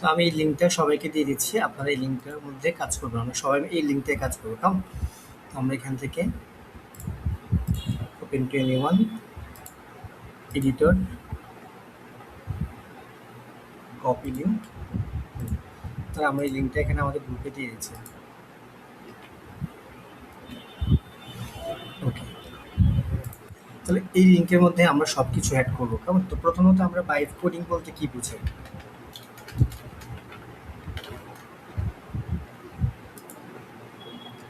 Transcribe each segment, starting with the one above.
তো আমি এই লিঙ্কটা সবাইকে দিয়ে দিচ্ছি, আপনারা এই লিঙ্কটার মধ্যে কাজ করবেন, আমরা সবাই এই লিঙ্কটায় কাজ করবো। কেমন? তো আমরা এখান থেকে open to anyone editor, copy link, তাহলে আমরা এই লিঙ্কটা এখানে আমাদের গ্রুপে দিয়ে দিচ্ছি। ওকে, তাহলে এই লিঙ্কের মধ্যে আমরা সব কিছু অ্যাড করবো। কেমন? তো প্রথমত আমরা বাইট কোডিং বলতে কি বুঝি?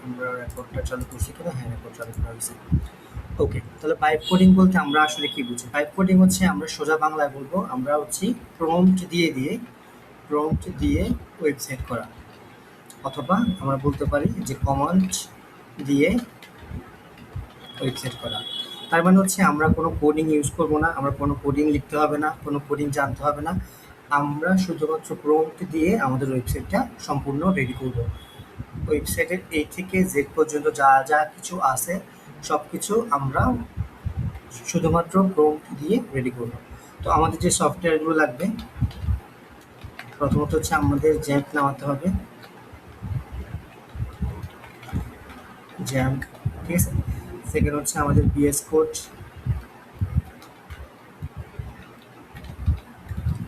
আমরা রেকর্ডটা চালু করছি কিনা? হ্যাঁ, রেকর্ড চালু করা হয়েছে। ওকে, তাহলে পাইপ কোডিং বলতে আমরা আসলে কি বুঝি? পাইপ কোডিং হচ্ছে, আমরা সোজা বাংলায় বলবো, আমরা হচ্ছে প্রম্পট দিয়ে ওয়েবসাইট করা, অথবা আমরা বলতে পারি যে কমান্ড দিয়ে ওয়েবসাইট করা। তার মানে হচ্ছে আমরা কোনো কোডিং ইউজ করবো না, আমরা কোনো কোডিং লিখতে হবে না, কোনো কোডিং জানতে হবে না, আমরা শুধুমাত্র প্রম্পট দিয়ে আমাদের ওয়েবসাইটটা সম্পূর্ণ রেডি করব। ওয়েবসাইটের A থেকে Z পর্যন্ত যা যা কিছু আছে সব কিছু আমরা শুধুমাত্র প্রম্পট দিয়ে রেডি করব। তো আমাদের যে সফটওয়্যারগুলো লাগবে, প্রথমত হচ্ছে আমাদের জ্যাম্প নামাতে হবে, জ্যাম্প, ঠিক আছে। সেকেন্ড হচ্ছে আমাদের VS কোড,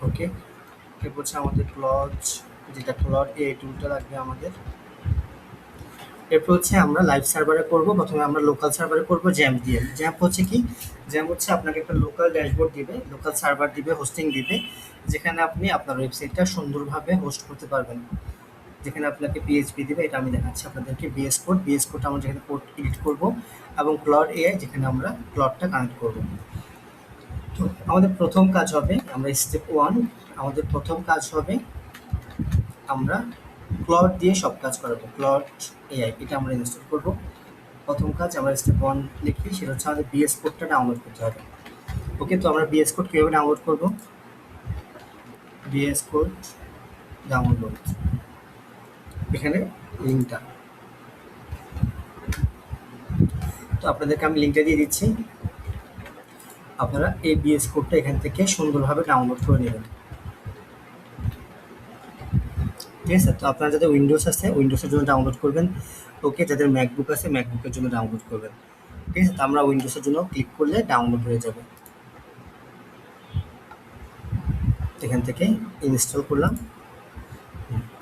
ওকে। এরপর হচ্ছে আমাদের ক্লজ, যেটা ক্লড এই টুলটা লাগবে আমাদের। এরপর হচ্ছে আমরা লাইভ সার্ভারে করব, প্রথমে আমরা লোকাল সার্ভারে করব জ্যাম্প দিয়ে। জ্যাম্প হচ্ছে কি? জ্যাম্প হচ্ছে আপনাকে একটা লোকাল ড্যাশবোর্ড দিবে, লোকাল সার্ভার দিবে, হোস্টিং দিবে, যেখানে আপনি আপনার ওয়েবসাইটটা সুন্দরভাবে হোস্ট করতে পারবেন। যেখানে আপনাকে PHP দিবে, এটা আমি দেখাচ্ছি আপনাদেরকে। VS কোড আমরা যেখানে কোড এডিট করব, এবং ক্লড AI যেখানে আমরা ক্লডটা কানেক্ট করব। তো আমাদের প্রথম কাজ হবে, আমরা স্টেপ 1, আমাদের প্রথম কাজ হবে আমরা ক্লড দিয়ে সব কাজ করাবো। ক্লড AI এটা আমরা ইনস্টল করব। প্রথম কাজ আমরা স্টেপ 1 লিখি, সেটা হচ্ছে আমাদের VS কোডটা ডাউনলোড করতে হবে। ওকে, তো আমরা VS কোড কীভাবে ডাউনলোড করব? VS কোড ডাউনলোড, এখানে লিঙ্কটা, তো আপনাদেরকে আমি লিঙ্কটা দিয়ে দিচ্ছি, আপনারা এই VS কোডটা এখান থেকে সুন্দরভাবে ডাউনলোড করে নেবেন, ঠিক আছে। তো আপনারা যাদের উইন্ডোজ আছে উইন্ডোজের জন্য ডাউনলোড করবেন, ওকে। যাদের ম্যাকবুক আছে ম্যাকবুকের জন্য ডাউনলোড করবেন, ঠিক আছে। তো আমরা উইন্ডোজের জন্য ক্লিক করলে ডাউনলোড হয়ে যাবে, এখান থেকে ইনস্টল করলাম,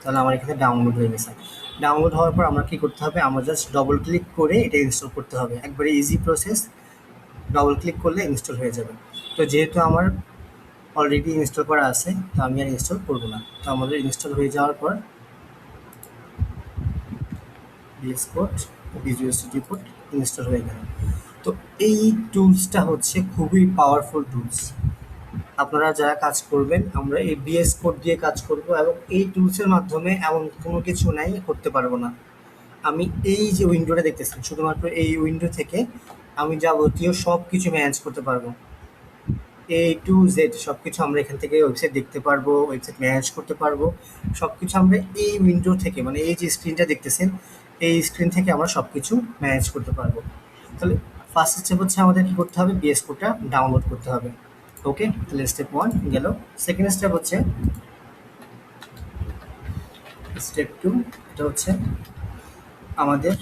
তাহলে আমার এখানে ডাউনলোড হয়ে গেছে। ডাউনলোড হওয়ার পর আমরা কী করতে হবে? আমরা জাস্ট ডবল ক্লিক করে এটা ইনস্টল করতে হবে, একবারে ইজি প্রসেস, ডবল ক্লিক করলে ইনস্টল হয়ে যাবে। তো যেহেতু আমার অলরেডি ইনস্টল করা আছে, তো আমি আর ইনস্টল করবো না। তো আমাদের ইনস্টল হয়ে যাওয়ার পর VS code, visual studio code install হয়ে গেল। তো এই টুলসটা হচ্ছে খুবই পাওয়ারফুল টুলস। আপনারা যারা কাজ করবেন, আমরা এই VS কোড দিয়ে কাজ করব, এবং এই টুলসের মাধ্যমে এমন কোনো কিছু নাই করতে পারবো না। আমি এই যে উইন্ডোটা দেখতেছেন, শুধুমাত্র এই উইন্ডো থেকে আমি যাবতীয় সব কিছু ম্যানেজ করতে পারবো। A to Z সব কিছু আমরা এখান থেকে ওয়েবসাইট দেখতে পারবো, ওয়েবসাইট ম্যানেজ করতে পারবো, সব কিছু আমরা এই উইন্ডো থেকে, মানে এই যে স্ক্রিনটা দেখতেছেন এই স্ক্রিন থেকে আমরা সব কিছু ম্যানেজ করতে পারবো। তাহলে ফার্স্ট স্টেপ হচ্ছে আমাদের কী করতে হবে? VS কোডটা ডাউনলোড করতে হবে, ওকে। তাহলে স্টেপ 1 গেল। সেকেন্ড স্টেপ হচ্ছে স্টেপ 2, এটা হচ্ছে আমাদের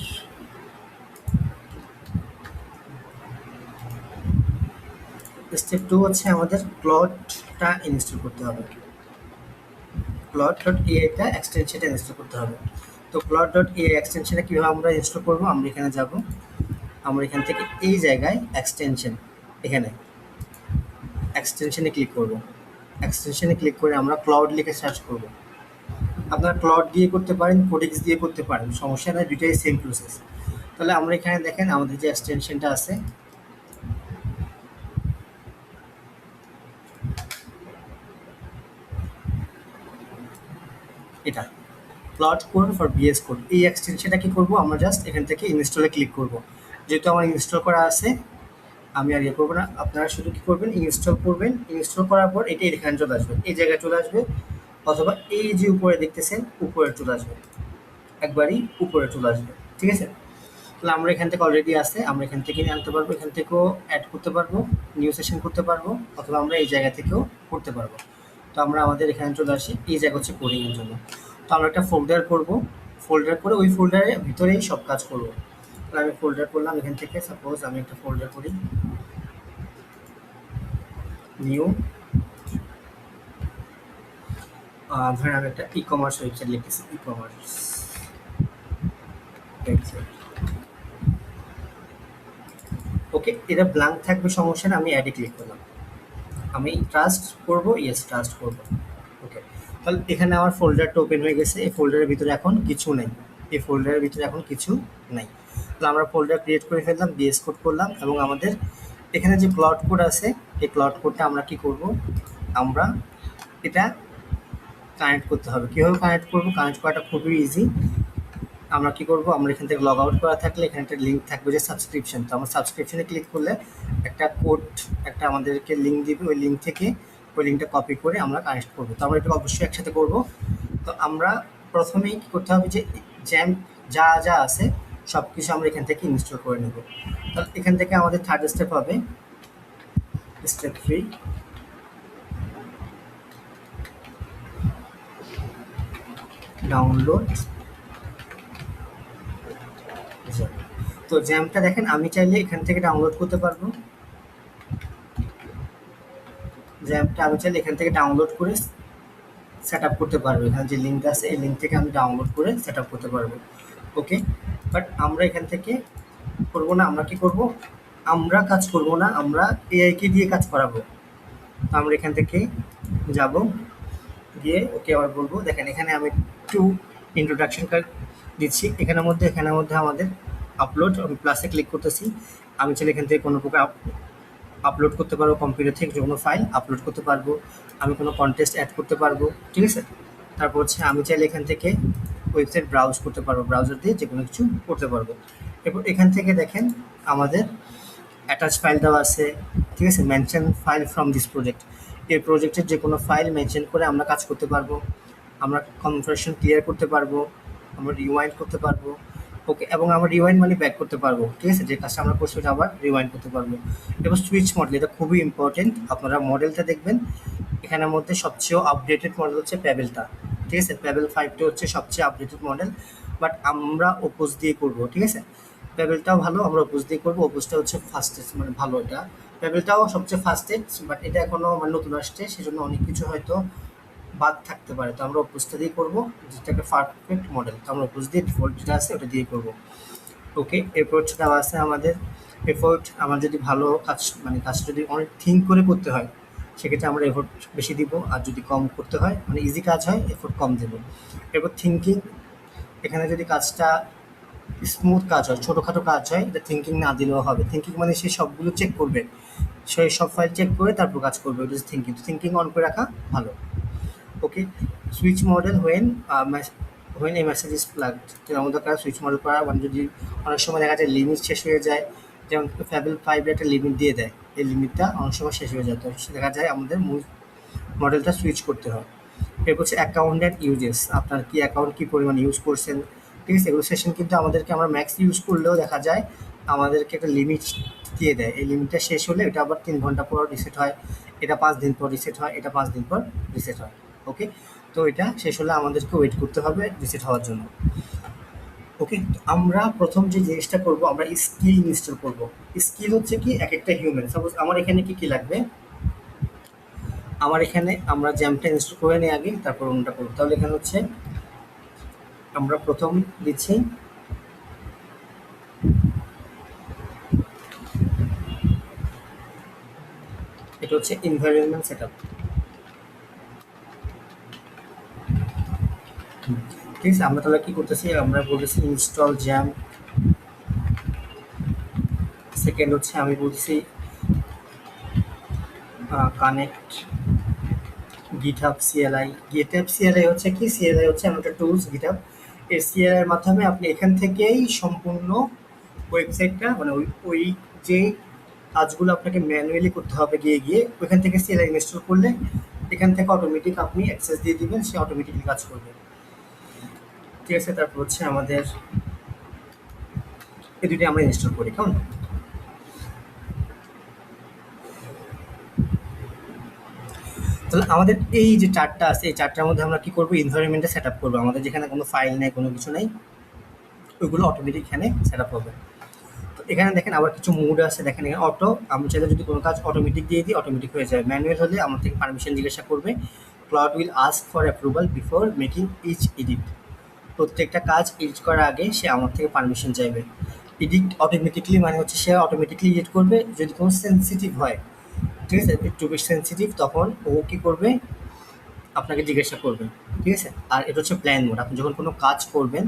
স্টেপ 2 হচ্ছে আমাদের ক্লডটা ইনস্টল করতে হবে। ক্লড.ai এক্সটেনশনটা ইনস্টল করতে হবে। তো ক্লড.ai এক্সটেনশনটা কীভাবে আমরা ইনস্টল করবো? আমরা এখানে যাব, আমরা এখান থেকে এই জায়গায় এক্সটেনশন, এখানে এক্সটেনশনে ক্লিক করব। এক্সটেনশনে ক্লিক করে আমরা ক্লাউড লিখে সার্চ করব। আপনারা ক্লাউড দিয়ে করতে পারেন, কোডেক্স দিয়ে করতে পারেন, সমস্যা নেই, দুইটাই সেম প্রসেস। তাহলে আমরা এখানে দেখেন আমাদের যে এক্সটেনশনটা আছে, এটা cloud code for VS code, এই এক্সটেনশনটা কি করব? আমরা জাস্ট এখান থেকে ইনস্টলে ক্লিক করব। যেহেতু আমার ইনস্টল করা আছে, আমি আর ইয়ে করবো না। আপনারা শুধু কী করবেন? ইনস্টল করবেন, ইনস্টল করার পর এটি এখানে চলে আসবে, এই জায়গায় চলে আসবে, অথবা এই যে উপরে দেখতেছেন উপরে চলে আসবে, একবারই উপরে চলে আসবে, ঠিক আছে। তাহলে আমরা এখান থেকে অলরেডি আছে, আমরা এখান থেকে আনতে পারবো, এখান থেকেও অ্যাড করতে পারবো, নিউ সেশন করতে পারবো, অথবা আমরা এই জায়গা থেকেও করতে পারবো। তো আমরা আমাদের এখানে চলে আসি, এই জায়গা হচ্ছে কোডিংয়ের জন্য। তো আমরা একটা ফোল্ডার করব, ফোল্ডার করে ওই ফোল্ডারের ভিতরেই সব কাজ করব। তাহলে আমি ফোল্ডার করলাম, এখান থেকে সাপোজ আমি একটা ফোল্ডার করি, নিউ, ধরেন আমি একটা ই কমার্স ওয়েবসাইট লিখতেছি, ই কমার্স ওয়েবসাইট। ওকে, এটা ব্ল্যাঙ্ক থাকবে, সমস্যা না, আমি অ্যাডে ক্লিক করলাম, আমি ট্রাস্ট করব, ইয়েস ট্রাস্ট করব। ওকে, তাহলে এখানে আমার ফোল্ডারটা ওপেন হয়ে গেছে, এই ফোল্ডারের ভিতরে এখন কিছু নেই, এই ফোল্ডারের ভিতরে এখন কিছু নেই। তাহলে আমরা ফোল্ডার ক্রিয়েট করে ফেললাম, বিএস কোড করলাম, এবং আমাদের এখানে যে ক্লাউড কোড আছে, এই ক্লাউড কোডটা আমরা কি করব, আমরা এটা কানেক্ট করতে হবে। কীভাবে কানেক্ট করব, কানেক্ট করাটা খুবই ইজি। আমরা কি করব, আমরা এখান থেকে লগ আউট করা থাকলে এখানে একটা লিঙ্ক থাকবে যে সাবস্ক্রিপশন, তো আমরা সাবস্ক্রিপশনে ক্লিক করলে একটা কোড, একটা আমাদেরকে লিঙ্ক দিবে, ওই লিঙ্ক থেকে ওই লিঙ্কটা কপি করে আমরা কানেক্ট করবো। তো আমরা এটা অবশ্যই একসাথে করব। তো আমরা প্রথমেই কী করতে হবে, যে জ্যাম যা যা আছে সব কিছু আমরা এখান থেকে ইনস্টল করে নেব। তাহলে এখান থেকে আমাদের থার্ড স্টেপ হবে স্টেপ 3, ডাউনলোড। তো জ্যামটা দেখেন, আমি চাইলে এখান থেকে ডাউনলোড করতে পারবো, জ্যামটা আমি চাইলে এখান থেকে ডাউনলোড করে সেট আপ করতে পারবো। এখানে যে লিঙ্ক আছে, এই লিঙ্ক থেকে আমি ডাউনলোড করে সেট আপ করতে পারবো। ওকে, বাট আমরা এখান থেকে করবো না, আমরা কি করব, আমরা কাজ করব না, আমরা এআইকে দিয়ে কাজ করাবো। তো আমরা এখান থেকে যাব, গিয়ে ওকে আবার বলবো, দেখেন এখানে আমি একটু ইন্ট্রোডাকশন কার্ড দিচ্ছি, এখানের মধ্যে আমাদের আপলোড, আমি প্লাসে ক্লিক করতেছি, আমি চাইলে এখান থেকে কোনো প্রকার আপলোড করতে পারবো, কম্পিউটার থেকে যে কোনো ফাইল আপলোড করতে পারবো, আমি কোনো কন্টেস্ট অ্যাড করতে পারবো, ঠিক আছে। তারপর হচ্ছে আমি চাইলে এখান থেকে ওয়েবসাইট ব্রাউজ করতে পারবো, ব্রাউজার দিয়ে যে কোনো কিছু করতে পারবো। এরপর এখান থেকে দেখেন আমাদের অ্যাটাচ ফাইল দেওয়া আছে, ঠিক আছে, mention file from this project, এই প্রজেক্টের যে কোনো ফাইল মেনশন করে আমরা কাজ করতে পারবো, আমরা কনভার্সন ক্লিয়ার করতে পারবো, আমরা রিওয়াইন্ড করতে পারবো। ওকে, এবং আমরা রিওয়াইন্ড মানে ব্যাক করতে পারবো, ঠিক আছে, যে কাজটা আমরা করছি ওটা আবার রিওয়াইন্ড করতে পারবো। এবার সুইচ মডেল, এটা খুবই ইম্পর্টেন্ট, আপনারা মডেলটা দেখবেন, এখানের মধ্যে সবচেয়ে আপডেটেড মডেল হচ্ছে প্যাবেলটা, ঠিক আছে, প্যাবেল 5টা হচ্ছে সবচেয়ে আপডেটেড মডেল, বাট আমরা ওপোজ দিয়ে করবো, ঠিক আছে। প্যাবেলটাও ভালো, আমরা ওপোজ দিয়ে করবো, ওপোজটা হচ্ছে ফাস্টেস্ট, মানে ভালো, এটা প্যাবেলটাও সবচেয়ে ফাস্টেস্ট, বাট এটা এখনও মানে নতুন আসছে, সেজন্য অনেক কিছু হয়তো বাদ থাকতে পারে। তো আমরা ওপোজটা দিয়ে করবো, যেটা একটা পারফেক্ট মডেল, তো আমরা ওপোজ দিয়ে ডিফল্ট যেটা আছে ওটা দিয়ে করবো। ওকে, এরপর হচ্ছে দেওয়া আছে আমাদের এফোর্ট, আমার যদি ভালো কাজ, মানে কাজটা যদি অনেক থিঙ্ক করে করতে হয় সেক্ষেত্রে আমরা এফোর্ট বেশি দিব, আর যদি কম করতে হয়, মানে ইজি কাজ হয়, এফোর্ট কম দেবো। এরপর থিঙ্কিং, এখানে যদি কাজটা স্মুথ কাজ হয়, ছোটোখাটো কাজ হয়, এটা থিঙ্কিং না দিলেও হবে। থিঙ্কিং মানে সে সবগুলো চেক করবে, সেই সব ফাইল চেক করে তারপর কাজ করবে, ওটা হচ্ছে থিঙ্কিং। থিঙ্কিং অন করে রাখা ভালো। Okay, switch model when a message is plugged, আমাদের কাছে সুইচ মডেল করা, মানে যদি অনেক সময় দেখা যায় লিমিট শেষ হয়ে যায়, যেমন ফ্যাবেল 5 একটা লিমিট দিয়ে দেয়, এই লিমিটটা অনেক সময় শেষ হয়ে যায়, তো দেখা যায় আমাদের মূল মডেলটা সুইচ করতে হয়। এরপর হচ্ছে অ্যাকাউন্ট অ্যান্ড ইউজেস, আপনার কি অ্যাকাউন্ট কী পরিমাণ ইউজ করছেন, ঠিক আছে, এগুলো সেশন কিন্তু আমাদেরকে, আমরা ম্যাক্স ইউজ করলেও দেখা যায় আমাদেরকে একটা লিমিট দিয়ে দেয়, এই লিমিটটা শেষ হলে এটা আবার 3 ঘন্টা পর রিসেট হয়, এটা 5 দিন পর রিসেট হয়, এটা 5 দিন পর রিসেট হয়। ওকে, তো এটা শেষ হলে আমাদেরকে ওয়েট করতে হবে রিসেট হওয়ার জন্য। ওকে, আমরা প্রথম যে জিনিসটা করব, আমরা স্কিল ইনস্টল করব। স্কিল হচ্ছে কি, এক একটা হিউম্যান, সাপোজ আমার এখানে কি কি লাগবে, আমার এখানে আমরা জ্যামটা ইনস্টল করে নিই আগে, তারপর অন্যটা করবো। তাহলে এখানে হচ্ছে আমরা প্রথম দিচ্ছি এটা হচ্ছে এনভায়রনমেন্ট সেটআপ, ঠিক আছে। আমরা তাহলে কি করতেছি, আমরা বলতেছি ইনস্টল জ্যাম, সেকেন্ড হচ্ছে আমি বলছি connect GitHub CLI. GitHub CLI হচ্ছে কি, সিএলআই হচ্ছে এমন একটা টুলস, গিটহাব এই সিএলআই এর মাধ্যমে আপনি এখান থেকেই সম্পূর্ণ ওয়েবসাইটটা, মানে ওই যে কাজগুলো আপনাকে ম্যানুয়ালি করতে হবে গিয়ে গিয়ে, ওইখান থেকে সিএলআই ইনস্টল করলে এখান থেকে অটোমেটিক আপনি অ্যাক্সেস দিয়ে দিবেন, সে অটোমেটিকলি কাজ করবে, ঠিক আছে। তারপর হচ্ছে আমাদের এই দুটি আমরা ইনস্টল করি, কেমন। তাহলে আমাদের এই যে চার্টটা আছে এই চার্টটার মধ্যে আমরা কি করবো, এনভায়রনমেন্টটা সেট আপ করবো। আমাদের যেখানে কোনো ফাইল নেই, কোনো কিছু নেই, ওইগুলো অটোমেটিক এখানে সেট আপ হবে। তো এখানে দেখেন আবার কিছু মুড আছে, দেখেন এখানে অটো, আমি চাইলে যদি কোনো কাজ অটোমেটিক দিয়ে দিই অটোমেটিক হয়ে যায়। ম্যানুয়াল হলে আমার থেকে পারমিশন জিজ্ঞাসা করবে। Claude will ask for approval before making each edit. প্রত্যেকটা কাজ এডিট করার আগে সে আমার থেকে পারমিশন চাইবে। এডিট অটোমেটিকলি মানে হচ্ছে সে অটোমেটিকলি এডিট করবে যদি কোনো সেন্সিটিভ হয়, ঠিক আছে, একটু বেশি সেন্সিটিভ, তখন ও কী করবে, আপনাকে জিজ্ঞাসা করবে, ঠিক আছে। আর এটা হচ্ছে প্ল্যান মোড। আপনি যখন কোনো কাজ করবেন,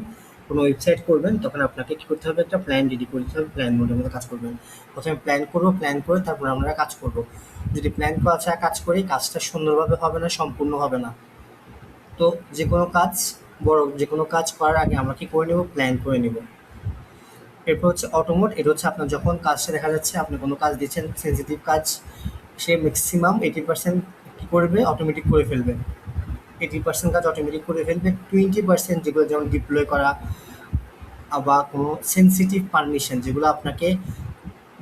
কোনো ওয়েবসাইট করবেন, তখন আপনাকে কী করতে হবে, একটা প্ল্যান রেডি করতে হবে, প্ল্যান মোডের মধ্যে কাজ করবেন। প্রথমে প্ল্যান করবো, প্ল্যান করে তারপর আমরা কাজ করব। যদি প্ল্যান করা ছাড়া কাজ করি, কাজটা সুন্দরভাবে হবে না, সম্পূর্ণ হবে না। তো যে কোনো কাজ, বড় যে কোনো কাজ করার আগে আমরা কী করে নেব, প্ল্যান করে নেব। এরপর হচ্ছে অটোমোড। এটা হচ্ছে আপনার যখন কাজটা দেখা যাচ্ছে আপনি কোনো কাজ দিচ্ছেন, সেন্সিটিভ কাজ, সে ম্যাক্সিমাম 80% কী করবে, অটোমেটিক করে ফেলবে। 80% কাজ অটোমেটিক করে ফেলবে। 20% যেগুলো যেমন ডিপ্লয় করা বা কোনো সেন্সিটিভ পারমিশন যেগুলো আপনাকে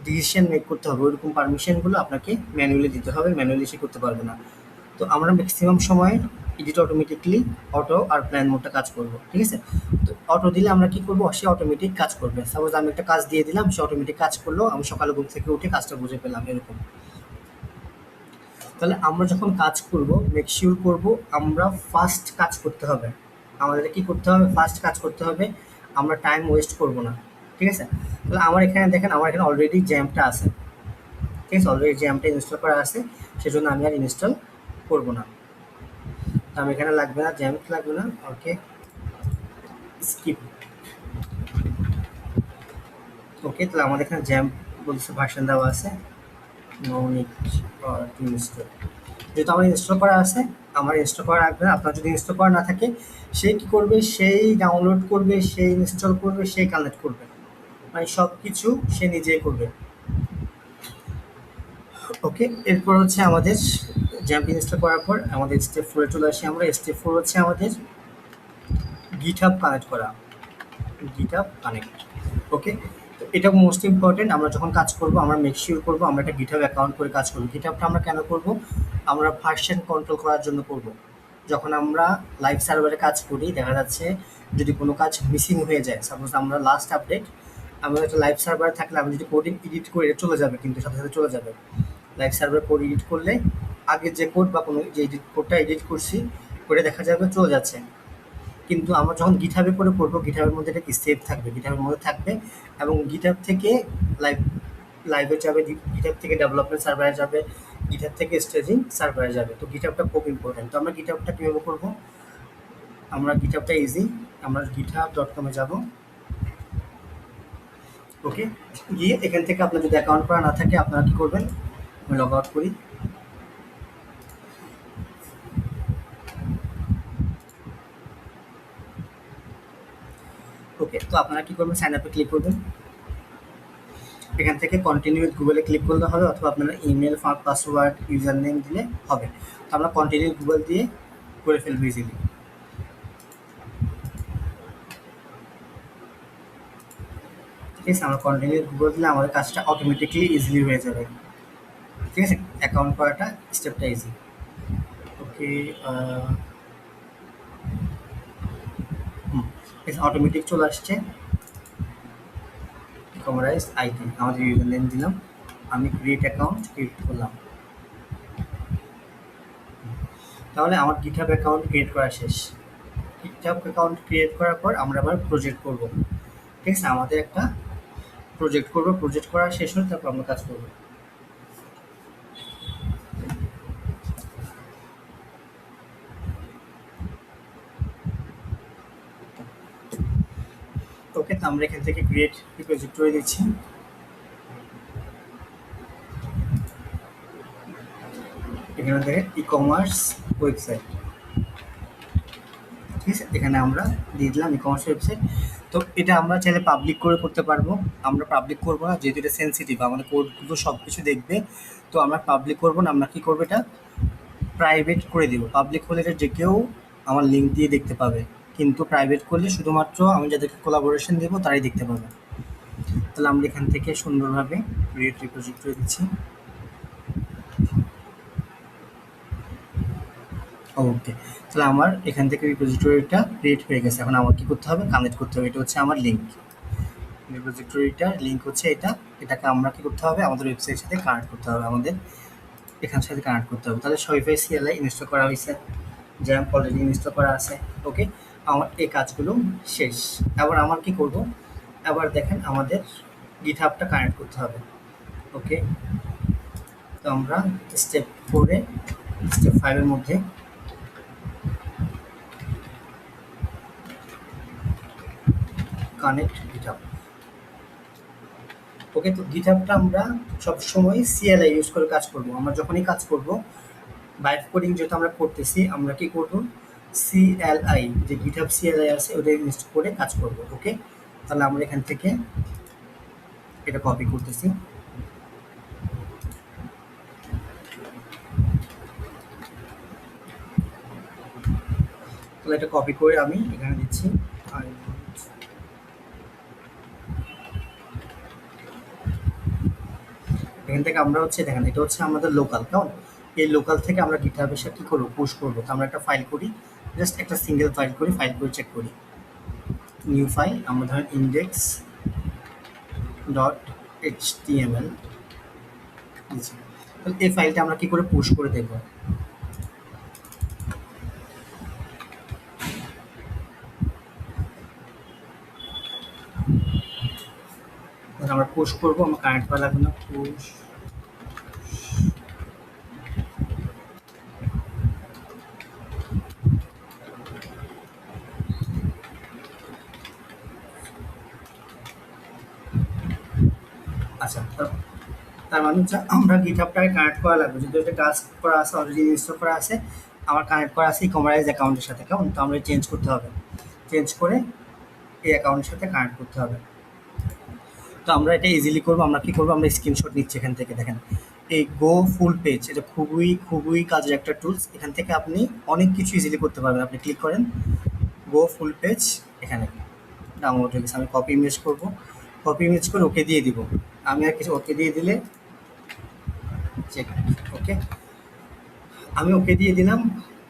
ডিসিশন মেক করতে হবে, ওইরকম পারমিশনগুলো আপনাকে ম্যানুয়ালি দিতে হবে, ম্যানুয়ালি সে করতে পারবে না। তো আমরা ম্যাক্সিমাম সময় এডিট অটোমেটিকলি অটো আর প্ল্যান মোডটা কাজ করব, ঠিক আছে। তো অটো দিলে আমরা কি করব, সে অটোমেটিক কাজ করবে। সাপোজ আমি একটা কাজ দিয়ে দিলাম, সে অটোমেটিক কাজ করলো, আমি সকালে ঘুম থেকে উঠে কাজটা বুঝে পেলাম, এরকম। তাহলে আমরা যখন কাজ করব, মেক শিওর করব আমরা ফাস্ট কাজ করতে হবে। আমাদের কি করতে হবে, ফাস্ট কাজ করতে হবে, আমরা টাইম ওয়েস্ট করব না, ঠিক আছে। তাহলে আমার এখানে দেখেন, আমার এখানে অলরেডি জ্যামটা আছে, ঠিক আছে, অলরেডি জ্যামটা ইনস্টল করা আছে, সেজন্য আমি আর ইনস্টল করব না। তো আমি এখানে লাগবে না, জ্যাম লাগবে না, ওকে, স্কিপ। ওকে, তাহলে আমাদের এখানে জ্যাম বলছে ভার্সন দেওয়া আছে, নো নিড টু ইনস্টল। যেহেতু আমার ইনস্টল করা আছে, আমার ইনস্টল করা রাখবে না। আপনার যদি ইনস্টল করা না থাকে, সে কী করবে, সেই ডাউনলোড করবে, সেই ইনস্টল করবে, সেই কানেক্ট করবে, মানে সব কিছু সে নিজেই করবে। ওকে, এরপর হচ্ছে আমাদের জ্যাম্প ইনস্টল করার পর আমাদের স্টেপ 4 চলে আসি আমরা। স্টেপ 4 হচ্ছে আমাদের গিটহাব কানেক্ট করা, গিটহাব কানেক্ট। ওকে, তো এটা মোস্ট ইম্পর্টেন্ট। আমরা যখন কাজ করব আমরা মেক শিওর করবো আমরা একটা গিটহাব অ্যাকাউন্ট করে কাজ করবো। গিটহাবটা আমরা কেন করব, আমরা ভার্সন কন্ট্রোল করার জন্য করব। যখন আমরা লাইভ সার্ভারে কাজ করি, দেখা যাচ্ছে যদি কোনো কাজ মিসিং হয়ে যায়, সাপোজ আমরা লাস্ট আপডেট, আমরা একটা লাইভ সার্ভারে থাকলে আমি যদি কোডিং এডিট করে চলে যাবে, কিন্তু সাথে সাথে চলে যাবে। লাইভ সার্ভারে কোড এডিট করলে আগের যে কোড বা কোনো যে কোডটা এডিট করছি করে দেখা যাবে চলে যাচ্ছে। কিন্তু আমরা যখন গিটহাবে করে করবো, গিটহাবের মধ্যে এটা কি সেভ থাকবে, গিটহাবের মধ্যে থাকবে, এবং গিটহাব থেকে লাইভ লাইভে যাবে, গিটহাব থেকে ডেভেলপমেন্ট সার্ভারে যাবে, গিটহাব থেকে স্টেজিং সার্ভারে যাবে। তো গিটহাবটা খুব ইম্পর্টেন্ট। তো আমরা গিটহাবটা কীভাবে করবো, আমরা গিটহাবটা ইজি, আমরা github.com-এ যাবো। ওকে, গিয়ে এখান থেকে আপনার যদি অ্যাকাউন্ট করা না থাকে আপনারা কী করবেন, আমি লগ আউট করি। ওকে, তো আপনারা কী করবেন, সাইন আপে ক্লিক করবেন। এখান থেকে কন্টিনিউ উইথ গুগলে ক্লিক করলে হবে, অথবা আপনারা ইমেল, পাসওয়ার্ড, ইউজার নেম দিলে হবে। তো আমরা কন্টিনিউ গুগল দিয়ে করে ফেলবো ইজিলি। ঠিক আছে, আমরা কন্টিনিউ গুগল দিলে আমাদের কাজটা অটোমেটিকলি ইজিলি হয়ে যাবে, ঠিক আছে। অ্যাকাউন্ট করাটা স্টেপটা ইজি। ওকে, অটোমেটিক চলে আসছে। কমারাইজ আইডি, আমাদের ইউজার নেম দিলাম, আমি ক্রিয়েট অ্যাকাউন্ট ক্রিয়েট করলাম। তাহলে আমার গিটহাব অ্যাকাউন্ট ক্রিয়েট করা শেষ। গিটহাব অ্যাকাউন্ট ক্রিয়েট করার পর আমরা আবার প্রজেক্ট করব, ঠিক আছে। আমাদের একটা প্রজেক্ট করব, প্রজেক্ট করা শেষ হলে তারপর আমরা কাজ করব। ওকে, তো আমরা এখান থেকে ক্রিয়েট রিপোজিটরি দিচ্ছি। এখানে দেখেন ই কমার্স ওয়েবসাইট, ঠিক আছে। এখানে আমরা দিয়ে দিলাম ই কমার্স ওয়েবসাইট। তো এটা আমরা চাইলে পাবলিক করে করতে পারবো, আমরা পাবলিক করবো না, যেহেতু এটা সেন্সিটিভ, আমাদের কোডগুলো সব কিছু দেখবে। তো আমরা পাবলিক করবো না, আমরা কী করবো, এটা প্রাইভেট করে দিব। পাবলিক হলে এটা যে কেউ আমার লিঙ্ক দিয়ে দেখতে পাবে, কিন্তু প্রাইভেট করলে শুধুমাত্র আমি যাদেরকে কোলাবোরেশন দেবো তারাই দেখতে পাবে। তাহলে আমরা এখান থেকে সুন্দরভাবে ক্রিয়েট রিপোজিটরি দিচ্ছি। ওকে। তাহলে আমার এখান থেকে রিপোজিটরিটা ক্রিয়েট হয়ে গেছে। এখন আমার কি করতে হবে? কানেক্ট করতে হবে। এটা হচ্ছে আমার লিঙ্ক। রিপোজিটরিটার লিঙ্ক হচ্ছে এটা। এটাকে আমরা কি করতে হবে? আমাদের ওয়েবসাইটের সাথে কানেক্ট করতে হবে। আমাদের এখানের সাথে কানেক্ট করতে হবে। তাহলে Shopify CLI ইনস্টল করা হইছে। জ্যাম্প অলরেডি ইনস্টল করা আছে। ওকে? আমার এই কাজগুলো শেষ। এবার আমার কি করব? এবার দেখেন আমাদের GitHub টা কানেক্ট করতে হবে। ওকে? তো আমরা স্টেপ 4 এ স্টেপ 5 এর মধ্যে কানেক্ট GitHub। ওকে, তো GitHub-টা আমরা সবসময় CLI ইউজ করে কাজ করব। আমরা যখনই কাজ করব, ভাইব কোডিং যেহেতু আমরা করতেছি, আমরা কি করব? CLI, যে GitHub CLI আছে ওটা ইনস্টল করে কাজ করব। ওকে? তাহলে আমরা এখান থেকে এটা কপি করতেছি। তাহলে এটা কপি করে আমি এখানে দিচ্ছি। এখান থেকে আমরা হচ্ছে দেখেন এটা হচ্ছে আমাদের লোকাল, কেমন? এই লোকাল থেকে আমরা GitHub-এর সাথে কি করব? পুশ করব। তো আমরা একটা ফাইল করি, জাস্ট একটা সিঙ্গেল ফাইল করি, ফাইল করে চেক করি। নিউ ফাইল, আমরা ধরেন index ডট এইচটিএমএল দিচ্ছি। তাহলে এই ফাইলটা আমরা কি করে পুশ করে দেখব? আমরা পুশ করব, আমরা কারেন্ট করা লাগবে না, পুশ। আচ্ছা, তার মানে হচ্ছে আমরা GitHub-টাকে কানেক্ট করা লাগবে। যদি এটা কাজ করা আছে, অলরেডি ইনস্টল করা আছে, আমার কানেক্ট করা আছে ই-কমার্স অ্যাকাউন্টের সাথে, কেমন? তো আমরা চেঞ্জ করতে হবে। চেঞ্জ করে এই অ্যাকাউন্টের সাথে কানেক্ট করতে হবে। তো আমরা এটা ইজিলি করবো। আমরা কি করবো? আমরা স্ক্রিনশট নিচ্ছি এখান থেকে। দেখেন এই গো ফুল পেজ, এটা খুবই খুবই কাজের একটা টুলস। এখান থেকে আপনি অনেক কিছু ইজিলি করতে পারবেন। আপনি ক্লিক করেন গো ফুল পেজ, এখানে ডাউনলোড হয়ে গেছে। আমি কপি ইমেজ করবো, কপি ইমেজ করে ওকে দিয়ে দিব। আমি আর কিছু ওকে দিয়ে দিলে চেক। ওকে, আমি ওকে দিয়ে দিলাম।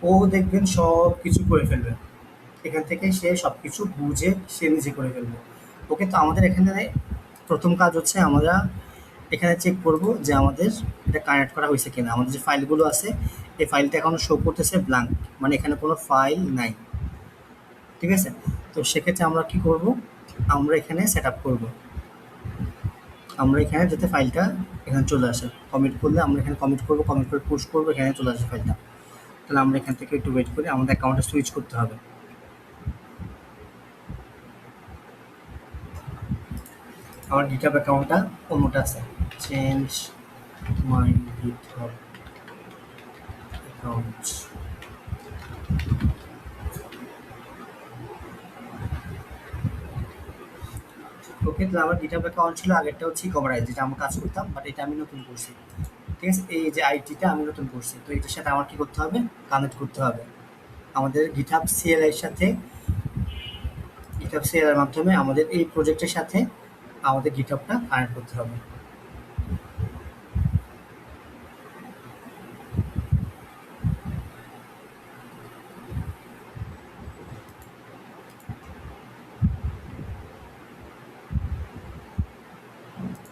ও দেখবেন সব কিছু করে ফেলবে। এখান থেকে সে সব কিছু বুঝে সে নিজে করে ফেলবে। ওকে, তো আমাদের এখানে প্রথম কাজ হচ্ছে আমরা এখানে চেক করব যে আমাদের এটা কানেক্ট করা হয়েছে কিনা। আমাদের যে ফাইলগুলো আছে এই ফাইলটা এখনো শো করতেছে ব্ল্যাঙ্ক, মানে এখানে কোনো ফাইল নাই। ঠিক আছে? তো সেক্ষেত্রে আমরা কি করব? আমরা এখানে সেট আপ করবো। আমরা এখানে যাতে ফাইলটা এখানে চলে আসে, কমিট করলে আমরা এখানে কমিট করবো, কমিট করে পুশ করবো, এখানে চলে আসে ফাইলটা। তাহলে আমরা এখান থেকে একটু ওয়েট করি, আমাদের অ্যাকাউন্টে সুইচ করতে হবে। আমার GitHub অ্যাকাউন্টটা অন্যটা আছে। Change my GitHub account. Okay, তাহলে আমার GitHub অ্যাকাউন্ট ছিল আগেরটা হচ্ছে ই-কমার্স, যেটা আমরা কাজ করতাম, বাট এটা আমি নতুন করছি। ঠিক আছে? এই যে আইডিটা আমি নতুন করছি, তো এটার সাথে আমার কি করতে হবে? কানেক্ট করতে হবে আমাদের GitHub CLI এর সাথে। GitHub CLI এর মাধ্যমে আমাদের এই প্রজেক্টের সাথে আমাদের GitHub-টা কানেক্ট করতে হবে।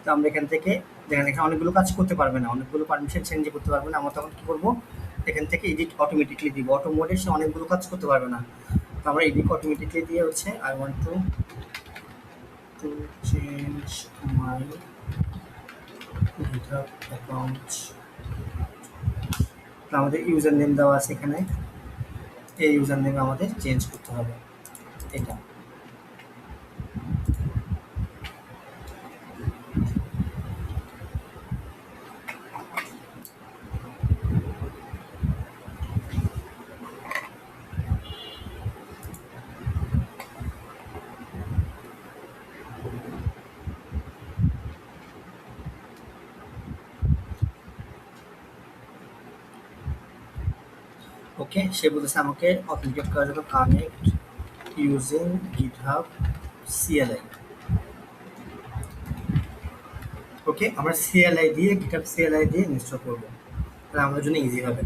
তো আমরা এখান থেকে দেখেন এখানে অনেকগুলো কাজ করতে পারবে না, অনেকগুলো পারমিশন চেঞ্জ করতে পারবে না। আমরা তখন কি করব? এখান থেকে এডিট অটোমেটিকলি দিব। অটো মোডে সে অনেকগুলো কাজ করতে পারবে না। তো আমরা এডিট অটোমেটিকলি দিয়ে হচ্ছে I want to change my GitHub account. তো আমাদের ইউজার নেম দেওয়া আছে এখানে, এই ইউজার নেম আমাদের চেঞ্জ করতে হবে এটা। ওকে, সে বলেছে আমাকে অথেন্টিকেট করার জন্য কানেক্ট ইউজিং GitHub CLI। ওকে, আমরা CLI দিয়ে GitHub CLI দিয়ে ইনস্টল করবো, তাহলে আমাদের জন্য ইজি হবে।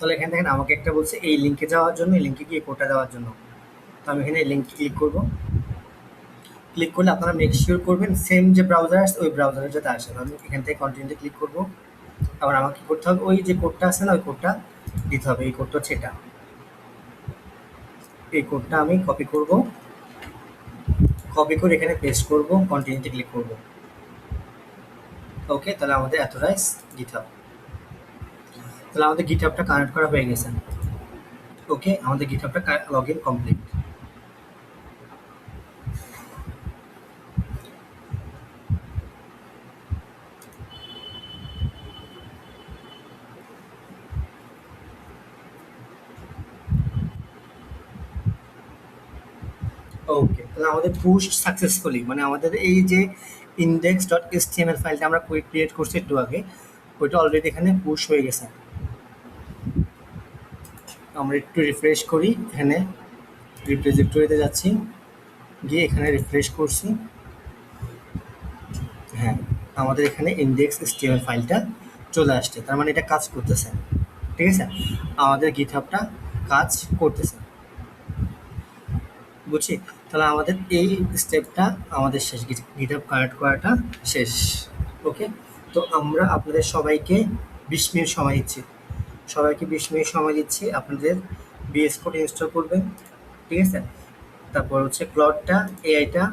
তাহলে এখানে দেখেন আমাকে একটা বলছে এই লিঙ্কে যাওয়ার জন্য, এই লিঙ্কে গিয়ে কোডটা দেওয়ার জন্য। তো আমি এখানে এই লিঙ্কে ক্লিক করব। ক্লিক করলে আপনারা মেক শিওর করবেন সেম যে ব্রাউজার আছে ওই ব্রাউজারে যাতে আসে। আমি এখান থেকে কন্টিনিউতে ক্লিক করব। আবার আমাকে কি করতে হবে, ওই যে কোডটা আছে না ওই কোডটা দিতে হবে। এই কোডটা হচ্ছে এটা, এই কোডটা আমি কপি করব। কপি করে এখানে পেস্ট করব, কন্টিনিউতে ক্লিক করব। ওকে, তাহলে আমাদের এতটাই গিটহাব। তাহলে আমাদের গিটহাবটা কানেক্ট করা হয়ে গেছে। ওকে, আমাদের গিটহাবটা লগ ইন কমপ্লিট। ওকে, তাহলে আমাদের পুশ সাকসেসফুলি, মানে আমাদের এই যে ইন্ডেক্স ডট এসটিএমএল ফাইলটা আমরা ক্রিয়েট করছি একটু আগে, ওইটা অলরেডি এখানে পুশ হয়ে গেছে। আমরা একটু রিফ্রেশ করি, এখানে রিপোজিটরিতে যাচ্ছি, গিয়ে এখানে রিফ্রেশ করছি। হ্যাঁ, আমাদের এখানে ইন্ডেক্স এসটিএমএল ফাইলটা চলে আসছে, তার মানে এটা কাজ করতেছে। ঠিক আছে, আমাদের গিটহাবটা কাজ করতেছে, বুঝছি। তাহলে আমাদের এই স্টেপটা আমাদের শেষ, গিটহাব কানেক্ট করাটা শেষ। ওকে, তো আমরা আপনাদের সবাইকে 20 মিনিট সময় দিচ্ছি, সবাইকে 20 মিনিট সময় দিচ্ছি। আপনাদের বিএস কোড ইনস্টল করবেন, ঠিক আছে। তারপর হচ্ছে ক্লডটা, এআইটা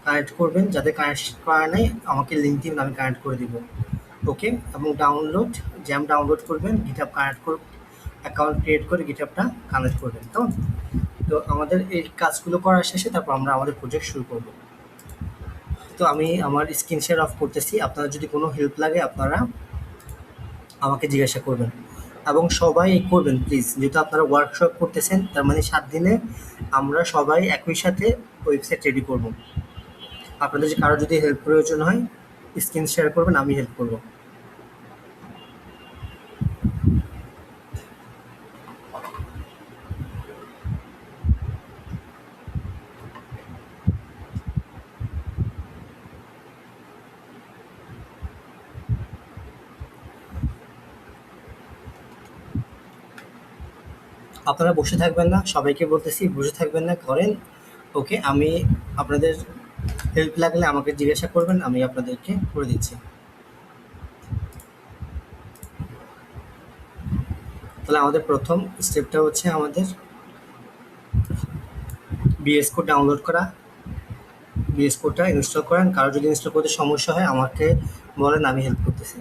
কানেক্ট করবেন। যাদের কানেক্ট করা নেই আমাকে লিঙ্ক দিন, আমি কানেক্ট করে দিব। ওকে, এবং ডাউনলোড জ্যাম ডাউনলোড করবেন, গিটহাব কানেক্ট করে অ্যাকাউন্ট ক্রিয়েট করে গিটহাবটা কানেক্ট করবেন। তো তো আমাদের এই কাজগুলো করার শেষে তারপর আমরা আমাদের প্রজেক্ট শুরু করব। তো আমি আমার স্ক্রিন শেয়ার অফ করতেছি। আপনারা যদি কোনো হেল্প লাগে আপনারা আমাকে জিজ্ঞাসা করবেন, এবং সবাই করবেন প্লিজ। যেহেতু আপনারা ওয়ার্কশপ করতেছেন, তার মানে 7 দিনে আমরা সবাই একই সাথে ওয়েবসাইট রেডি করব। আপনাদের যে কারো যদি হেল্প প্রয়োজন হয় স্ক্রিন শেয়ার করবেন, আমি হেল্প করব। আপনারা বসে থাকবেন না, সবাইকে বলতেছি বসে থাকবেন না, করেন। ওকে, আমি আপনাদের হেল্প লাগলে আমাকে জিজ্ঞাসা করবেন, আমি আপনাদেরকে করে দিচ্ছি। তাহলে আমাদের প্রথম স্টেপটা হচ্ছে আমাদের বিএস কোড ডাউনলোড করা। বিএস কোডটা ইনস্টল করেন। কারো যদি ইনস্টল করতে সমস্যা হয় আমাকে বলেন, আমি হেল্প করতেছি।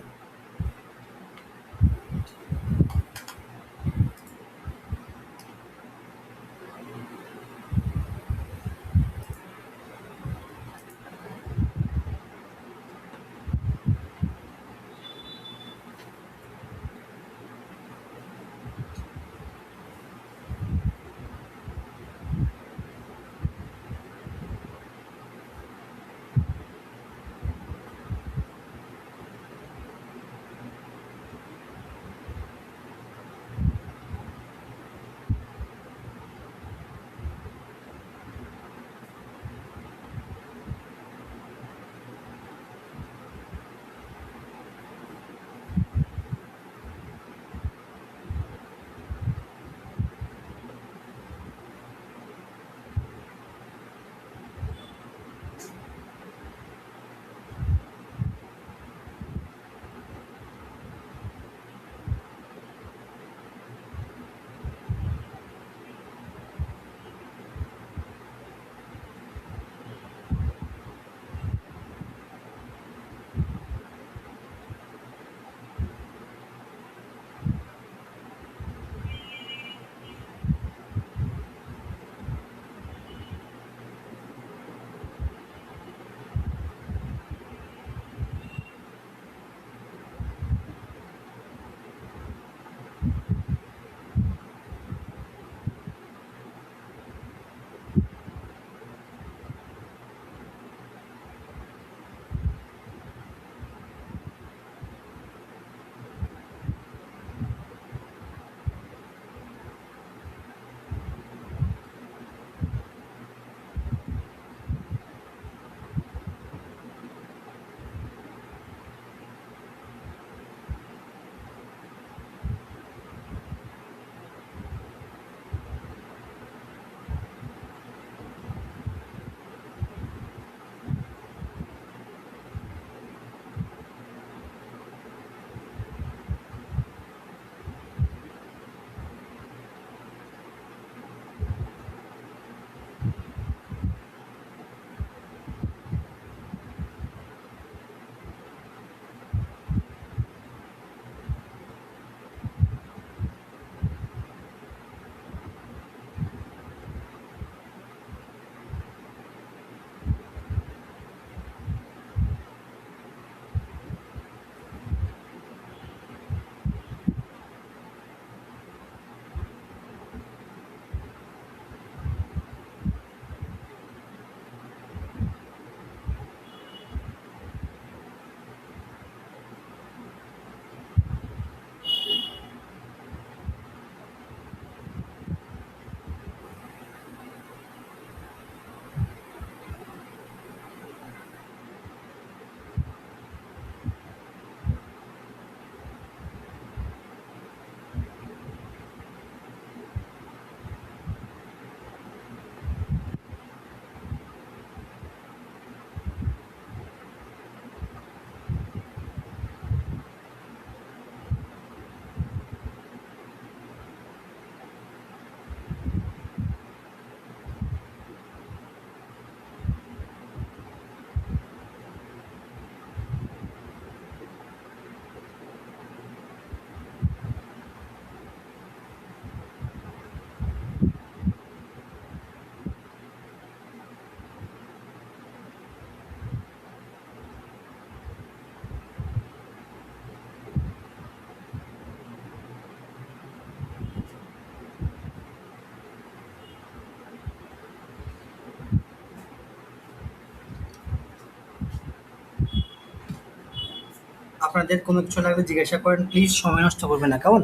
আপনাদের কোনো কিছু লাগলে জিজ্ঞাসা করেন, প্লিজ সময় নষ্ট করবেন না, কেমন?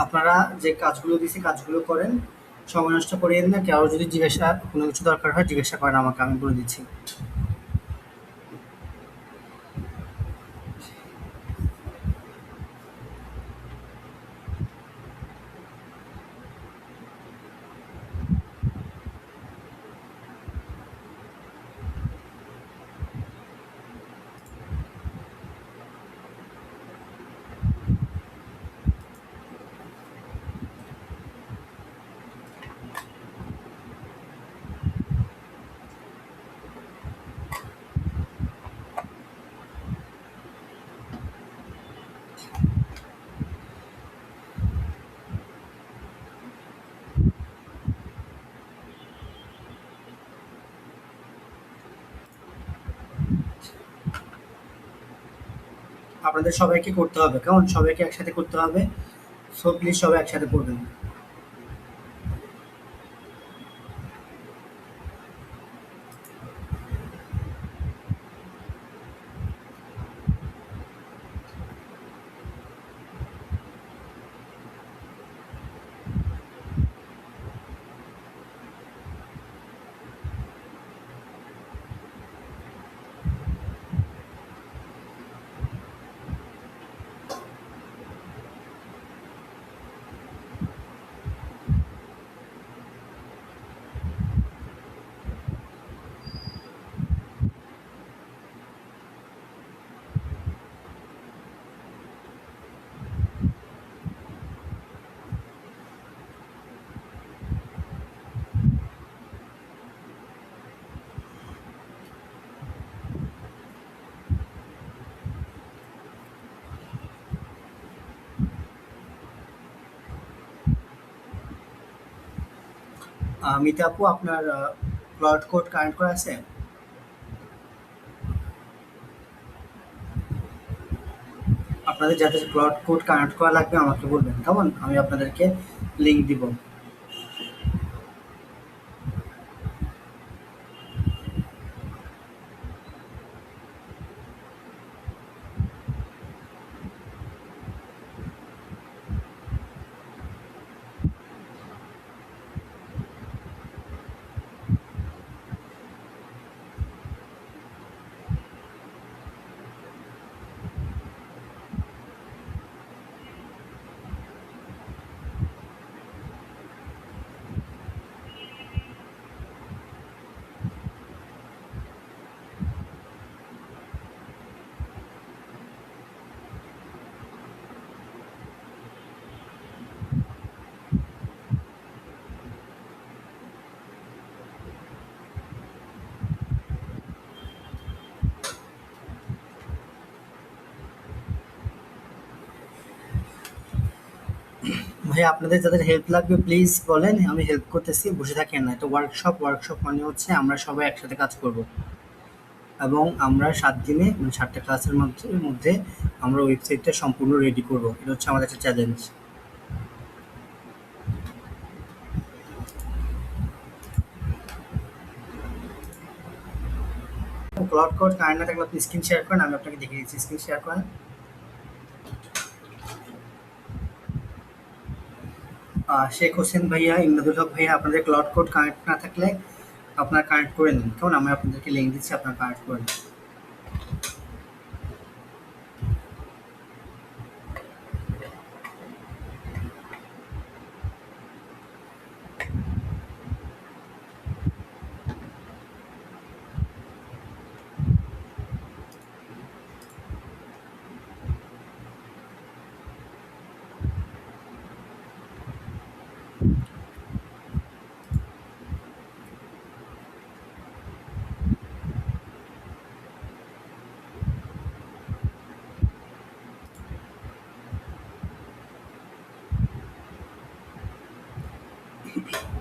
আপনারা যে কাজগুলো দিছি কাজগুলো করেন, সময় নষ্ট করিয়েন না। কেউ যদি জিজ্ঞাসা কোনো কিছু দরকার হয় জিজ্ঞাসা করেন আমাকে, আমি বলে দিচ্ছি। আপনাদের সবাইকে করতে হবে, কেমন? সবাইকে একসাথে করতে হবে। সো প্লিজ সবাই একসাথে করবেন। মিতা আপু, আপনার ক্লাউড কোড কানেক্ট করা আছে? আপনাদের যাদের ক্লাউড কোড কানেক্ট করা লাগবে আমাকে বলবেন, কেমন? আমি আপনাদেরকে লিঙ্ক দিব। ভাই, আপনাদের যাদের হেল্প লাগবে প্লিজ বলেন, আমি হেল্প করতেছি, বসে থাকেন না। এটা ওয়ার্কশপ, ওয়ার্কশপ মানে হচ্ছে আমরা সবাই একসাথে কাজ করব, এবং আমরা 7 দিনে মানে 7টা ক্লাসের মধ্যে মধ্যে আমরা ওয়েবসাইটটা সম্পূর্ণ রেডি করব। এটা হচ্ছে আমাদের একটা চ্যালেঞ্জ। ক্লাউড কোড কারেন্ট না থাকলে আপনি স্ক্রিন শেয়ার করেন, আমি আপনাকে দেখিয়ে দিচ্ছি। স্ক্রিন শেয়ার করেন। শেখ হোসেন ভাইয়া, ইমদাদুল হক ভাইয়া, আপনাদের ক্লাউড কোড কানেক্ট না থাকলে আপনারা কানেক্ট করে নিন, কেমন? আমি আপনাদেরকে লিঙ্ক দিচ্ছি, আপনারা কানেক্ট করে নিন।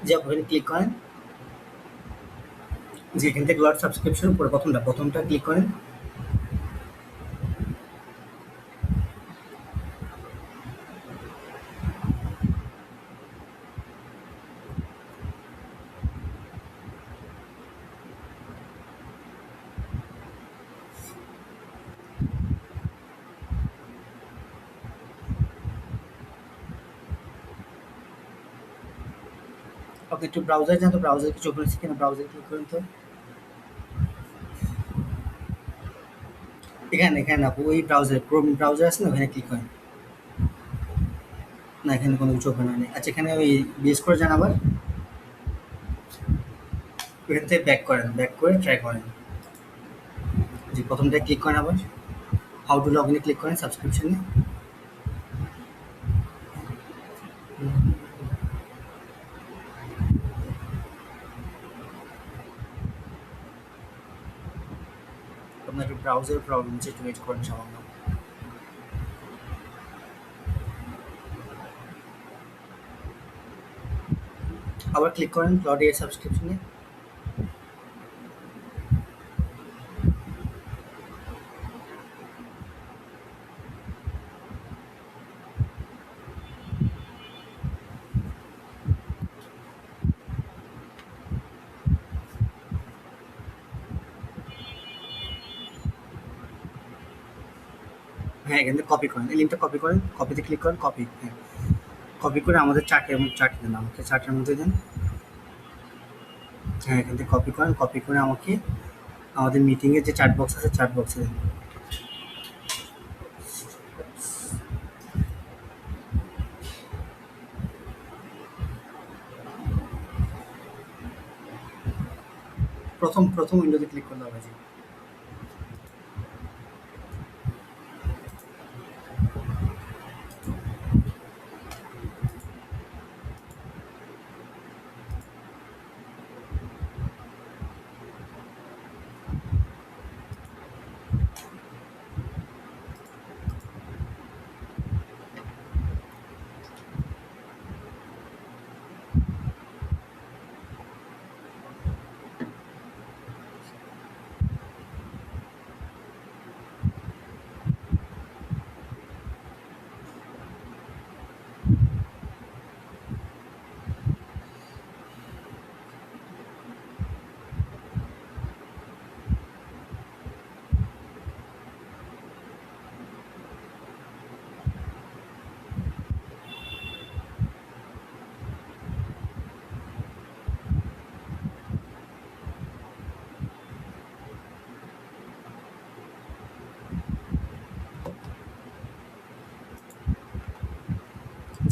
যে আপনি ক্লিক করেন, যে এখান থেকে ক্লাউড সাবস্ক্রিপশন উপরে প্রথমটা ক্লিক করেন। আপনি একটু ব্রাউজার যান তো, ব্রাউজার কিছু ওপেন হচ্ছে কিনা, ব্রাউজার ক্লিক করেন তো। এখানে এখানে আপু ওই ব্রাউজার, ক্রোম ব্রাউজার আছে না, ওখানে ক্লিক করেন। না, এখানে কোনো কিছু ওপেন হয়নি। আচ্ছা, এখানে ওই বিএস করে যান আবার, ওখান থেকে ব্যাক করেন, ব্যাক করে ট্রাই করেন। যে প্রথমটা ক্লিক করেন আবার, হাউ টু লগ ইনে ক্লিক করেন সাবস্ক্রিপশনে। আপনার একটু ব্রাউজার প্রবলেম হচ্ছে, একটু ওয়েট করেন সামান্য। আবার ক্লিক করেন ক্লাউড এআই সাবস্ক্রিপশনে। হ্যাঁ, এখান থেকে কপি করেন, এই লিঙ্কটা কপি করেন, কপিতে ক্লিক করেন, কপি। হ্যাঁ, কপি করে আমাদের চার্টের চার্ট দেন, আমাকে চার্টের মধ্যে দেন। হ্যাঁ, এখান থেকে কপি করেন, কপি করে আমাকে আমাদের মিটিংয়ের যে চার্ট বক্স আছে, চার্ট বক্সে দেন। প্রথম প্রথম উইন্ডোতে ক্লিক করতে হবে। জি।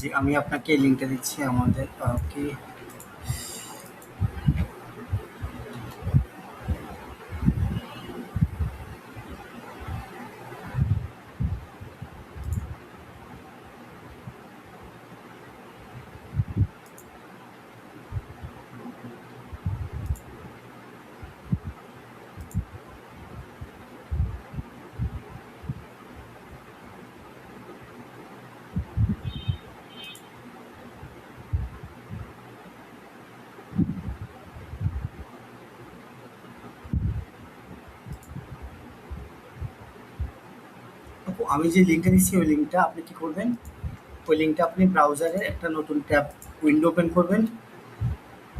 জি, আমি আপনাকে এই লিঙ্কটা দিচ্ছি আমাদের কি। আপু, আমি যে লিঙ্কটা দিচ্ছি ওই লিঙ্কটা আপনি কি করবেন, ওই লিঙ্কটা আপনি ব্রাউজারে একটা নতুন ট্যাব উইন্ডো ওপেন করবেন,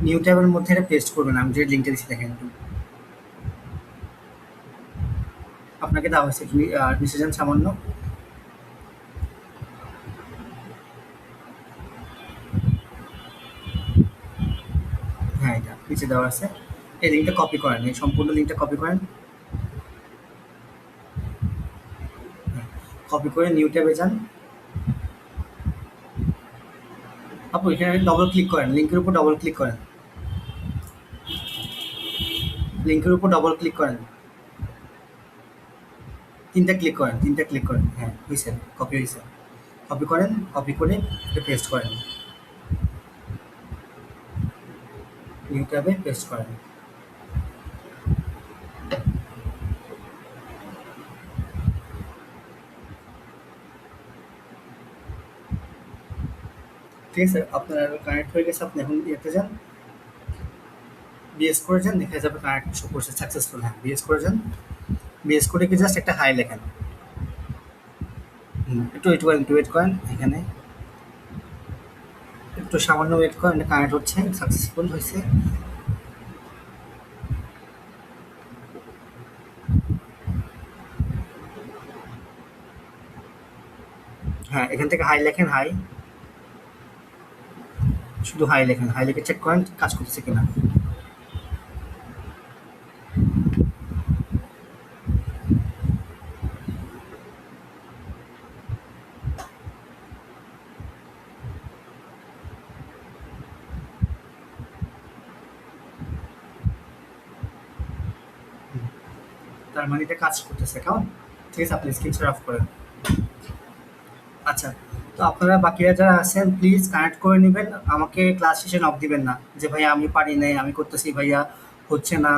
নিউ ট্যাবের মধ্যে এটা পেস্ট করবেন। আমি যে লিঙ্কটা দিচ্ছি দেখেন একটু, আপনাকে দেওয়া হয়েছে, আপনি নিচে যান সামান্য। হ্যাঁ, এটা নিচে দেওয়া আছে। এই লিঙ্কটা কপি করেন, এই সম্পূর্ণ লিঙ্কটা কপি করেন। হ্যাঁ, কপি করে নিউ ট্যাবে যান। আপু, এখানে ডবল ক্লিক করেন, লিঙ্কের উপর ডবল ক্লিক করেন, লিঙ্কের উপর ডবল ক্লিক করেন, তিনটা ক্লিক করেন, তিনটা ক্লিক করেন। হ্যাঁ, হয়েছে, কপি হয়েছে। কপি করেন, কপি করে এটা পেস্ট করেন, নিউ ট্যাবে পেস্ট করেন। ঠিক আছে, আপনার কানেক্ট হয়ে গেছে। আপনি এখন ইয়েতে যান, বিএস করে যান, দেখা যাবে কানেক্ট শো করছে সাকসেসফুল। হ্যাঁ, বিএস করে যান, বিএস করে কি জাস্ট একটা হাই লেখেন। একটু ওয়েট করেন, একটু ওয়েট করেন, এখানে একটু সামান্য ওয়েট করেন, এটা কানেক্ট হচ্ছে, সাকসেসফুল হয়েছে। হ্যাঁ, এখান থেকে হাই লেখেন, হাই। শুধু হাই লেখেন, হাই লিখে চেক করেন কাজ করতেছে কিনা। তার মানে এটা কাজ করতেছে, কেমন? ঠিক আছে, আপনি স্ক্রিন শেয়ার অফ করেন। আচ্ছা, তো আপনারা বাকিরা যারা আছেন প্লিজ কানেক্ট করে নেবেন, আমাকে ক্লাস শেষে নক দিবেন না যে ভাইয়া আমি পারি নাই, আমি করতেছি ভাইয়া, হচ্ছে না।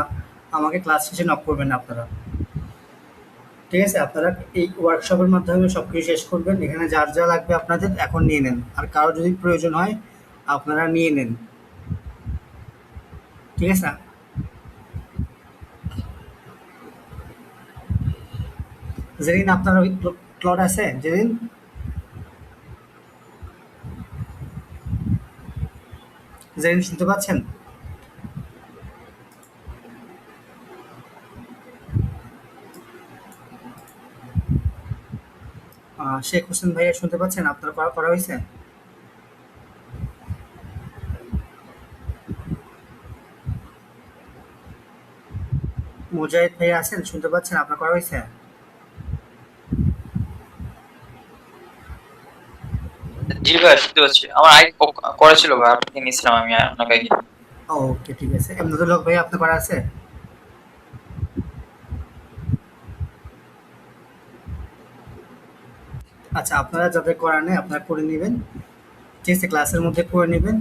আমাকে ক্লাস শেষে নক করবেন না আপনারা। ঠিক আছে, আপনারা এই ওয়ার্কশপের মাধ্যমে সব কিছু শেষ করবেন। এখানে যার যা লাগবে আপনাদের এখন নিয়ে নেন, আর কারো যদি প্রয়োজন হয় আপনারা নিয়ে নেন। ঠিক আছে, যেদিন আপনার ওই ক্লড আছে, যেদিন যেদিন শুনতে পাচ্ছেন? শেখ হোসেন ভাইয়া শুনতে পাচ্ছেন? আপনার করা করা হয়েছে? মুজাহিদ ভাইয়া আছেন, শুনতে পাচ্ছেন? আপনার করা হয়েছে? জি ভাই, শুনতে পাচ্ছি। আমার আগে করেছিল ভাই, আপনাকে নিয়েছিলাম আমি আপনাকে আগে। ওকে, ঠিক আছে। এমদাদুল হক ভাইয়া আপনার করা আছে? আচ্ছা, আপনারা যাদের করা নেই আপনারা করে নেবেন। ঠিক আছে, ক্লাসের মধ্যে করে নেবেন।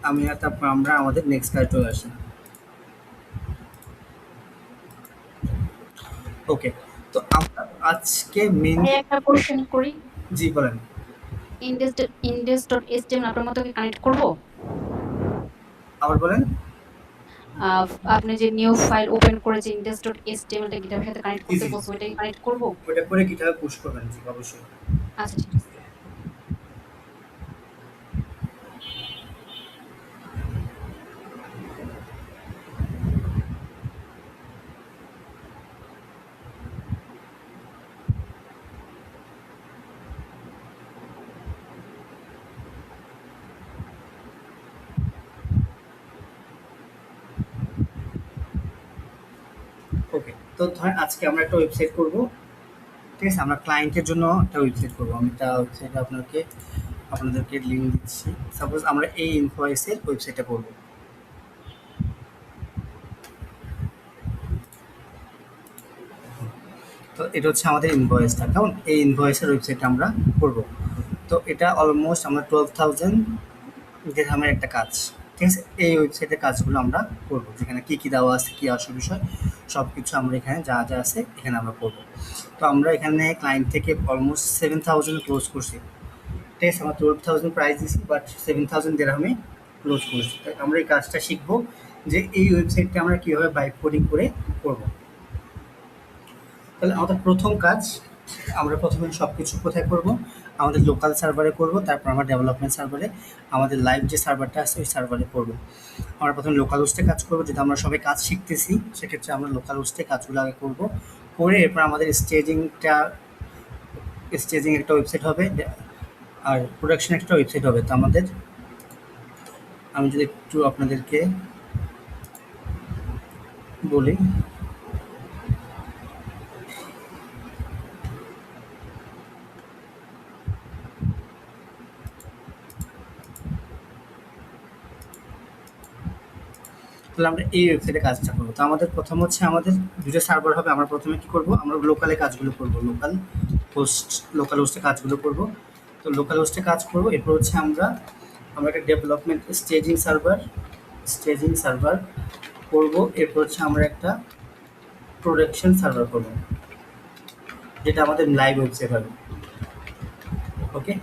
আমি আর তারপর আমরা আমাদের নেক্সট কাজ চলে আসি। ওকে, তো আমরা আজকে মেন। ভাই একটা কোশ্চেন করি। জি বলেন। index.html আপনার মতো কি কানেক্ট করব? আবার বলেন। আপনি যে নিউ ফাইল ওপেন করেছে index.html টা গিটহাবের সাথে কানেক্ট করতে ইজি, বলছো, ওইটা কি কানেক্ট করব? ওটা করে গিটহাবে পুশ করবেন, জি অবশ্যই। আচ্ছা, ঠিক আছে। ওকে, তো ধরেন আজকে আমরা একটা ওয়েবসাইট করব। ঠিক আছে, আমরা ক্লায়েন্টের জন্য একটা ওয়েবসাইট করব। আমি একটা ওয়েবসাইট আপনাদেরকে লিঙ্ক দিচ্ছি। সাপোজ আমরা এই ইনভয়েসের ওয়েবসাইটটা করব। তো এটা হচ্ছে আমাদের ইনভয়েসটা, কেমন? এই ইনভয়েসের ওয়েবসাইটটা আমরা করব। তো এটা অলমোস্ট আমরা 12,000 দিরহামের একটা কাজ। ঠিক আছে, এই ওয়েবসাইটের কাজগুলো আমরা করব, যেখানে কী কী দেওয়া আছে, কী আসল বিষয় সব কিছু আমরা এখানে যা যা আছে এখানে আমরা করব। তো আমরা এখানে ক্লায়েন্ট থেকে অলমোস্ট 7,000 ক্লোজ করছি। ঠিক আছে, আমরা 12,000 প্রাইস দিছি, বাট 7,000 দিরহামে ক্লোজ করছি। তাই আমরা এই কাজটা শিখবো যে এই ওয়েবসাইটটা আমরা কীভাবে বাইক কোডিং করে করব। তাহলে আমাদের প্রথম কাজ, আমরা প্রথমে সব কিছু কোথায় করব? আমাদের লোকাল সার্ভারে করব, তারপর আমরা ডেভেলপমেন্ট সার্ভারে, আমাদের লাইভ যে সার্ভারটা আছে ওই সার্ভারে করব। আমরা প্রথমে লোকাল হোস্টে কাজ করব, যেহেতু আমরা সবাই কাজ শিখতেছি সেক্ষেত্রে আমরা লোকাল হোস্টে কাজগুলো আগে করব। করে এরপর আমাদের স্টেজিং একটা ওয়েবসাইট হবে, আর প্রোডাকশন একটা ওয়েবসাইট হবে। তো আমাদের, আমি যদি একটু আপনাদেরকে বলি, তাহলে আমরা এই ওয়েবসাইটে কাজটা করবো। তো আমাদের প্রথম হচ্ছে আমাদের দুটো সার্ভার হবে। আমরা প্রথমে কি করব? আমরা লোকালে কাজগুলো করব, লোকাল হোস্টে কাজগুলো করব। তো লোকাল হোস্টে কাজ করব, এরপর হচ্ছে আমরা আমরা একটা ডেভেলপমেন্ট স্টেজিং সার্ভার করব। এরপর হচ্ছে আমরা একটা প্রোডাকশন সার্ভার করব, যেটা আমাদের লাইভ ওয়েবসাইট হবে। ওকে,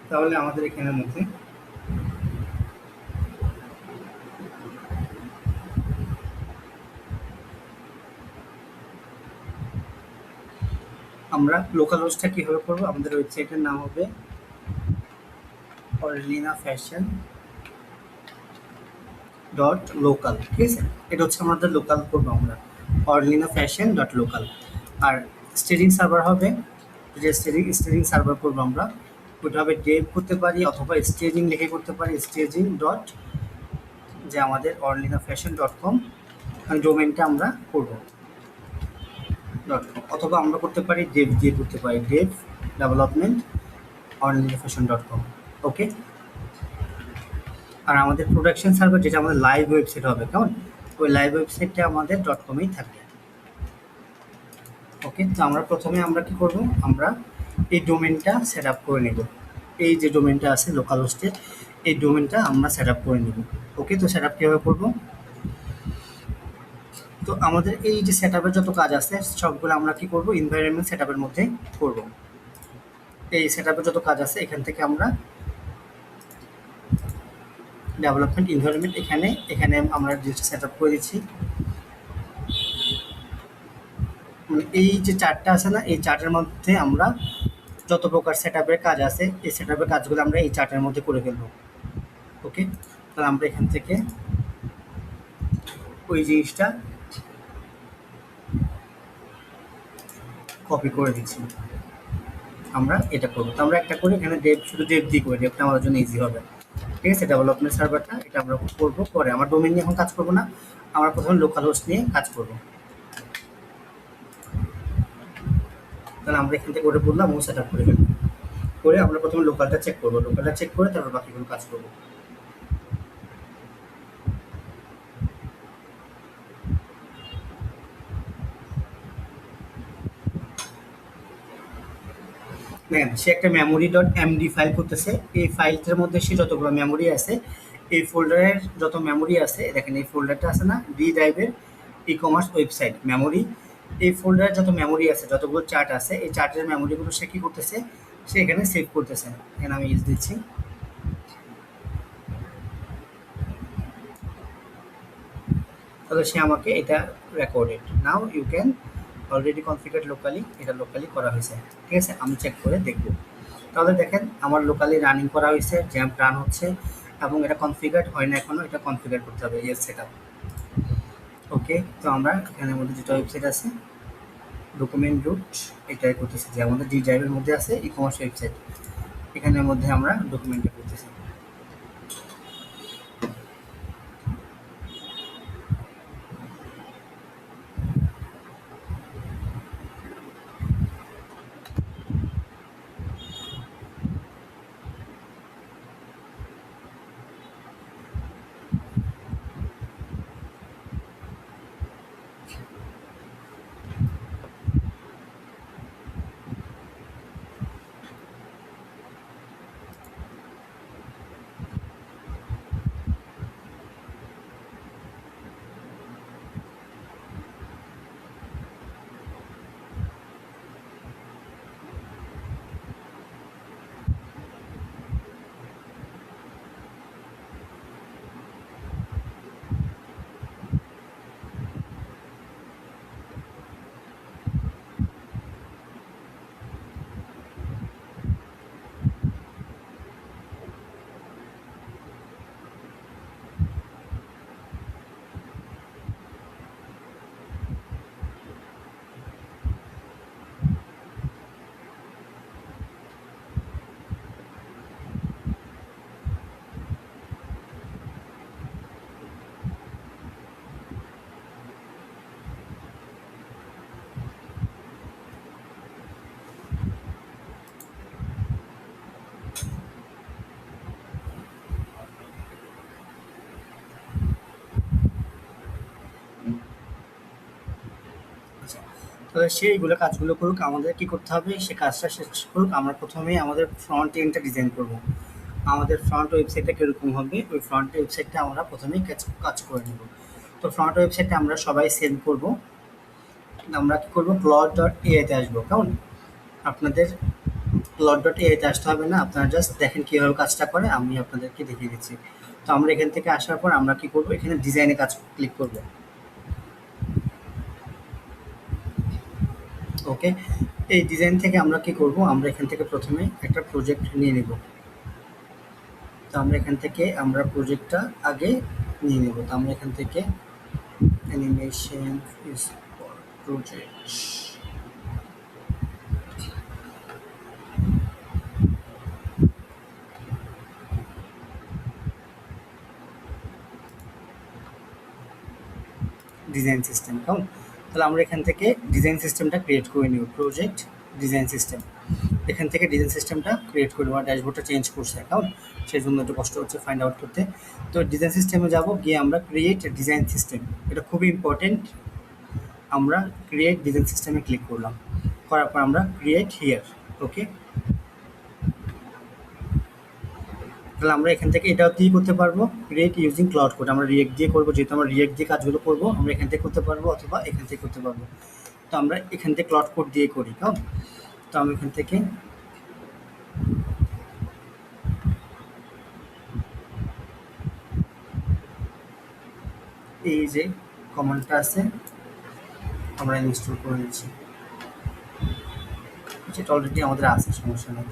তাহলে আমাদের এখানের মধ্যে আমরা লোকাল হোস্টটা কীভাবে করবো? আমাদের ওয়েবসাইটের নাম হবে অরলিনা ফ্যাশন ডট লোকাল। ঠিক আছে, এটা হচ্ছে আমাদের লোকাল করবো আমরা, অরলিনা ফ্যাশন ডট লোকাল। আর স্টেজিং সার্ভার হবে, যে স্টেজিং সার্ভার করবো আমরা ওইভাবে ডেভ করতে পারি অথবা স্টেজিং লিখে করতে পারি, স্টেজিং ডট যে আমাদের orlinafashion.com ডোমেনটা আমরা করবো .com, অথবা আমরা করতে পারি ডেভ দিয়ে করতে পারি ডেভ ডেভেলপমেন্ট orlinafashion.com। ওকে, আর আমাদের প্রোডাকশন সার্ভার যেটা আমাদের লাইভ ওয়েবসাইট হবে, কেমন, ওই লাইভ ওয়েবসাইটটা আমাদের .com-এই থাকবে। ওকে, তো আমরা প্রথমে আমরা কি করব, আমরা এই ডোমেনটা সেট আপ করে নেব। এই যে ডোমেনটা আছে লোকাল হোস্টের, এই ডোমেনটা আমরা সেট আপ করে নেব। ওকে, তো সেট আপ কীভাবে করবো, তো আমাদের এই যে সেট আপের যত কাজ আছে সবগুলো আমরা কি করব, এনভায়রনমেন্ট সেট আপের মধ্যে করব। এই সেট আপের যত কাজ আছে এখান থেকে আমরা ডেভেলপমেন্ট এনভায়রনমেন্ট এখানে আমরা জিনিসটা সেট আপ করে দিচ্ছি। মানে এই যে চার্টটা আছে না, এই চার্টের মধ্যে আমরা যত প্রকার সেট আপের কাজ আছে এই সেট আপের কাজগুলো আমরা এই চার্টের মধ্যে করে ফেলবো। ওকে, তাহলে আমরা এখান থেকে ওই জিনিসটা কপি করে দিচ্ছি, আমরা এটা করবো। তো আমরা একটা করে এখানে শুধু ডেভ দিয়ে করি, ডেভটা আমাদের জন্য ইজি হবে। ঠিক আছে, ডেভেলপমেন্ট সার্ভারটা এটা আমরা করবো পরে, আমার ডোমেন নিয়ে এখন কাজ করবো না, আমরা প্রথমে লোকাল হোস্ট নিয়ে কাজ করবো। তাহলে আমরা এখান থেকে ওটা বললাম ও সেট আপ করে ফেলবো, করে আমরা প্রথমে লোকালটা চেক করবো, লোকালটা চেক করে তারপর বাকিগুলো কাজ করবো। দেখেন সে একটা memory.md ফাইল করতেছে, এই ফাইলটার মধ্যে সে যতগুলো মেমোরি আছে, এই ফোল্ডারের যত মেমোরি আছে, দেখেন এই ফোল্ডারটা আছে না ডি ড্রাইভের ই কমার্স ওয়েবসাইট মেমোরি, এই ফোল্ডারের যত মেমোরি আছে, যতগুলো চার্ট আছে, এই চার্টের মেমোরিগুলো সে কী করতেছে, সে এখানে সেভ করতেছে। এখানে আমি ইউজ দিচ্ছি, তাহলে সে আমাকে এটা recorded now you can already configure locally, এটা লোকালি করা হয়েছে। ঠিক আছে, আমি চেক করে দেখব। তাহলে দেখেন আমার লোকালি রানিং করা হয়েছে, জ্যাম্প রান হচ্ছে এবং এটা কনফিগার হয় না এখনও, এটা কনফিগার করতে হবে ইয়েস সেট আপ। ওকে, তো আমরা এখানের মধ্যে যেটা ওয়েবসাইট আছে ডকুমেন্ট রুট এটাই করতেছি, যে আমাদের ডি ড্রাইভের মধ্যে আছে ই কমার্স ওয়েবসাইট, এখানের মধ্যে আমরা ডকুমেন্টটা করতেছি। তাহলে সে এইগুলো কাজগুলো করুক, আমাদের কি করতে হবে, সে কাজটা শেষ করুক। আমরা প্রথমেই আমাদের ফ্রন্ট এন্ডটা ডিজাইন করব। আমাদের ফ্রন্ট ওয়েবসাইটটা কীরকম হবে, ওই ফ্রন্ট ওয়েবসাইটটা আমরা প্রথমেই কাজ করে নেব। তো ফ্রন্ট ওয়েবসাইটটা আমরা সবাই সেভ করব। আমরা কী করবো, plot.ai-তে আসবো। কেমন, আপনাদের plot.ai-তে আসতে হবে না, আপনারা জাস্ট দেখেন কীভাবে কাজটা করে, আমি আপনাদেরকে দেখিয়ে দিচ্ছি। তো আমরা এখান থেকে আসার পর আমরা কী করবো, এখানে ডিজাইনে কাজ ক্লিক করব। ওকে, এই ডিজাইন থেকে আমরা কি করব, আমরা এখান থেকে প্রথমে একটা প্রজেক্ট নিয়ে নেব। তো আমরা এখান থেকে আমরা প্রজেক্টটা আগে নিয়ে নেব। তো আমরা এখান থেকে অ্যানিমেশন প্রজেক্ট ডিজাইন সিস্টেম, কেমন? তাহলে আমরা এখান থেকে ডিজাইন সিস্টেমটা ক্রিয়েট করে নিব, প্রজেক্ট ডিজাইন সিস্টেম। এখান থেকে ডিজাইন সিস্টেমটা ক্রিয়েট করে নেওয়া, ড্যাশবোর্ডটা চেঞ্জ করছে, কেমন? সেই জন্য একটু কষ্ট হচ্ছে ফাইন্ড আউট করতে। তো ডিজাইন সিস্টেমে যাব, গিয়ে আমরা ক্রিয়েট ডিজাইন সিস্টেম, এটা খুবই ইম্পর্টেন্ট। আমরা ক্রিয়েট ডিজাইন সিস্টেমে ক্লিক করলাম, করার পর আমরা ক্রিয়েট হিয়ার। ওকে, তাহলে আমরা এখান থেকে এটাও দিয়ে করতে পারবো, ক্রিয়েট ইউজিং ক্লাউড কোড। আমরা রিয়েক্ট দিয়ে করবো, যেহেতু আমরা রিয়েক্ট দিয়ে কাজগুলো করবো, আমরা এখান থেকে করতে পারবো অথবা এখান থেকে করতে পারবো। তো আমরা এখান থেকে ক্লাউড কোড দিয়ে করি, কেমন? তো আমি এখান থেকে এই যে কমান্ডটা আছে আমরা ইনস্টল করে নিচ্ছি, যেটা অলরেডি আমাদের আছে, সমস্যা নেই।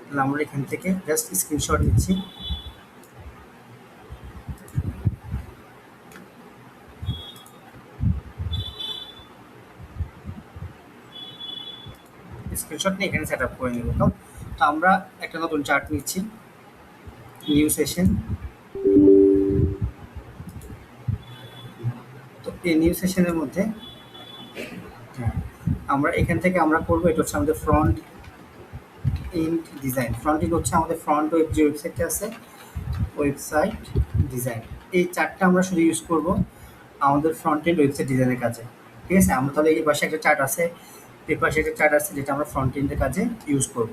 তাহলে আমরা এখান থেকে জাস্ট স্ক্রিনশট নিচ্ছি, স্ক্রিনশট নিয়ে এখানে সেট আপ করে নেব। তো আমরা একটা নতুন চার্ট নিচ্ছি, নিউ সেশন। তো এই নিউ সেশনের মধ্যে আমরা এখান থেকে আমরা করবো, এটা হচ্ছে আমাদের front end design. Front end হচ্ছে আমাদের ফ্রন্ট ওয়েব যে ওয়েবসাইটটা আছে, ওয়েবসাইট ডিজাইন। এই চার্টটা আমরা শুধু ইউজ করব আমাদের ফ্রন্ট এন্ড ওয়েবসাইট ডিজাইনের কাজে, ঠিক আছে? আমরা তাহলে এই পাশে একটা চার্ট আছে, এই পাশে একটা চার্ট আছে, যেটা আমরা ফ্রন্ট এন্ডের কাজে ইউজ করব।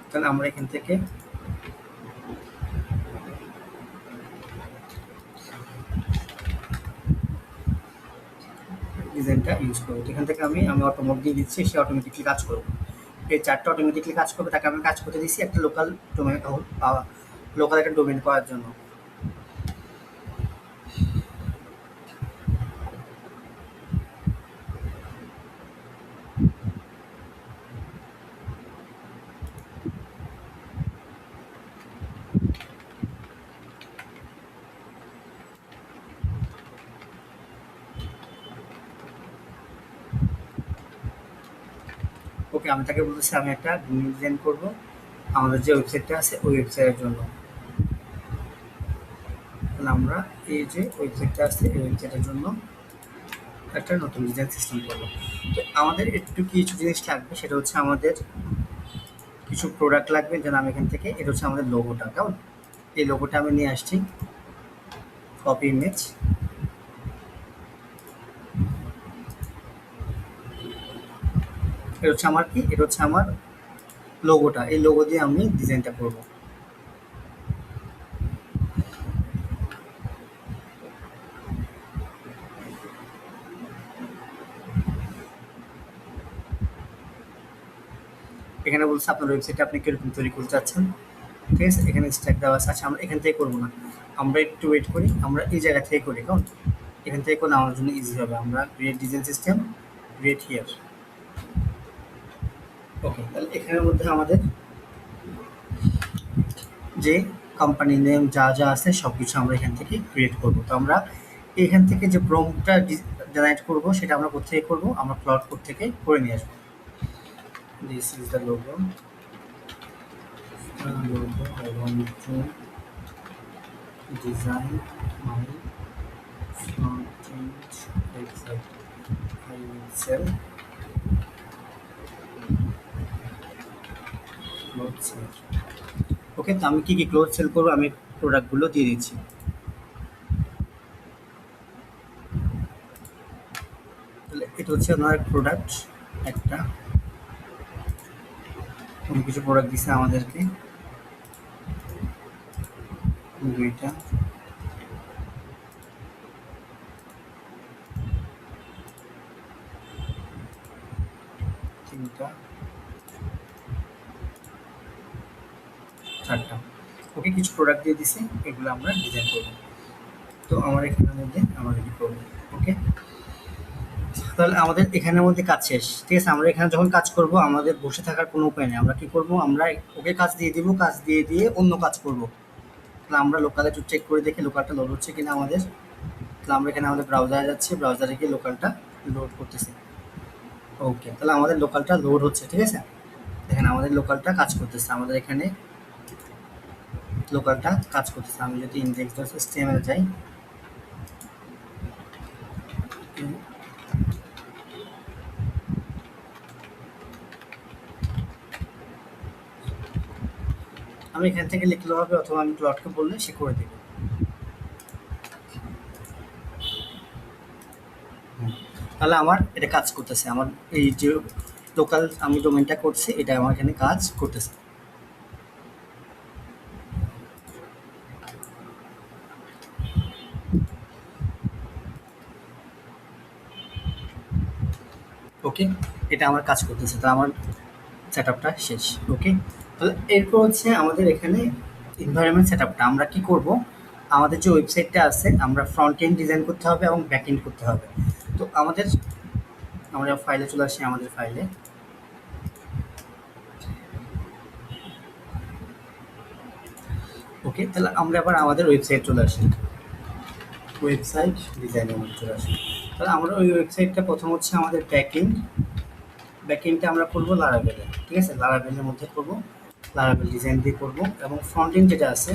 তাহলে আমরা এখান থেকে ডিজাইনটা ইউজ করবো। এখান থেকে আমি অটোমোড দিয়ে দিচ্ছি, সে অটোমেটিকলি কাজ করবো। এই চারটা অটোমেটিকলি কাজ করবে, তাকে আমি কাজ করতে দিচ্ছি একটা লোকাল ডোমেন, লোকাল একটা ডোমেন করার জন্য। ওকে, আমি তাকে বলতেছি আমি একটা ডিজাইন করব আমাদের যে ওয়েবসাইটটা আছে ওই ওয়েবসাইটের জন্য। তাহলে আমরা এই যে ওয়েবসাইটটা আছে এই ওয়েবসাইটের জন্য একটা নতুন ডিজাইন সিস্টেম করবো। তো আমাদের একটু কিছু জিনিস লাগবে, সেটা হচ্ছে আমাদের কিছু প্রোডাক্ট লাগবে, যেন আমি এখান থেকে, এটা হচ্ছে আমাদের লোগোটা, কেমন? এই লোগোটা আমি নিয়ে আসছি, কপি ইমেজ। এটা হচ্ছে আমার কি, এটা হচ্ছে আমার লোগোটা, এই লোগো দিয়ে আমি ডিজাইনটা করব। এখানে বলছে আপনার ওয়েবসাইটে আপনি কিরকম তৈরি করতে চাচ্ছেন, ঠিক আছে? এখানে স্ট্যাক দেওয়া আছে। আচ্ছা, আমরা এখান থেকে করবো না, আমরা একটু ওয়েট করি, আমরা এই জায়গা থেকে করি, কারণ এখান থেকে করলে আমার জন্য ইজি হবে। আমরা create design system, create here. Okay, তাহলে এখানের মধ্যে আমাদের যে কোম্পানি নেম যা যা আছে সব কিছু আমরা এখান থেকে ক্রিয়েট করব। তো আমরা এখান থেকে যে প্রম্পটটা জেনারেট করব সেটা আমরা কোথেকে করব, আমরা ক্লাউড কোড থেকে করে নিয়ে আসবো। This is the logo, I want to design my front-end website. I will sell clothes here. ওকে, তো আমি কি কি ক্লোথ সেল করবো আমি প্রোডাক্টগুলো দিয়ে দিচ্ছি। তাহলে এটা হচ্ছে আমার প্রোডাক্ট, একটা কোনো কিছু প্রোডাক্ট দিছে আমাদেরকে, দুইটা, তিনটা, চারটা। ওকে, কিছু প্রোডাক্ট দিয়ে দিছে, এগুলো আমরা ডিজাইন করবো। তো আমার এখানের মধ্যে আমরা রেডি করবো। ওকে, তাহলে আমাদের এখানের মধ্যে কাজ শেষ, ঠিক আছে? আমরা এখানে যখন কাজ করব আমাদের বসে থাকার কোনো উপায় নেই। আমরা কি করব, আমরা ওকে কাজ দিয়ে দিব, কাজ দিয়ে দিয়ে অন্য কাজ করব। তাহলে আমরা লোকালে একটু চেক করে দেখি লোকালটা লোড হচ্ছে কিনা আমাদের। তাহলে আমরা এখানে আমাদের ব্রাউজারে যাচ্ছি, ব্রাউজারে গিয়ে লোকালটা লোড করতেছি। ওকে, তাহলে আমাদের লোকালটা লোড হচ্ছে, ঠিক আছে? এখানে আমাদের লোকালটা কাজ করতেছে, আমাদের এখানে লোকালটা কাজ করতেছে। আমি যদি index.html যাই, আমি এখান থেকে লিখলে হবে, অথবা আমি ক্লডকে বললে সে করে দেবে। তাহলে আমার এটা কাজ করতেছে, আমার এই যে লোকাল আমি ডোমেনটা করছি এটা আমার এখানে কাজ করতেছে। ওকে, এটা আমার কাজ করতেছে, তো আমার সেটআপটা শেষ। ওকে, তাহলে এরপর হচ্ছে আমাদের এখানে এনভায়রনমেন্ট সেটআপটা আমরা কি করব, আমাদের যে ওয়েবসাইটটা আছে আমরা ফ্রন্ট এন্ড ডিজাইন করতে হবে এবং ব্যাক এন্ড করতে হবে। তো আমরা ফাইলে চলে আসি, আমাদের ফাইলে ওকে, তাহলে আমরা আবার আমাদের ওয়েবসাইট চলে আসি, ওয়েবসাইট ডিজাইনের মধ্যে চলে আসি। তাহলে আমরা ওই ওয়েবসাইটটা প্রথম হচ্ছে আমাদের ব্যাকএন্ডটা আমরা করব লারাভেলে, ঠিক আছে, লারাভেলের মধ্যে করব, লারাভেল ডিজাইন দিয়ে করব। এবং ফ্রন্ট এন্ড যেটা আছে,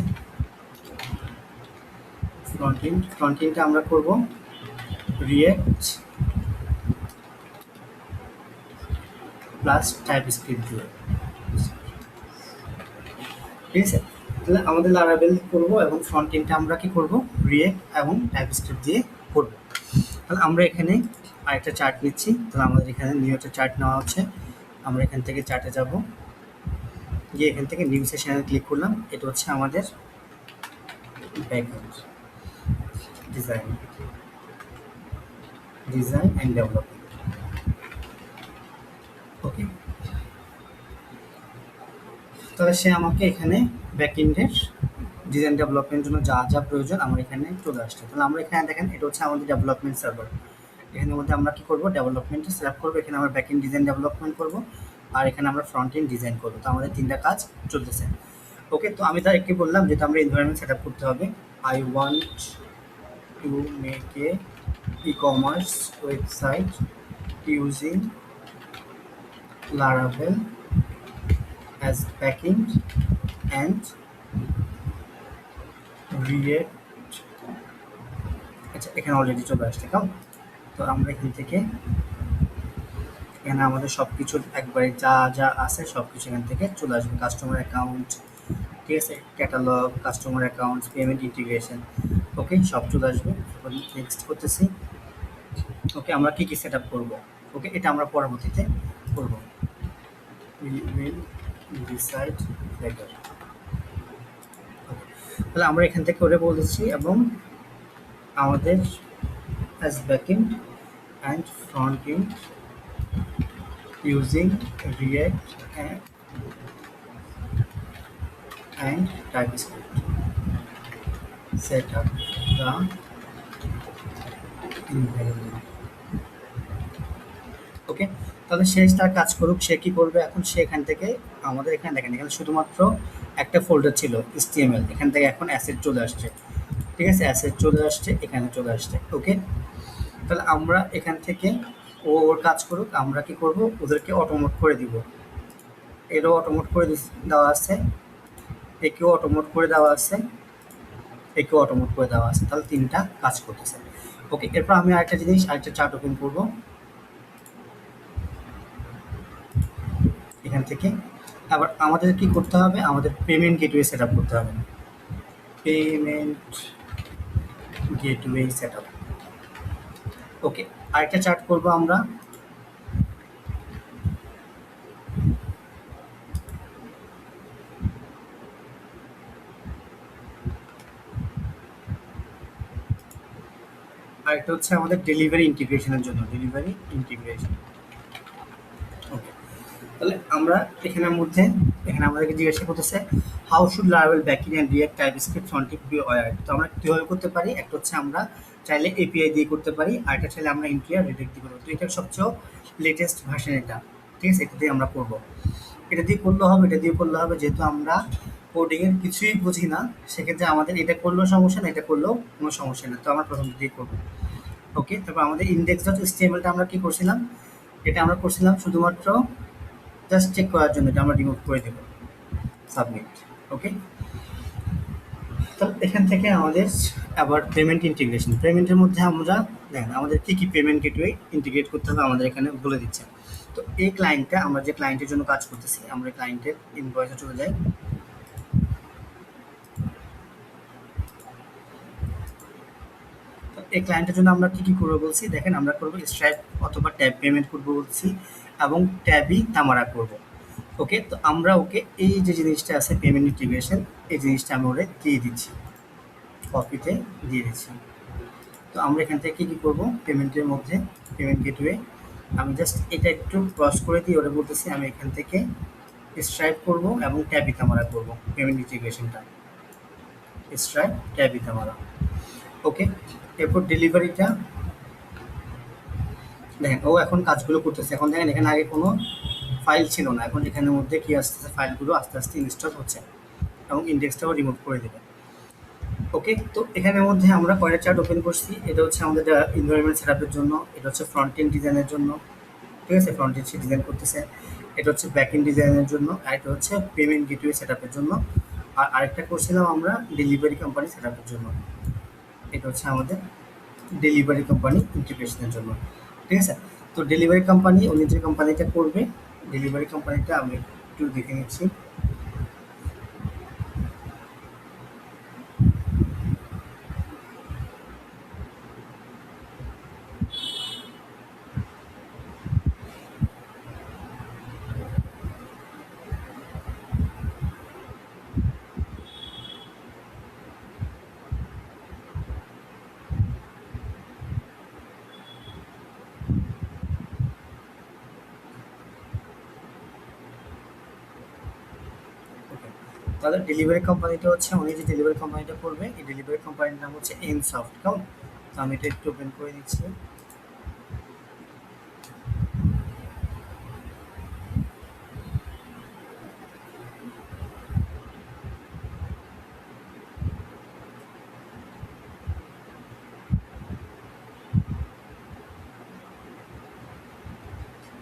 ফ্রন্ট এন্ডটা আমরা করব রিঅ্যাক্ট প্লাস টাইপস্ক্রিপ্ট দিয়ে, ঠিক আছে। তাহলে আমাদের লারাভেল করব এবং ফ্রন্ট এন্ডটা আমরা কি করব, রিঅ্যাক্ট এবং টাইপস্ক্রিপ্ট দিয়ে করব। তাহলে আমরা এখানে আরেকটা চার্ট নিচ্ছি, তাহলে আমাদের এখানে নিউ একটা চার্ট নেওয়া হচ্ছে। আমরা এখান থেকে চার্টে যাব, গিয়ে এখান থেকে নিউ সেশনে ক্লিক করলাম। এটা হচ্ছে আমাদের ব্যাকএন্ড ডিজাইন অ্যান্ড ডেভেলপমেন্ট। ওকে, তাহলে সে আমাকে এখানে ব্যাকএন্ডের ডিজাইন ডেভেলপমেন্টের জন্য যা যা প্রয়োজন আমার এখানে চলে আসছে। তাহলে আমরা এখানে দেখেন এটা হচ্ছে আমাদের ডেভেলপমেন্ট সার্ভার, এখানের মধ্যে আমরা কি করব, ডেভেলপমেন্টে সেট আপ করবো। এখানে আমরা ব্যাকএন্ড ডিজাইন ডেভেলপমেন্ট করব, আর এখানে আমরা ফ্রন্ট এন্ড ডিজাইন করবো। তো আমাদের তিনটা কাজ চলতেছে। ওকে, তো আমি তার একটি বললাম যেটা আমরা এনভায়রনমেন্ট সেট আপ করতে হবে। I want to make a e-commerce website using Laravel as backend and React. আচ্ছা, এখানে অলরেডি চলে আসছে কারণ, তো আমরা এখান থেকে এখানে আমাদের সব কিছু একবারে যা যা আছে সব কিছু এখান থেকে চলে আসবে। কাস্টমার অ্যাকাউন্ট, ঠিক আছে, catalogue, customer accounts, payment integration, okay, সব চলে আসবে। এবার নেক্সট করতেছি। ওকে, আমরা কী কী সেট আপ করবো, ওকে, এটা আমরা পরবর্তীতে করবো। Will decide letter. তাহলে আমরা এখান থেকে করে বলেছি, এবং আমাদের as backend and front end using React and TypeScript. Set up the environment. ওকে, তাহলে সে তার কাজ করুক। সে কি করবে এখন, সে এখান থেকে আমাদের এখানে দেখেন, এখানে শুধুমাত্র একটা ফোল্ডার ছিল HTML, এখান থেকে এখন অ্যাসেট চলে আসছে, ঠিক আছে, অ্যাসেট চলে আসছে, এখানে চলে আসছে। ওকে, তাহলে আমরা এখান থেকে ওর কাজ করুক, আমরা কি করব, ওদেরকে অটোমোট করে দিব। এরও অটোমোট করে দেওয়া আছে, একেও অটোমোট করে দেওয়া আছে, একেও অটোমোট করে দেওয়া আছে। তাহলে তিনটা কাজ করতেছে। ওকে, এরপর আমি আরেকটা জিনিস, আরেকটা চার্ট ওপেন করব এখান থেকে। আবার আমাদের কি করতে হবে, আমাদের পেমেন্ট গেটওয়ে সেট আপ করতে হবে। Payment gateway set up. Okay, আরেকটা চার্ট করব আমরা, আরেকটা হচ্ছে আমাদের ডেলিভারি ইন্টিগ্রেশনের জন্য, ডেলিভারি ইন্টিগ্রেশন। ওকে, তাহলে আমরা এখানের মধ্যে এখানে আমাদেরকে জিজ্ঞাসা করতেছে how should Laravel backend and React TypeScript front end be wired. তো আমরা কীভাবে করতে পারি, একটা হচ্ছে আমরা চাইলে এপিআই দিয়ে করতে পারি, আর একটা চাইলে আমরা ইন্টিরিয়ার রিডাক্ট দিয়ে করবো। তো এটা সবচেয়ে লেটেস্ট ভার্সন এটা, ঠিক আছে, এটা দিয়ে আমরা করবো। এটা দিয়ে করলে হবে, এটা দিয়ে করলে হবে, যেহেতু আমরা কোডিংয়ের কিছুই বুঝি না, সেক্ষেত্রে আমাদের এটা করলেও সমস্যা না, এটা করলেও কোনো সমস্যা না। তো আমরা প্রথম দিয়ে করবো। ওকে, তারপর আমাদের index.html টা আমরা কি করছিলাম, এটা আমরা করছিলাম শুধুমাত্র জাস্ট চেক করার জন্য, এটা আমরা রিমুভ করে দেব, সাবমিট। ওকে, তো এখান থেকে আমাদের আবার পেমেন্ট ইন্টিগ্রেশন, পেমেন্টের মধ্যে আমরা দেখেন আমাদের কী কী পেমেন্ট গেটওয়ে ইন্টিগ্রেট করতে হবে আমাদের এখানে বলে দিচ্ছে। তো এই ক্লায়েন্টটা, আমরা যে ক্লায়েন্টের জন্য কাজ করতেছি, আমরা ক্লায়েন্টের ইনভয়েসে চলে যাই। এই ক্লায়েন্টের জন্য আমরা কি করবো বলছি, দেখেন আমরা করবো স্ট্রাইপ অথবা ট্যাব পেমেন্ট করবো বলছি, এবং ট্যাবই তামারা করব। ওকে, তো আমরা ওকে এই যে জিনিসটা আছে পেমেন্ট ইন্টিগ্রেশন, এই জিনিসটা আমি ওরে দিয়ে দিচ্ছি, কপিতে দিয়ে দিচ্ছি। তো আমরা এখান থেকে কি করব, পেমেন্টের মধ্যে পেমেন্ট গেটওয়ে আমি জাস্ট এটা একটু ক্রস করে দিয়ে ওরা বলতেছি আমি এখান থেকে স্ট্রাইপ করব এবং ট্যাবই তামারা করব পেমেন্ট ইন্টিগ্রেশনটা, স্ট্রাইপ ট্যাবই তামারা। ওকে, এরপর ডেলিভারিটা দেখেন ও এখন কাজগুলো করতেছে। এখন দেখেন এখানে আগে কোনো ফাইল ছিল না, এখন এখানের মধ্যে কি আসতেছে, ফাইলগুলো আস্তে আস্তে ইনস্টল হচ্ছে এবং ইন্ডেক্সটাও রিমুভ করে দেবে। ওকে, তো এখানের মধ্যে আমরা কয়টা চার্ট ওপেন করছি, এটা হচ্ছে আমাদের এনভায়রনমেন্ট সেটআপের জন্য, এটা হচ্ছে ফ্রন্ট এন্ড ডিজাইনের জন্য, ঠিক আছে, ফ্রন্ট এন্ড সে ডিজাইন করতেছে, এটা হচ্ছে ব্যাক এন্ড ডিজাইনের জন্য, আর এটা হচ্ছে পেমেন্ট গেটওয়ে সেটআপের জন্য, আর আরেকটা করছিলাম আমরা ডেলিভারি কোম্পানি সেটআপের জন্য, এটা হচ্ছে আমাদের ডেলিভারি কোম্পানি ইন্টিগ্রেশনের জন্য, ঠিক আছে। তো ডেলিভারি কোম্পানি উনি যে কোম্পানিটা করবে, ডেলিভারি কোম্পানিটা আমি একটু দেখে নিচ্ছি। ওকে, তাহলে ডেলিভারি কোম্পানিটা হচ্ছে উনি যে ডেলিভারি কোম্পানিটা করবে, এই ডেলিভারি কোম্পানির নাম হচ্ছে এনসফট, কেমন। তো আমি এটা একটু ওপেন করে দিচ্ছি।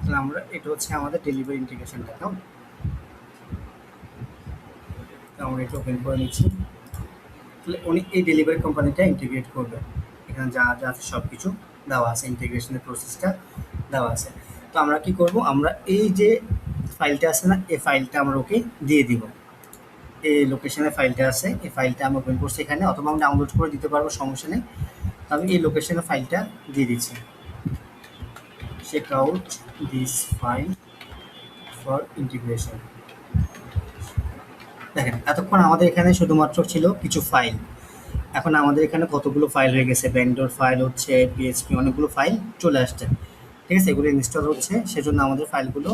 তাহলে আমরা এটা হচ্ছে আমাদের ডেলিভারি ইন্টিগ্রেশনটা, কেমন। তো আমরা এটা ওপেন করে নিচ্ছি। তাহলে উনি এই ডেলিভারি কোম্পানিটা ইন্টিগ্রেট করবে, এখানে যা যা আছে সব কিছু দেওয়া আছে, ইন্টিগ্রেশনের প্রসেসটা দেওয়া আছে। তো আমরা কি করব, আমরা এই যে ফাইলটা আছে না, এই ফাইলটা আমরা ওকে দিয়ে দিব। এই লোকেশনে ফাইলটা আছে, এই ফাইলটা আমি ওপেন করছি এখানে, অথবা আমি ডাউনলোড করে দিতে পারবো, সমস্যা নেই। তো আমি এই লোকেশনে ফাইলটা দিয়ে দিচ্ছি, check out this file for integration. দেখেন এতক্ষণ আমাদের এখানে শুধুমাত্র ছিল কিছু ফাইল, এখন আমাদের এখানে কতগুলো ফাইল হয়ে গেছে, ভেন্ডর ফাইল হচ্ছে, পিএইচপি, অনেকগুলো ফাইল চলে আসছে, ঠিক আছে, এগুলো ইনস্টল হচ্ছে, সেজন্য আমাদের ফাইলগুলো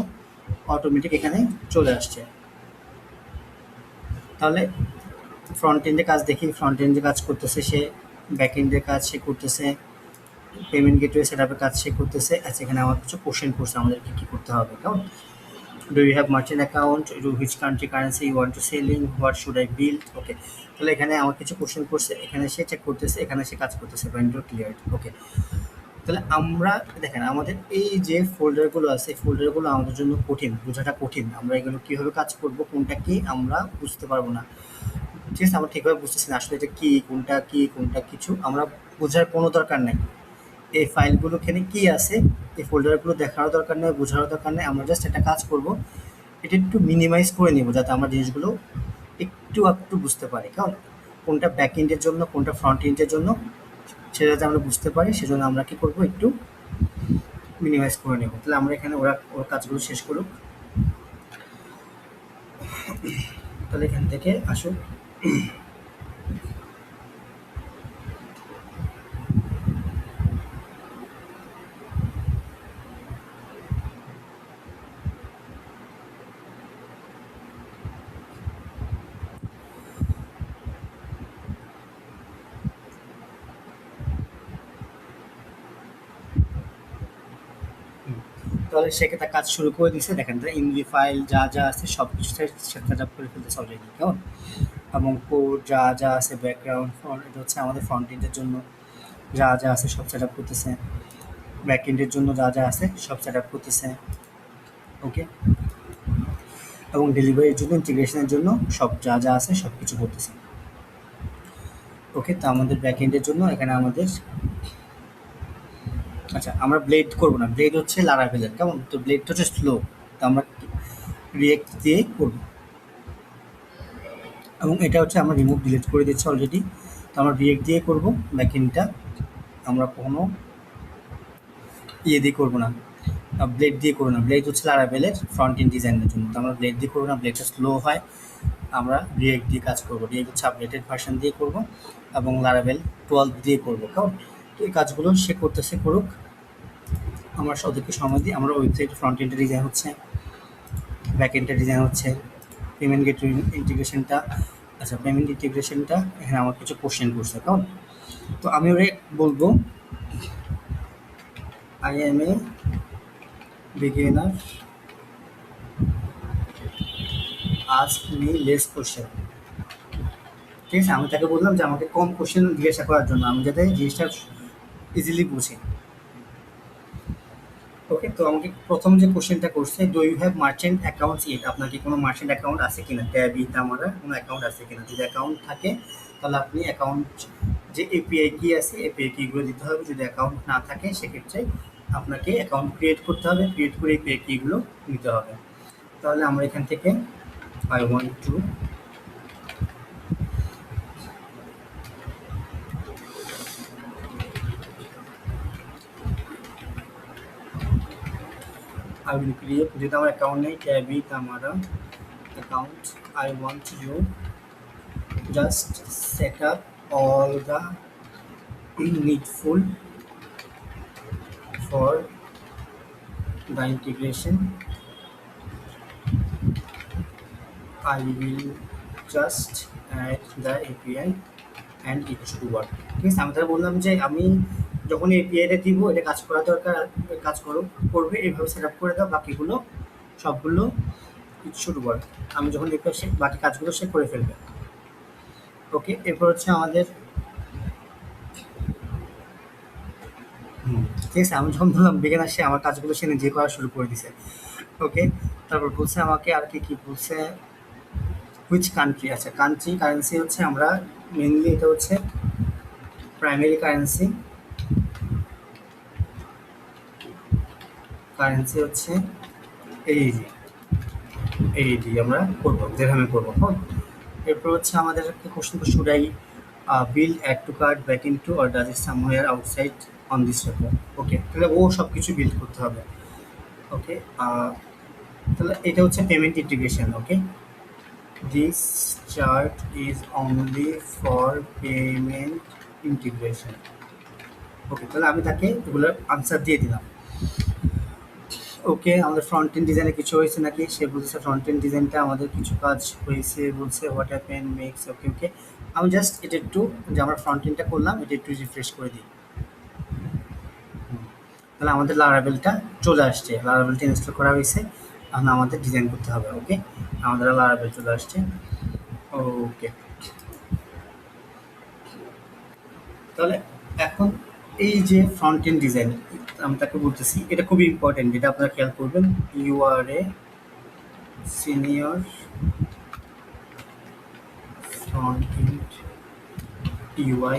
অটোমেটিক এখানে চলে আসছে। তাহলে ফ্রন্ট এন্ডে কাজ দেখি, ফ্রন্ট এন্ডে কাজ করতেছে সে, ব্যাক এন্ডের কাজ সে করতেছে, পেমেন্ট গেটওয়ে সেটআপের কাজ সে করতেছে। আচ্ছা, এখানে আমার কিছু কোশ্চেন করছে আমাদেরকে কি করতে হবে, কেমন। Do you have merchant account, do which country currency you want to selling, what should I build. Okay, তাহলে এখানে আমার কিছু কোশ্চেন করছে, এখানে সে চেক করতেছে, এখানে সে কাজ করতেছে, ভেন্ডর ক্লিয়ার্ড। ওকে, তাহলে আমরা দেখেন আমাদের এই যে ফোল্ডারগুলো আছে, এই ফোল্ডারগুলো আমাদের জন্য কঠিন, বোঝাটা কঠিন, আমরা এগুলো কীভাবে কাজ করব, কোনটা কি আমরা বুঝতে পারবো না, ঠিক আছে, আমরা ঠিকভাবে বুঝতেছি না আসলে এটা কি, কোনটা কি, কোনটা কিছু আমরা বোঝার কোনো দরকার নেই। এই ফাইলগুলো এখানে কি আছে, এই ফোল্ডারগুলো দেখারও দরকার নেই, বোঝারও দরকার নেই, আমরা জাস্ট একটা কাজ করব, এটা একটু মিনিমাইজ করে নেব যাতে আমরা জিনিসগুলো একটু বুঝতে পারি, কারণ কোনটা ব্যাক এন্ডের জন্য, কোনটা ফ্রন্ট এন্ডের জন্য, সেটা যাতে আমরা বুঝতে পারি, সেজন্য আমরা কি করব, একটু মিনিমাইজ করে নেব। তাহলে আমরা এখানে ওর কাজগুলো শেষ করুক, তাহলে এখান থেকে আসুক। তাহলে সে তার কাজ শুরু করে দিচ্ছে, দেখেন তার ইনভি ফাইল যা যা আছে সব কিছু সেট আপ করে ফেলতেছে অলরেডি, কেমন, এবং কোড যা যা আছে, ব্যাকগ্রাউন্ড ফ্রন্ট, এটা হচ্ছে আমাদের ফ্রন্ট এন্ডের জন্য যা যা আছে সব সেট আপ করতেছে, ব্যাক এন্ডের জন্য যা যা আছে সব সেট আপ করতেছে। ওকে, এবং ডেলিভারির জন্য, ইন্টিগ্রেশনের জন্য সব যা যা আছে সব কিছু করতেছে। ওকে, তো আমাদের ব্যাক এন্ডের জন্য এখানে আমাদের, আচ্ছা আমরা ব্লেড করবো না, ব্লেড হচ্ছে লারাভেলের, কেমন, তো ব্লেডটা হচ্ছে স্লো, তো আমরা রিয়েক্ট দিয়ে করবো, এবং এটা হচ্ছে আমরা রিমুভ ডিলিট করে দিচ্ছি অলরেডি, তো আমরা রিয়েক্ট দিয়ে করবো ব্যাক এন্ডটা। আমরা কোনো ইয়ে দিয়ে করবো না, ব্লেড দিয়ে করবো না। ব্লেড হচ্ছে লারাভেলের ফ্রন্ট এন্ড ডিজাইনের জন্য, তো আমরা ব্লেড দিয়ে করবো না, ব্লেডটা স্লো হয়। আমরা রিয়েক্ট দিয়ে কাজ করবো, রিয়েক্ট হচ্ছে আপডেটেড ভার্সন দিয়ে করবো এবং লারাভেল 12 দিয়ে করবো। কারণ তো এই কাজগুলো সে করতেছে করুক, আমরা ওদেরকে সময় দিই। আমরা ওয়েবসাইট ফ্রন্ট এন্ডের ডিজাইন হচ্ছে, ব্যাক এন্ডের ডিজাইন হচ্ছে, পেমেন্ট গেটওয়ে ইন্টিগ্রেশনটা। আচ্ছা, পেমেন্ট ইন্টিগ্রেশনটা এখানে আমার কিছু কোশ্চেন করছে, কারণ তো আমি ওরে বলবো I M A beginner, ask me less question. ঠিক আছে, আমি তাকে বললাম যে আমাকে কম কোশ্চেন জিজ্ঞাসা করার জন্য, আমি যাতে জিনিসটা ইজিলি বুঝি। ওকে, তো আমাকে প্রথম যে কোশ্চেনটা করছে, do you have merchant accounts it, আপনার কি কোনো মার্চেন্ট অ্যাকাউন্ট আছে কিনা, ট্যাব ইট আমার কোনো অ্যাকাউন্ট আছে কিনা। যদি অ্যাকাউন্ট থাকে তাহলে আপনি অ্যাকাউন্ট যে এপিআই কি আছে এপিআই কিগুলো দিতে হবে। যদি অ্যাকাউন্ট না থাকে সেক্ষেত্রে আপনাকে অ্যাকাউন্ট ক্রিয়েট করতে হবে, ক্রিয়েট করে এপিআই কিগুলো নিতে হবে। তাহলে আমরা এখান থেকে I want two I will create যেটা আমার অ্যাকাউন্ট নেই, ট্যাব ইট আমার account. I want you just set up all the needful for the integration. I will just add the API and it should work. ঠিক আছে, আমি তাহলে বললাম যে আমি যখন এপিআইটা দিব এটা কাজ করা দরকার, কাজ করবে এইভাবে সেট আপ করে দাও, বাকিগুলো সবগুলো ইট শুড ওয়ার্ক। আমি যখন দেখবো সে বাকি কাজগুলো সে করে ফেলবে। ওকে, এরপর হচ্ছে আমাদের ঠিক আছে, আমি যখন বললাম বিজ্ঞান সে আমার কাজগুলো সে নিজে করা শুরু করে দিছে। ওকে, তারপর বলছে আমাকে আর কি কি বলছে, হুইচ কান্ট্রি। আচ্ছা, কান্ট্রি কারেন্সি হচ্ছে আমরা মেনলি এটা হচ্ছে প্রাইমারি কারেন্সি, কারেন্সি হচ্ছে এইডি, এইডি আমরা করবো যেভাবে করবো। হ্যাঁ, এরপর হচ্ছে আমাদের একটা question, should I build add to card back in to or does it somewhere outside on this repo. Okay, তাহলে ও সব কিছু বিল্ড করতে হবে। ওকে, তাহলে এটা হচ্ছে payment integration. Okay, this chart is only for payment integration. Okay, তাহলে আমি তাকে এগুলোর আনসার দিয়ে দিলাম। ওকে, আমাদের ফ্রন্ট এন্ড ডিজাইনে কিছু হয়েছে নাকি, সে বলছে ফ্রন্ট এন্ড ডিজাইনটা আমাদের কিছু কাজ হয়েছে, বলছে হোয়াট হ্যাপেন মেক্স। ওকে ওকে, আমি জাস্ট এটা একটু যে আমরা ফ্রন্ট এন্ডটা করলাম এটা একটু রিফ্রেশ করে দিই। তাহলে আমাদের লারাভেলটা চলে আসছে, লারাভেলটা ইনস্টল করা হয়েছে, এখন আমাদের ডিজাইন করতে হবে। ওকে, আমাদের লারাভেল চলে আসছে। ওকে, তাহলে এখন এই যে ফ্রন্ট এন্ড ডিজাইন আমি তাকে বলতেছি, এটা খুবই ইম্পর্টেন্ট, যেটা আপনারা খেয়াল করবেন। You are a senior front end UI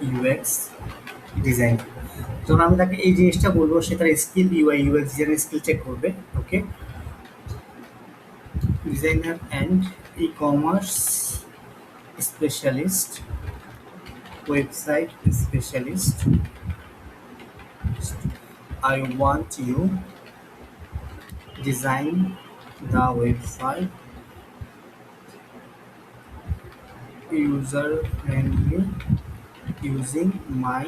UX design. যখন আমি তাকে এই জিনিসটা বলবো, সে তার স্কিল ইউআই ইউএক্স ডিজাইনের স্কিল চেক করবে। Okay, designer and e commerce specialist, website specialist, I want you design the website user friendly using my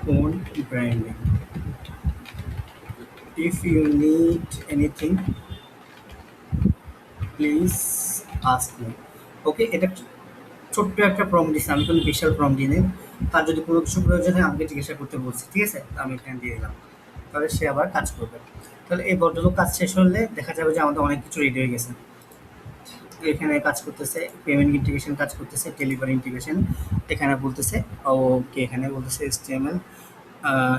own branding. If you need anything, please ask me. ওকে, এটা ছোট্ট একটা prompt দিচ্ছি, আমি কোনো বিশাল prompt দিই, তার যদি কোনো কিছু প্রয়োজন হয় আমাকে জিজ্ঞাসা করতে বলছি। ঠিক আছে, আমি এখানে দিয়ে দিলাম, তাহলে সে আবার কাজ করবে। তাহলে এই ভদ্রলোক কাজ শেষ হলে দেখা যাবে যে আমাদের অনেক কিছু রেডি হয়ে গেছে। এখানে কাজ করতেছে পেমেন্ট ইন্টিগ্রেশন, কাজ করতেছে ডেলিভারি ইন্টিগ্রেশন, এখানে বলতেছে ওকে, এখানে বলতেছে HTML,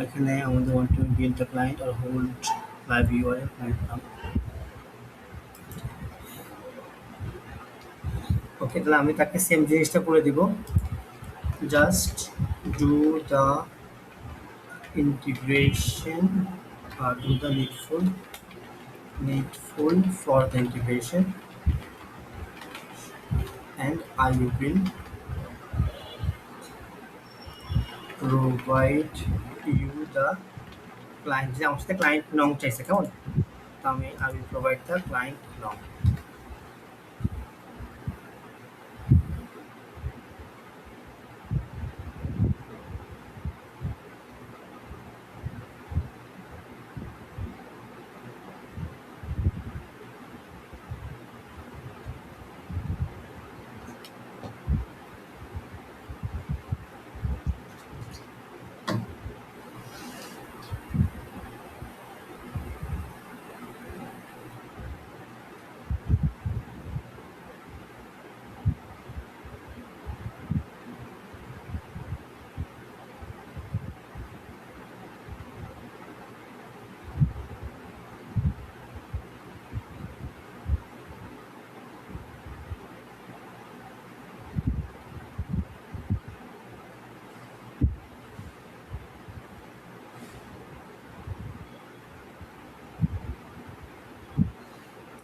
এখানে আমাদের want to build the client or hold live URL client নাম। ওকে, তাহলে আমি তাকে সেম জিনিসটা করে দিব, just do the integration, do the needful for the integration and I will provide you the client, যে আমার সাথে ক্লায়েন্ট নং চাইছে, কেমন? তো আমি উইল প্রোভাইড দ্য ক্লায়েন্ট নং।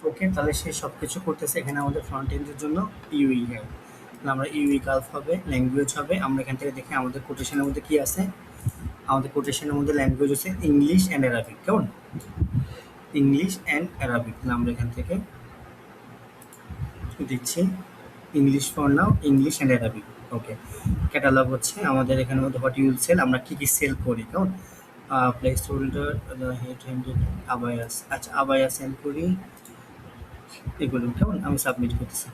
ওকে, তাহলে সে সব কিছু করতেছে। এখানে আমাদের ফ্রন্ট এন্ডের জন্য ইউই হ্যাঁ, তাহলে আমরা ইউই গালফ হবে, ল্যাঙ্গুয়েজ হবে। আমরা এখান থেকে দেখি আমাদের কোটেশনের মধ্যে কি আছে। আমাদের কোটেশনের মধ্যে ল্যাঙ্গুয়েজ হচ্ছে ইংলিশ অ্যান্ড অ্যারাবিক, কেমন? English and Arabic. তাহলে আমরা এখান থেকে দিচ্ছি English for now, English and Arabic. Okay, catalogue হচ্ছে আমাদের এখানে মধ্যে হোয়াট ইউল সেল, আমরা কী কী সেল করি, কেমন? প্লেস হোল্ডার, হেড হ্যান্ডেড, আবায়াস। আচ্ছা, আবায়া সেল করি, এগুলো কেমন? আমি সাবমিট করতেছি।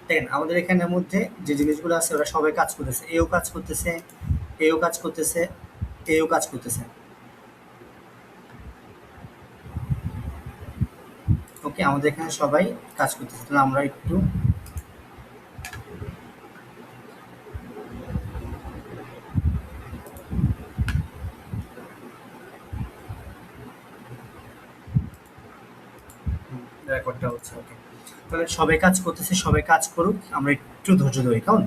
দেখেন আমাদের এখানের মধ্যে যে জিনিসগুলো আছে ওরা সবাই কাজ করতেছে, এও কাজ করতেছে, এও কাজ করতেছে, এও কাজ করতেছে। ওকে, আমাদের এখানে সবাই কাজ করতেছে। তাহলে আমরা একটু রেকর্ডটা হচ্ছে। ওকে, তাহলে সবাই কাজ করতেছে, সবাই কাজ করুক, আমরা একটু ধৈর্য ধরি, কেমন?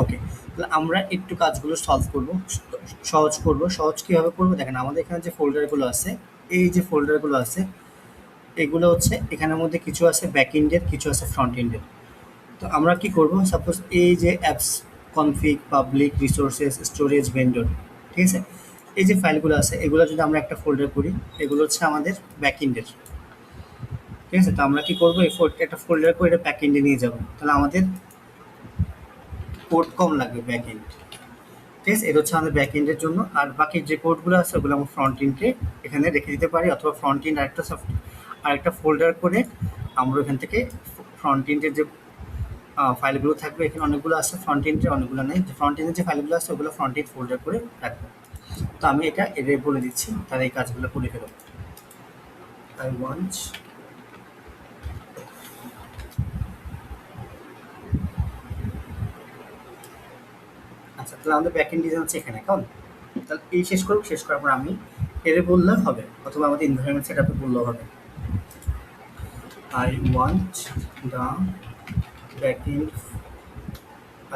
ওকে, তাহলে আমরা একটু কাজগুলো সলভ করব, সহজ করব। সহজ কীভাবে করবো দেখেন, আমাদের এখানে যে ফোল্ডারগুলো আছে, এই যে ফোল্ডারগুলো আছে, এগুলো হচ্ছে এখানের মধ্যে কিছু আছে ব্যাক এন্ডের, কিছু আছে ফ্রন্ট এন্ডের। তো আমরা কি করব, সাপোজ এই যে apps config, public, resources, storage, vendor, ঠিক আছে, এই যে ফাইলগুলো আছে এগুলো যদি আমরা একটা ফোল্ডার করি, এগুলো হচ্ছে আমাদের ব্যাক এন্ডের, ঠিক আছে। তো আমরা কি করবো, এই একটা ফোল্ডার করে এটা ব্যাক এন্ডে নিয়ে যাব, তাহলে আমাদের কোড কম লাগবে ব্যাক এন্ড, ঠিক আছে। এটা হচ্ছে আমাদের ব্যাক এন্ডের জন্য। আর বাকি যে কোডগুলো আছে ওগুলো আমরা ফ্রন্ট এন্ডে এখানে রেখে দিতে পারি, অথবা ফ্রন্ট এন্ড আরেকটা ফোল্ডার করে আমরা এখান থেকে ফ্রন্ট এন্ডের যে ফাইলগুলো থাকবে, এখানে অনেকগুলো আছে ফ্রন্ট এন্ডে, অনেকগুলো নেই। ফ্রন্ট এন্ডের যে ফাইলগুলো আছে ওগুলো ফ্রন্ট এন্ড ফোল্ডার করে রাখবো। তো আমি এটা এদের বলে দিচ্ছি, তারা এই কাজগুলো করে ফেলো। আই ওয়ান্ট আচ্ছা, তাহলে আমাদের ব্যাক এন্ড ডিজাইন হচ্ছে এখানে, কেমন? তাহলে এই শেষ করব, শেষ করার পর আমি এদের বললেও হবে, অথবা আমাদের এনভায়রনমেন্ট সেট আপে বললেও হবে। I want the backend.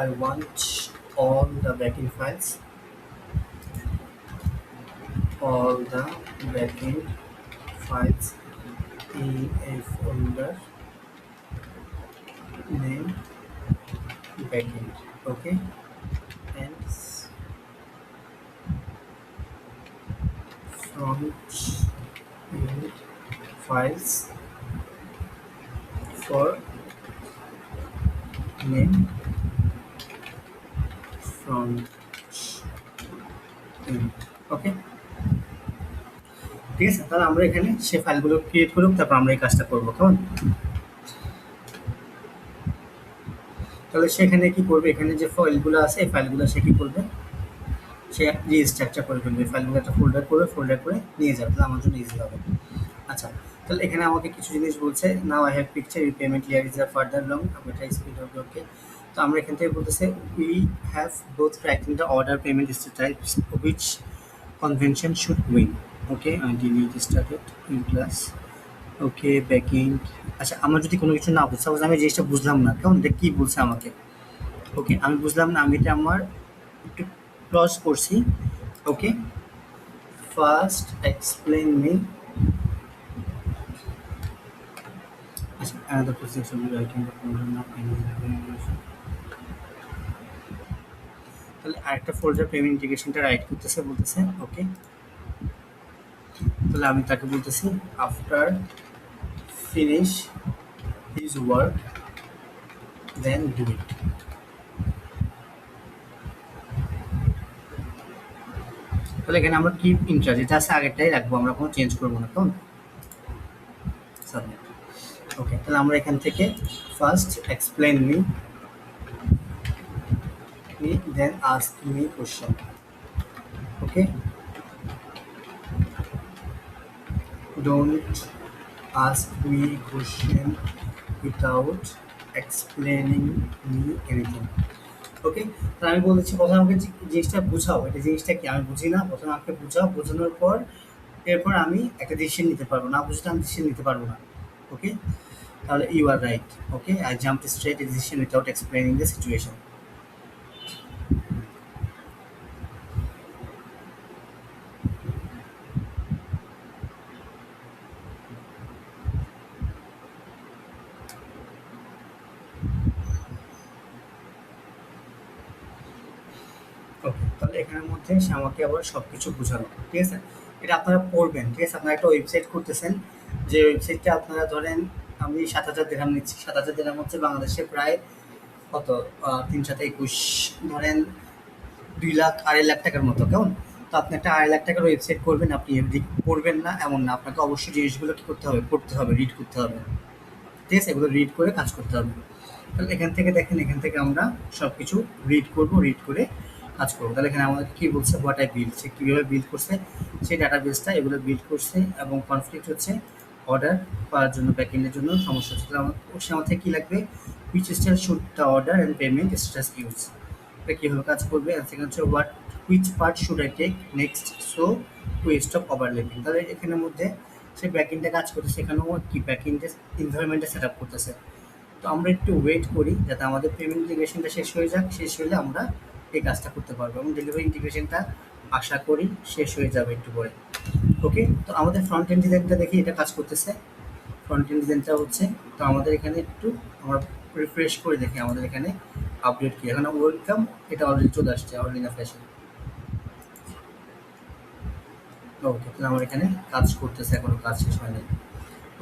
I want all the backend files. All the backend files in a folder named backend. Okay, and front end files for name front end. ওকে, ঠিক আছে। তাহলে আমরা এখানে সে ফাইলগুলো ক্রিয়েট করব, তারপর আমরা এই কাজটা করবো, কেমন? তাহলে সেখানে কি করবে, এখানে যে ফাইলগুলো আছে এই ফাইলগুলো সে কি করবে, সে রিস্ট্রাকচার করে ফেলবে, ফাইলগুলো একটা ফোল্ডার করবে, ফোল্ডার করে নিয়ে যাবে, তাহলে আমার জন্য ইজি হবে। আচ্ছা, তাহলে এখানে আমাকে কিছু জিনিস বলছে, now I have picture you payment layer is a further long এটা স্পিড হবে। ওকে, তো আমরা এখান থেকে বলতেছে we have both tracking the order payment types which convention should win. Okay, delete started in class. Okay, backend. আচ্ছা, আমরা যদি কোনো কিছু না বুঝি, সাপোজ আমি জিনিসটা বুঝলাম না, কেমন, এটা কী বলছে আমাকে, ওকে আমি বুঝলাম না, আমি এটা আমার একটু ক্লজ করছি, Okay, first explain me. Another process will be writing the program of any তাহলে আরেকটা ফোল্ডার পেমেন্ট ইন্টিগ্রেশনটা রাইট করতেছে, বলতেছে ওকে। তাহলে আমি তাকে বলতেছি after finish his work then do it. তাহলে এখানে আমরা কিপ ইন্টার যেটা আছে আগেরটাই রাখবো, আমরা কোনো চেঞ্জ করবো না। কোন সাবমিট। ওকে, তাহলে আমরা এখান থেকে first explain me then ask me question. Okay, don't ask me question without explaining me anything. Okay, তাহলে আমি বলছি প্রথমে আমাকে জিনিসটা বুঝাও, এটা জিনিসটা কি আমি বুঝি না, প্রথমে আমাকে বুঝাও, বোঝানোর পর এরপর আমি একটা ডিসিশন নিতে পারবো, না বুঝলে আমি ডিসিশন নিতে পারবো না। ওকে, তাহলে you are right. Okay, I jump straight a decision without explaining the situation. Okay, তাহলে এখানের মধ্যে সে আমাকে আবার সব কিছু বোঝানো, ঠিক আছে। এটা আপনারা পড়বেন, ঠিক আছে। আপনারা একটা ওয়েবসাইট করতেছেন, যে ওয়েবসাইটটা আপনারা ধরেন আমি 7,000 দিরহাম নিচ্ছি, 7,000 দিরহাম হচ্ছে বাংলাদেশে প্রায় কত 3/21, ধরেন 2 লাখ 2.5 লাখ টাকার মতো, কেমন। তো আপনি একটা 2.5 লাখ টাকার ওয়েবসাইট করবেন, আপনি এমনি পড়বেন না এমন না, আপনাকে অবশ্যই জিনিসগুলো কী করতে হবে, পড়তে হবে, রিড করতে হবে, ঠিক আছে। এগুলো রিড করে কাজ করতে হবে। তাহলে এখান থেকে দেখেন, এখান থেকে আমরা সব কিছু রিড করব, রিড করে কাজ করবো। তাহলে এখানে আমাদের কী বলছে, হোয়াট আই বিল্ড, সে কীভাবে বিল্ড করছে সেই ডাটাবেসটা, এগুলো বিল্ড করছে, এবং কনফ্লিক্ট হচ্ছে অর্ডার করার জন্য, ব্যাকএন্ডের জন্য সমস্যা হচ্ছে। তাহলে সে আমার থেকে কী লাগবে, which style should the order and payment status use, এটা কীভাবে কাজ করবে। অ্যান্ড সেকেন্ড হচ্ছে what which part should I take next so to stop overlapping. তাহলে এখানের মধ্যে সে ব্যাকএন্ডে কাজ করতেছে, সেখানেও কি ব্যাকএন্ডে ইনভায়রনমেন্টে সেট আপ করতেছে। তো আমরা একটু ওয়েট করি যাতে আমাদের পেমেন্ট ইন্টিগ্রেশনটা শেষ হয়ে যাক, শেষ হলে আমরা এই কাজটা করতে পারবো, এবং ডেলিভারি ইন্টিগ্রেশনটা আশা করি শেষ হয়ে যাবে একটু পরে। ওকে, তো আমাদের ফ্রন্ট এন্ড ডিজাইনটা দেখি এটা কাজ করতেছে, ফ্রন্ট এন্ড ডিজাইনটা হচ্ছে। তো আমাদের এখানে একটু আমরা রিফ্রেশ করে দেখি আমাদের এখানে আপডেট কি, এখানে ওয়েলকাম এটা অলরেডি চলে আসছে অর্ডিনা ফ্যাশন। ওকে, তাহলে আমার এখানে কাজ করতেছে, এখনো কাজ শেষ হয়নি।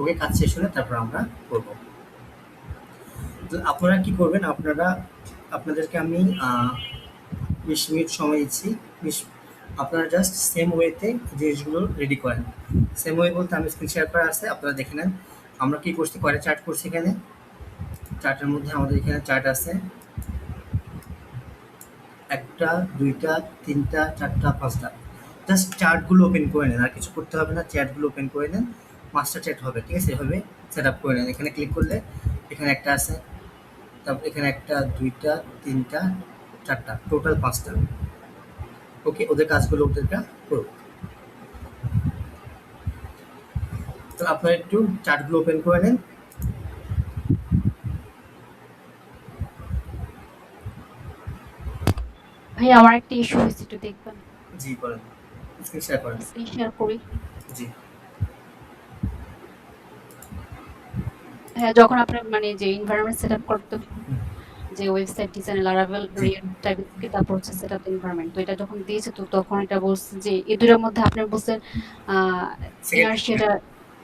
ওকে, কাজ শেষ হলে তারপর আমরা করবো। তো আপনারা কি করবেন, আপনাদেরকে আমি 20 মিনিট সময় দিচ্ছি। আপনারা জাস্ট সেম ওয়েতে জিনিসগুলো রেডি করেন। সেম ওয়ে বলতে আমি স্ক্রিন শেয়ার করা আছে, আপনারা দেখে নেন। আমরা কি করছি, কয়টা চার্ট করছি এখানে, চার্টের মধ্যে আমাদের এখানে চার্ট আছে 1টা 2টা 3টা 4টা 5টা। জাস্ট চার্টগুলো ওপেন করে নেন, আর কিছু করতে হবে না, চার্টগুলো ওপেন করে নেন, মাস্টার চার্ট হবে, ঠিক আছে। এভাবে সেট আপ করে নেন। এখানে ক্লিক করলে এখানে একটা আছে, তারপর এখানে 1টা 2টা 3টা 4টা, টোটাল 5টা। ওকে, ওদের কাজগুলো ওদেরটা করুক। তো আপনারা একটু চার্টগুলো ওপেন করে নেন। ভাই আমার একটা ইস্যু হয়েছে, একটু দেখবেন। জি করেন, স্ক্রিন শেয়ার করেন। স্ক্রিন শেয়ার করি। জি, হ্যাঁ, যখন আপনার মানে যে এনভায়রনমেন্ট সেটআপ করতে, যে ওয়েবসাইট ডিজাইন লারাভেল জি। রিয়েক্ট টাইপের, তারপর হচ্ছে সেটআপ এনভায়রনমেন্ট, তো এটা যখন দিয়েছে তো তখন এটা বলছে যে এই দুটোর মধ্যে আপনি বলছেন ইনার্শিয়াটা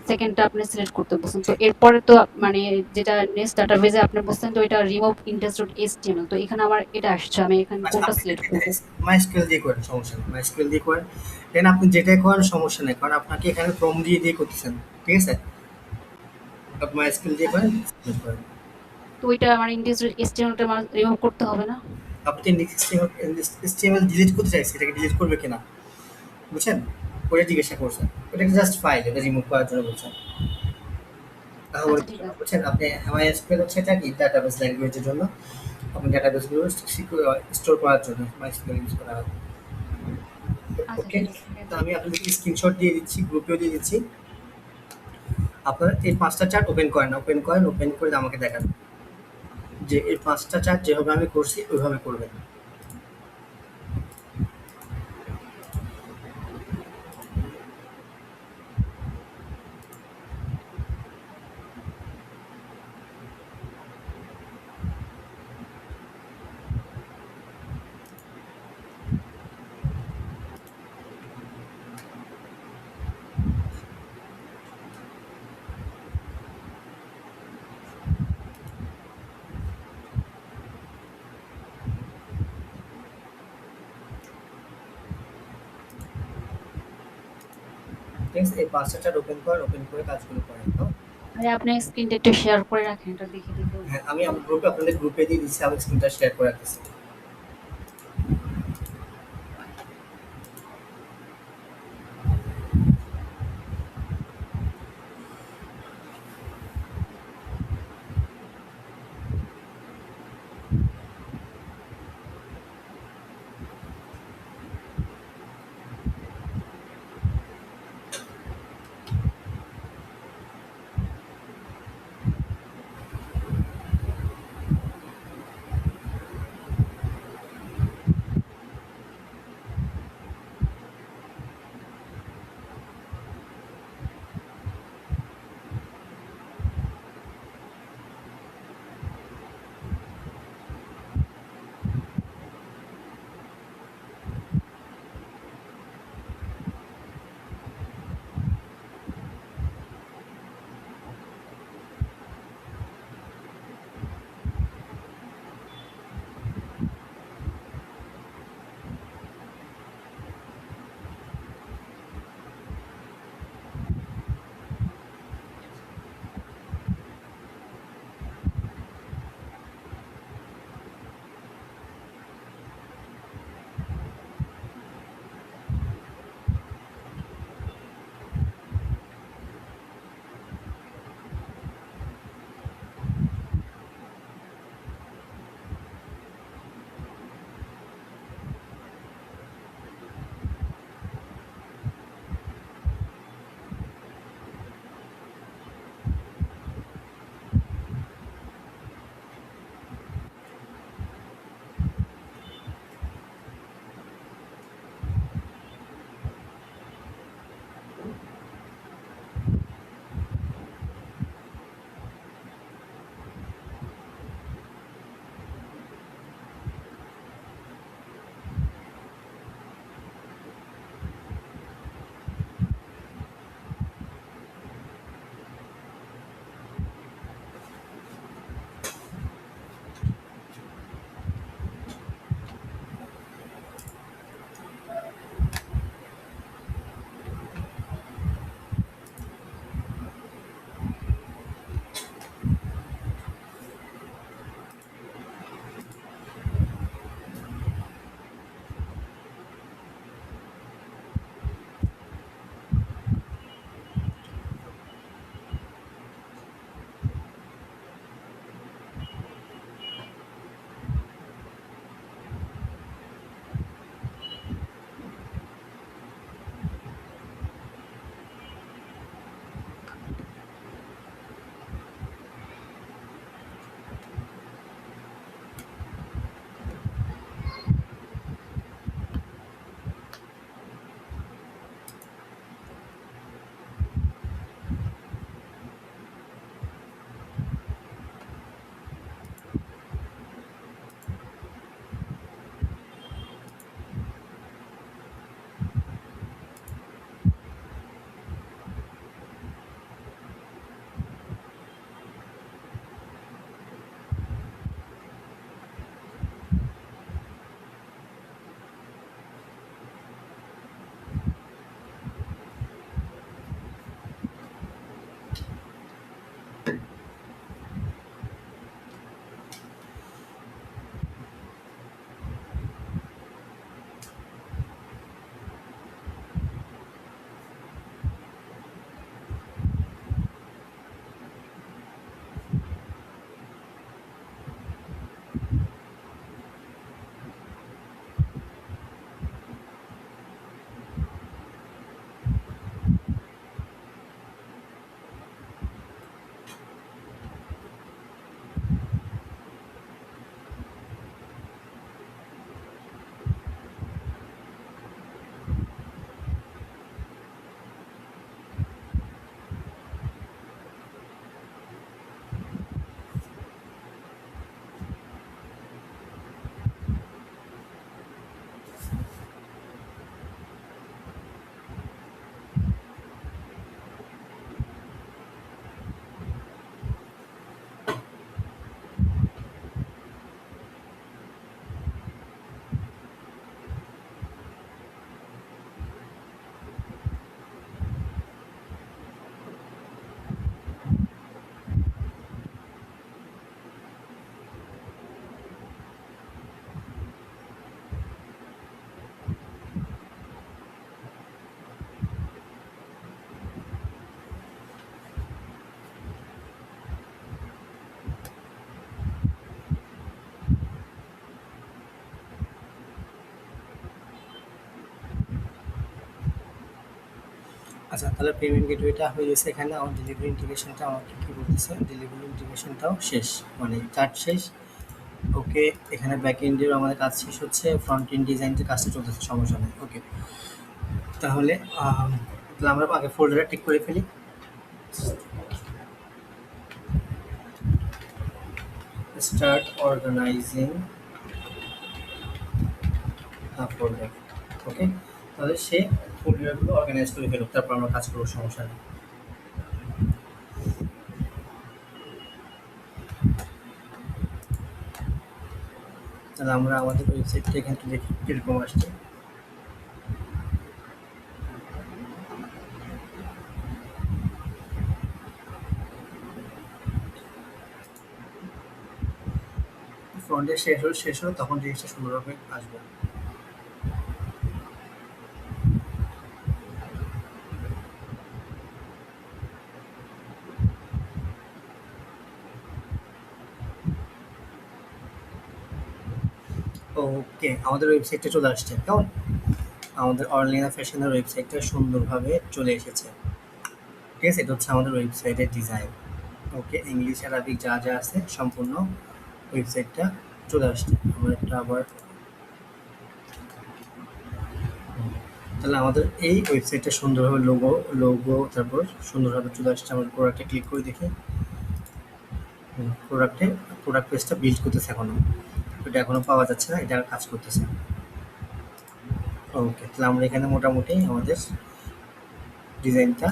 সেকেন্ডটা আপনি সিলেক্ট করতে বলছেন। তো এরপরে তো মানে যেটা নেক্সট ডাটাবেজে আপনি বলছেন তো এটা রিমুভ ইন্ডেক্স ডট এইচটিএমএল, তো এখানে আমার এটা আসছে, আমি এখানে কোনটা সিলেক্ট করব? মাইস্কুয়েল দিয়ে করেন, সমস্যা নেই, মাইস্কুয়েল দিয়ে করেন। দেন আপনি যেটাই করেন সমস্যা নেই, কারণ আপনাকে এখানে ফর্ম দিয়ে করতেছেন, ঠিক আছে। আপনি মাইস্কুয়েল দিয়ে করেন, করেন। তো ওইটা আমার ইন্ডেক্স ডট এইচটিএমএলটা আমার রিমুভ করতে হবে না? আপনি HTML ডিলিট করতে চাইছেন, এটাকে ডিলিট করবে কিনা বুঝছেন, ওটা জিজ্ঞাসা করছেন। ওটাকে জাস্ট ফাইল, এটা রিমুভ করার জন্য বলছেন। তাহলে আচ্ছা ঠিক আছে। বুঝছেন, আপনি MySQL হচ্ছে এটা কি ডাটাবেস ল্যাঙ্গুয়েজের জন্য, আপনি ডাটাবেসগুলো স্টোর করার জন্য MySQL ইউজ করা হয়। আচ্ছা ওকে, ঠিক আছে। তো আমি আপনাদেরকে স্ক্রিনশট দিয়ে দিচ্ছি, গ্রুপেও দিয়ে দিচ্ছি। আপনারা এই 5টা চার্ট ওপেন করেন, ওপেন করে আমাকে দেখান যে এই 5টা চার্ট যেভাবে আমি করছি ওইভাবে করবেন। ঠিক আছে, এই ৫টা চ্যাট ওপেন করেন, ওপেন করে কাজগুলো করেন তো। ভাই আপনি স্ক্রিনটা একটু শেয়ার করে রাখেন, এটা দেখে দেখে হ্যাঁ, আমি আমার গ্রুপে, আপনাদের গ্রুপে দিয়ে দিচ্ছি, আমি স্ক্রিনটা শেয়ার করে রাখতেছি। আচ্ছা, তাহলে পেমেন্ট গেটওয়েটা হয়ে গেছে। এখানে আমার ডেলিভারি ইন্টিগ্রেশনটা আমাকে কি বলতেছে, ডেলিভারি ইন্টিগ্রেশনটাও শেষ, মানে কাজ শেষ। ওকে, এখানে ব্যাক এন্ডের আমাদের কাজ শেষ হচ্ছে, ফ্রন্ট এন্ড ডিজাইনের কাজটা চলতেছে, সমস্যা নেই। ওকে, তাহলে তাহলে আমরা আগে ফোল্ডারটা ঠিক করে ফেলি। Start organising folder. ওকে, তাহলে সে ফোল্ডারগুলো অর্গানাইজ করে ফেলুক, তারপর আমরা কাজ করবো, সমস্যা নেই। তাহলে আমরা আমাদের ওয়েবসাইটটা এখান থেকে দেখি কীরকম আসছে। ফ্রন্টে শেষ হলো তখন জিনিসটা সুন্দরভাবে আসবে। ওকে, আমাদের ওয়েবসাইটটা চলে আসছে, কেমন? আমাদের অনলাইন ফ্যাশনের ওয়েবসাইটটা সুন্দরভাবে চলে এসেছে। ঠিক আছে, এটা হচ্ছে আমাদের ওয়েবসাইটের ডিজাইন। ওকে, ইংলিশ আরবিক যা যা আছে সম্পূর্ণ ওয়েবসাইটটা চলে আসছে। আমরা একটা আবার তাহলে আমাদের এই ওয়েবসাইটটা সুন্দরভাবে লোগো তারপর সুন্দরভাবে চলে আসছে। আমরা প্রোডাক্টে ক্লিক করে দেখি। প্রোডাক্ট পেজটা বিল্ড করতেছে এখনো, এটা এখনো পাওয়া যাচ্ছে না, এটা কাজ করতেছে। ওকে, তাহলে আমরা এখানে মোটামুটি আমাদের ডিজাইনটা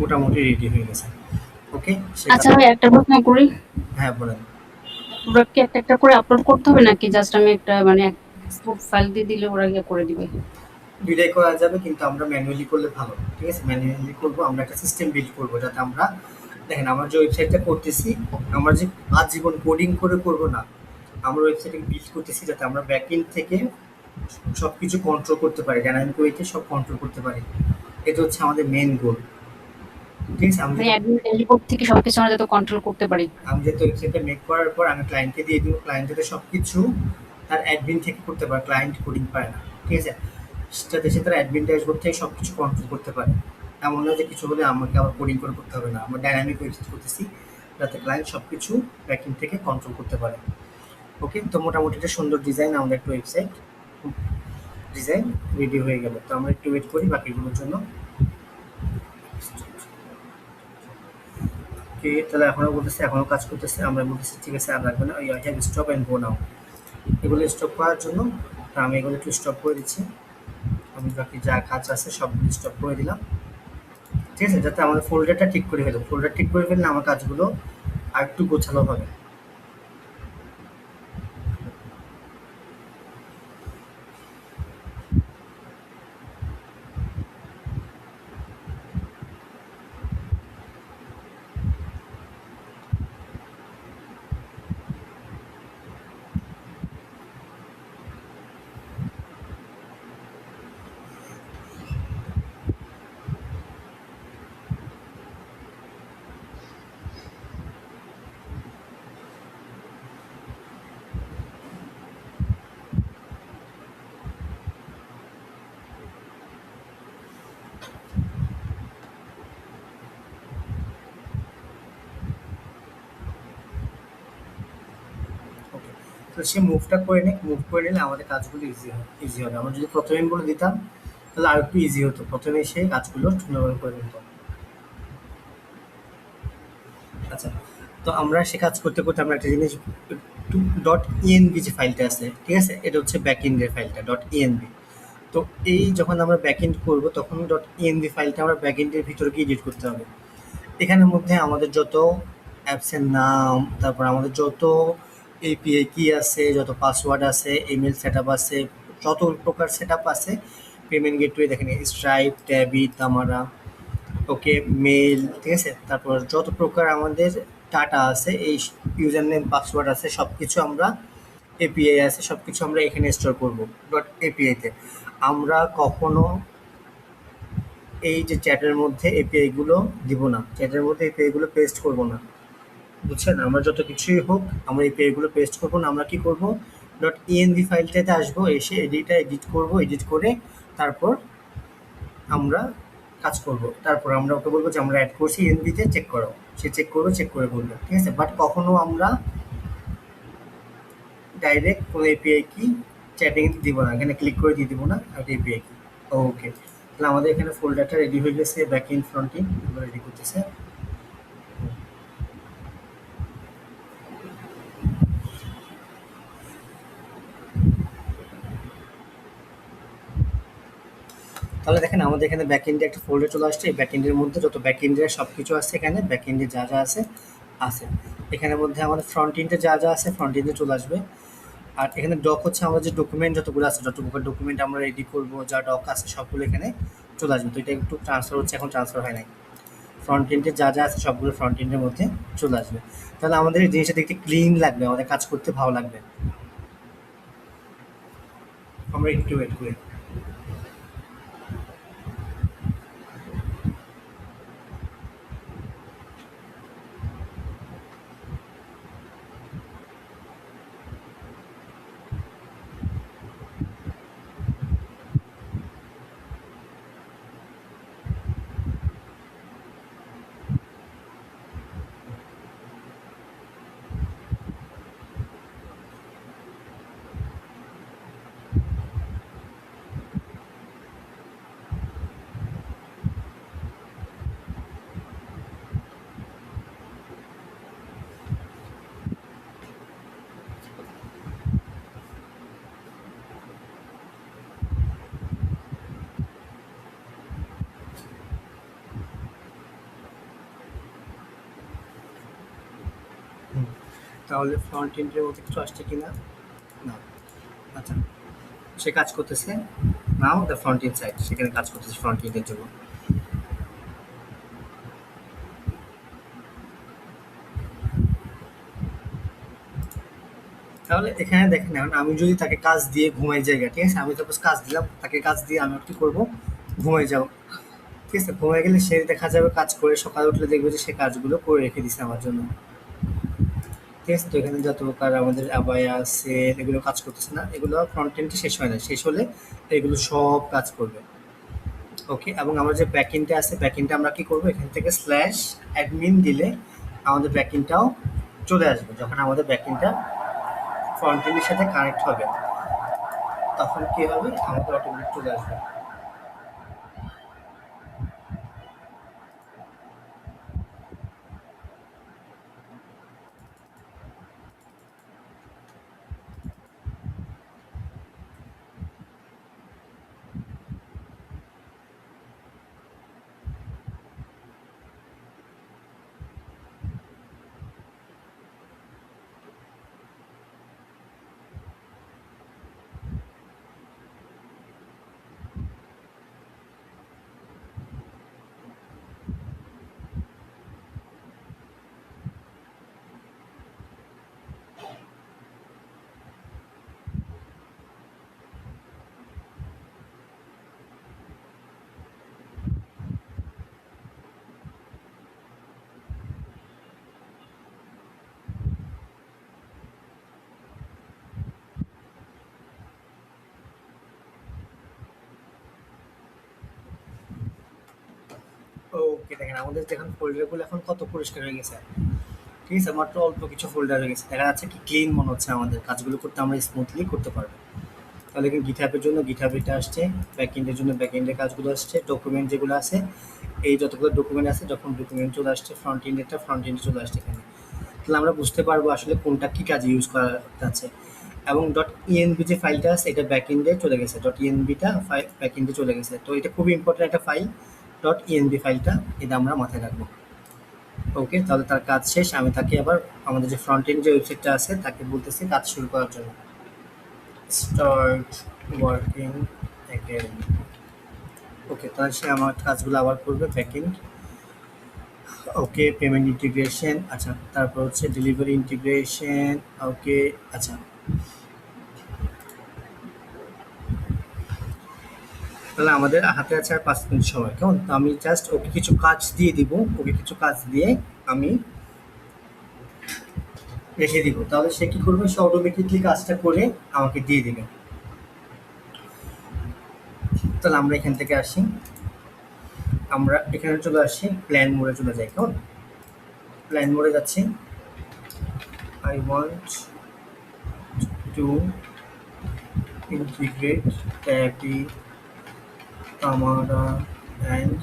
মোটামুটি রেডি হয়ে গেছে। ওকে, আচ্ছা ভাই, একটা প্রশ্ন করি। হ্যাঁ বলেন। প্রোডাক্ট কি একটা একটা করে আপলোড করতে হবে নাকি জাস্ট আমি একটা মানে এক্সপোর্ট ফাইল দিয়ে দিলে ওরা ইয়ে করে দিবে? দুইটাই করা যাবে, কিন্তু আমরা ম্যানুয়ালি করলে ভালো। ঠিক আছে, ম্যানুয়ালি করবো, আমরা একটা সিস্টেম বিল্ড করবো যাতে আমরা, দেখেন আমরা যে ওয়েবসাইটটা করতেছি, আমরা যে আজীবন কোডিং করে করবো না, আমরা ওয়েবসাইটে বিল্ড করতেছি যাতে আমরা ব্যাক এন্ড থেকে সব কিছু কন্ট্রোল করতে পারি, ডাইনামিক ওয়েতে সব কন্ট্রোল করতে পারি। এটা হচ্ছে আমাদের মেন গোল। ঠিক আছে, মানে অ্যাডমিন ড্যাশবোর্ড থেকে সবকিছু আমরা যাতে কন্ট্রোল করতে পারি। আমি যেহেতু ওয়েবসাইটটা মেক করার পর আমি ক্লায়েন্টকে দিয়ে দিব, ক্লায়েন্ট যাতে সব কিছু তার অ্যাডমিন থেকে করতে পারে, ক্লায়েন্ট কোডিং পারে না। ঠিক আছে, যাতে সে তার অ্যাডমিন ড্যাশবোর্ড থেকে সব কিছু কন্ট্রোল করতে পারে। এমন না যে কিছু হলে আমাকে আবার কোডিং করে করতে হবে না, আমরা ডাইনামিক ওয়েবসাইট করতেছি যাতে ক্লায়েন্ট সব কিছু ব্যাকএন্ড থেকে কন্ট্রোল করতে পারে। ওকে, তো মোটামুটি একটা সুন্দর ডিজাইন, আমাদের একটা ওয়েবসাইট ডিজাইন রেডি হয়ে গেল। তো আমরা একটু ওয়েট করি বাকিগুলোর জন্য। ওকে, তাহলে এখনও বলতেছে, এখনও কাজ করতেছে। আমরা বলতেছি ঠিক আছে, আর লাগবে না, ওই হ্যাভ স্টপ অ্যান্ড গো নাও, এগুলো স্টপ করার জন্য। তো আমি এগুলো একটু স্টপ করে দিচ্ছি। আমি বাকি যা কাজ আছে সবগুলো স্টপ করে দিলাম। ঠিক আছে, যাতে আমাদের ফোল্ডারটা ঠিক করে ফেলো, ফোল্ডার ঠিক করে ফেললে আমার কাজগুলো আর একটু গোছালো হবে। ওকে, তো সে মুভটা করে নিক, মুভ করে নিলে আমাদের কাজগুলো ইজি হবে। আমরা যদি প্রথমেই বলে দিতাম তাহলে আর একটু ইজি হতো, প্রথমেই সে কাজগুলো সুন্দরভাবে করে নিত। আচ্ছা, তো আমরা সে কাজ করতে করতে আমরা একটা জিনিস, ডট ইএনবি যে ফাইলটা আছে, ঠিক আছে, এটা হচ্ছে ব্যাক এন্ডের ফাইলটা, ডট ইএনবি। তো এই যখন আমরা ব্যাক এন্ড করবো তখন ডট ইএনবি ফাইলটা আমরা ব্যাক এন্ডের ভিতরে গিয়ে এডিট করতে হবে। এখানের মধ্যে আমাদের যত অ্যাপসের নাম, তারপর আমাদের যত এপিআই কি আছে, যত পাসওয়ার্ড আছে, ইমেল সেট আপ আছে, যত প্রকার সেট আপ আছে, পেমেন্ট গেটওয়ে দেখেন, স্ট্রাইপ, ট্যাবি, তামারা, ওকে, মেল, ঠিক আছে, তারপর যত প্রকার আমাদের ডাটা আছে, এই ইউজার নেম পাসওয়ার্ড আছে, সব কিছু আমরা, এপিআই আছে, সব কিছু আমরা এখানে স্টোর করবো ডট এপিআইতে। আমরা কখনো এই যে চ্যাটের মধ্যে এপিআই গুলো দিব না, চ্যাটের মধ্যে এপিআই গুলো পেস্ট করবো না, বুঝছেন? আমরা যত কিছুই হোক আমরা এপিআই গুলো পেস্ট করবো না। আমরা কি করব, ডট ইএনভি ফাইলটাতে আসবো, এসে এডিট করব, এডিট করে তারপর আমরা কাজ করব, তারপর আমরা ওকে বলবো যে আমরা অ্যাড করছি এনবিতে, চেক করো। সে চেক করবে, চেক করে বলবে, ঠিক আছে। বাট কখনো আমরা ডাইরেক্ট কোনো এপিআই কি চ্যাটিং দিব না, এখানে ক্লিক করে দিয়ে দিব না একটা এপিআই কি। ওকে, তাহলে আমাদের এখানে ফোল্ডারটা রেডি হয়ে গেছে, back end front end ready করতেছে। তাহলে দেখেন আমাদের এখানে ব্যাক এন্ডে একটা ফোল্ডার চলে আসছে। এই ব্যাক এন্ডের মধ্যে যত ব্যাক এন্ডের সব কিছু আছে, এখানে ব্যাক এন্ডে যা যা আছে আছে। এখানের মধ্যে আমাদের ফ্রন্ট এন্ডে যা যা আছে ফ্রন্ট এন্ডে চলে আসবে। আর এখানে ডক হচ্ছে আমাদের যে ডকুমেন্ট যতগুলো আছে, যত প্রকার ডকুমেন্ট আমরা রেডি করবো, যা ডক আছে সবগুলো এখানে চলে আসবে। তো এটা একটু ট্রান্সফার হচ্ছে, এখন ট্রান্সফার হয় নাই। ফ্রন্ট এন্ডে যা যা আছে সবগুলো ফ্রন্ট এন্ডের মধ্যে চলে আসবে। তাহলে আমাদের এই জিনিসটা দেখতে ক্লিন লাগবে, আমাদের কাজ করতে ভালো লাগবে। আমরা একটু ওয়েট করি। তাহলে ফ্রন্ট এন্ডের মধ্যে কিছু আসছে কিনা, না। আচ্ছা, সে কাজ করতেছে। নাও দ্য ফ্রন্ট এন্ড সাইড, সেখানে কাজ করতেছে ফ্রন্ট এন্ডের জন্য। তাহলে এখানে দেখেন, এখন আমি যদি তাকে কাজ দিয়ে ঘুমাই জায়গা, ঠিক আছে, আমি সাপোজ কাজ দিলাম তাকে, কাজ দিয়ে আমি কি করবো, ঘুমাই যাও, ঠিক আছে। ঘুমাই গেলে সে দেখা যাবে কাজ করে, সকালে উঠলে দেখবে যে সে কাজগুলো করে রেখে দিছে আমার জন্য, ঠিক আছে। তো এখানে যত প্রকার আমাদের আবায়া আছে এগুলো কাজ করতেছে না, এগুলো ফ্রন্ট এন্ডে শেষ হয় না, শেষ হলে এগুলো সব কাজ করবে। ওকে, এবং আমরা যে ব্যাকএন্ডে আছে, ব্যাকএন্ডে আমরা কি করব, এখান থেকে স্ল্যাশ অ্যাডমিন দিলে আমাদের ব্যাকএন্ডটাও চলে আসবে। যখন আমাদের ব্যাকএন্ডটা ফ্রন্ট এন্ডের সাথে কানেক্ট হবে তখন কি হবে, আমাদের অটোমেটিক চলে আসবে। ওকে, দেখেন আমাদের দেখেন ফোল্ডারগুলো এখন কত পরিষ্কার হয়ে গেছে, ঠিক আছে। মাত্র অল্প কিছু ফোল্ডার হয়ে গেছে, দেখা যাচ্ছে কি ক্লিন মনে হচ্ছে, আমাদের কাজগুলো করতে আমরা স্মুথলি করতে পারবো। তাহলে কিন্তু গিটহাবের জন্য গিটহাব এটা আসছে, ব্যাকএন্ডের জন্য ব্যাকএন্ডের কাজগুলো আসছে, ডকুমেন্ট যেগুলো আছে, এই যতগুলো ডকুমেন্ট আছে যখন ডকুমেন্ট চলে আসছে, ফ্রন্ট এন্ডেরটা ফ্রন্ট এন্ডে চলে আসছে এখানে। তাহলে আমরা বুঝতে পারবো আসলে কোনটা কী কাজে ইউজ করা যাচ্ছে। এবং ডট ইএনবি যে ফাইলটা আছে এটা ব্যাকএন্ডে চলে গেছে, ডট ইএনবিটা ব্যাকএন্ডে চলে গেছে। তো এটা খুবই ইম্পর্টেন্ট একটা ফাইল, ডট ইএনবি ফাইলটা, এটা আমরা মাথায় রাখবো। ওকে, তাহলে তার কাজ শেষ। আমি তাকে আবার আমাদের যে ফ্রন্ট এন্ড যে ওয়েবসাইটটা আছে তাকে বলতেছি কাজ শুরু করার জন্য, স্টার্ট ওয়ার্কিং অ্যাগেন। ওকে, তাহলে সে আমার কাজগুলো আবার করবে, ব্যাকএন্ড। ওকে, পেমেন্ট ইন্টিগ্রেশন, আচ্ছা, তারপর হচ্ছে ডেলিভারি ইন্টিগ্রেশন। ওকে, আচ্ছা, তাহলে আমাদের হাতে আছে আর 5 মিনিট সময়, কেমন। তো আমি জাস্ট ওকে কিছু কাজ দিয়ে দিব, ওকে কিছু কাজ দিয়ে আমি রেখে দিব। তাহলে সে কি করবে, সে অটোমেটিকলি কাজটা করে আমাকে দিয়ে দিবে। তাহলে আমরা এখান থেকে আসি, আমরা এখানে চলে আসি, প্ল্যান মোডে চলে যাই। কেমন? প্ল্যান মোডে যাচ্ছি। I want to integrate Tappy, Tamara and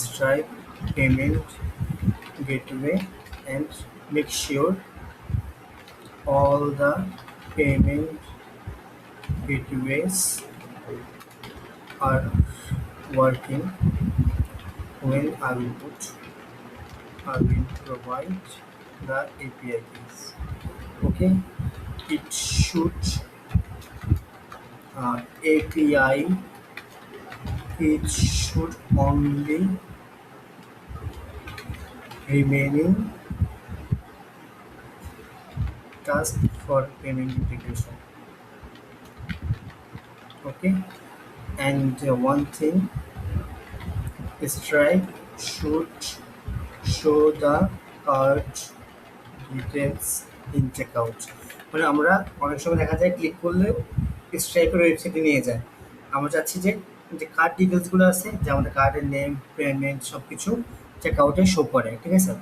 Stripe payment gateway and make sure all the payment gateways are working when I will provide the API keys. Okay, it should API it should only remaining task for payment integration. Okay, and one thing, Stripe should show the card details in checkout. মানে আমরা অনেক সময় দেখা যায় click করলে স্ট্রাইপের ওয়েবসাইটে নিয়ে যায়। আমরা চাচ্ছি যে যে কার্ড ডিটেলসগুলো আছে, যে আমাদের কার্ডের নেম, পেমেন্ট সব কিছু চেকআউটে শো করে। ঠিক আছে,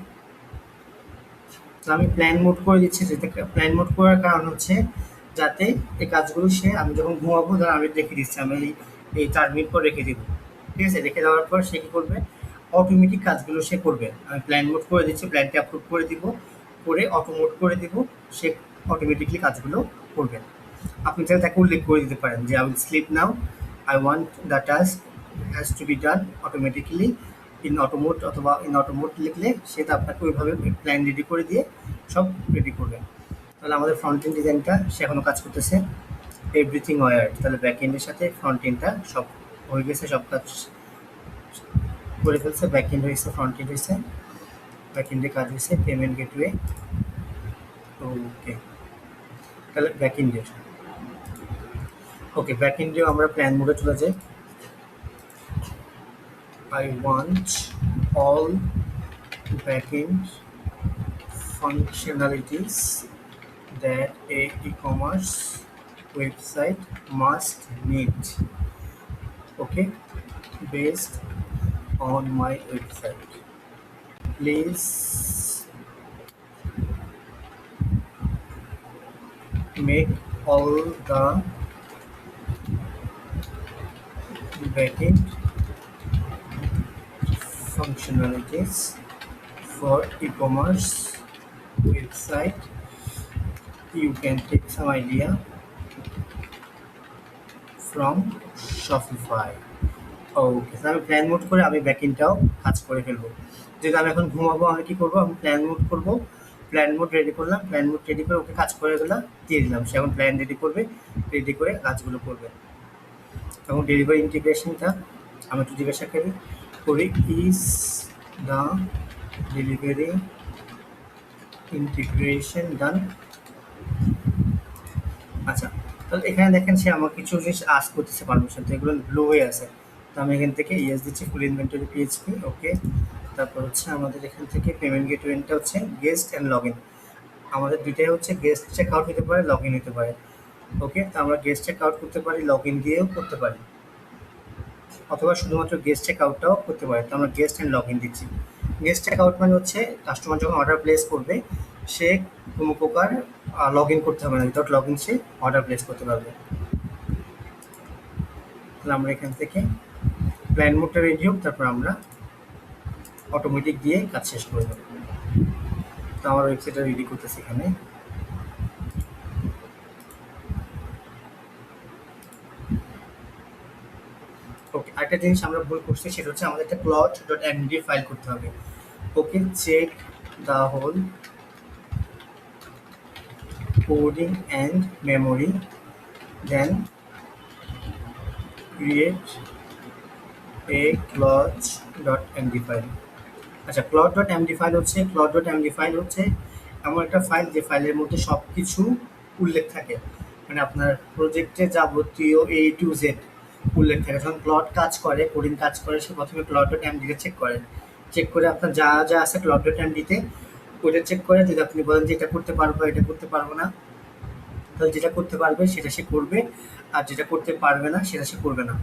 তো আমি প্ল্যান মোড করে দিচ্ছি। যেটা প্ল্যান মোড করার কারণ হচ্ছে যাতে এই কাজগুলো আমি যখন ঘুমাবো ধর আমি রেখে দিচ্ছি, আমি এই 4 মিনিট পর রেখে দেবো। ঠিক আছে, রেখে দেওয়ার পর সে কী করবে, অটোমেটিক কাজগুলো সে করবে। আমি প্ল্যান মোড করে দিচ্ছি, প্ল্যানটি আপলোড করে দিব, করে অটো মোড করে দিব, সে অটোমেটিকলি কাজগুলো করবে। আপনি চাইলে তাকে উল্লেখ করে দিতে পারেন যে I will sleep now, I want the task has to be done automatically in auto mode, অথবা ইন অটোমোড লিখলে সেটা আপনাকে ওইভাবে প্ল্যান রেডি করে দিয়ে সব রেডি করবে। তাহলে আমাদের ফ্রন্ট এন্ড ডিজাইনটা সে এখনও কাজ করতেছে, এভরিথিং ওয়ার্ড। তাহলে ব্যাক এন্ডের সাথে ফ্রন্ট এন্ডটা সব হয়ে গেছে, সব কাজ করে ফেলছে। ব্যাক এন্ড হয়েছে, ফ্রন্ট এন্ড হয়েছে, ব্যাক এন্ডে কাজ হয়েছে, পেমেন্ট গেটওয়ে। ওকে, তাহলে ব্যাক এন্ডের ওকে, ব্যাক এন্ডেও আমরা প্ল্যান মোডে চলে যাই। I want all backend functionalities that a e-commerce website must need, okay, based on my website. Please make all the backend functionalities for e-commerce website. You can take some idea from Shopify. ওকে, আমি plan mode করে আমি ব্যাকএন্ডটাও কাজ করে ফেলবো। যেহেতু আমি এখন ঘুমাবো, আমি কী করবো, আমি প্ল্যান মোড করবো, প্ল্যান মোড রেডি করলাম, প্ল্যান মোড রেডি করে ওকে কাজ করে গেলাম, দিয়ে দিলাম। সে এখন প্ল্যান রেডি করবে, রেডি করে কাজগুলো করবে। এবং ডেলিভারি ইন্টিগ্রেশনটা আমি একটু জিজ্ঞাসা করি, ইজ দ্য ডেলিভারি ইন্টিগ্রেশন ডান? আচ্ছা, তাহলে এখানে দেখেন সে আমার কিছু জিনিস আস্ক করতেছে পারমিশন, তো এগুলো ব্লু হয়ে আছে। তো আমি এখান থেকে ইয়েস দিচ্ছি, ফুল ইনভেন্টরি পিএইচপি। ওকে, তারপর হচ্ছে আমাদের এখান থেকে পেমেন্ট গেটওয়েটা হচ্ছে গেস্ট অ্যান্ড লগ ইন। আমাদের দুইটাই হচ্ছে গেস্ট চেক আউট হতে পারে, লগ ইন হতে পারে। ওকে, তো আমরা গেস্ট চেক আউট করতে পারি, লগ ইন দিয়েও করতে পারি, অথবা শুধুমাত্র গেস্ট চেক আউটটাও করতে পারে। তো আমরা গেস্ট অ্যান্ড লগ ইন দিচ্ছি। গেস্ট চেক আউট মানে হচ্ছে কাস্টমার যখন অর্ডার প্লেস করবে সে কোনো প্রকার লগ ইন করতে হবে না, without log in say order place করতে পারবে। তাহলে আমরা এখান থেকে প্ল্যান মোডটা রেডি হোক, তারপর আমরা অটোমেটিক দিয়ে কাজ শেষ করে দেবো। তো আমার ওয়েবসাইটটা রেডি করতেছি এখানে। ওকে, আরেকটা জিনিস আমরা ভুল করছি, সেটা হচ্ছে আমাদের একটা plot.md ফাইল করতে হবে। Okay, check the whole coding and memory, then create a plot.md file. আচ্ছা, plot.md ফাইল হচ্ছে এমন একটা ফাইল যে ফাইলের মধ্যে সব কিছু উল্লেখ থাকে, মানে আপনার প্রজেক্টে যাবতীয় A to Z উল্লেখ থাকে। যখন প্লট কাজ করে, কোডিং কাজ করে, সে প্রথমে plot.md-কে চেক করে আপনার যা যা আছে plot.md-তে ওইটা চেক করে। যদি আপনি বলেন যে এটা করতে পারবো, এটা করতে পারবো না, তাহলে যেটা করতে পারবে সেটা সে করবে, আর যেটা করতে পারবে না সেটা সে করবে না।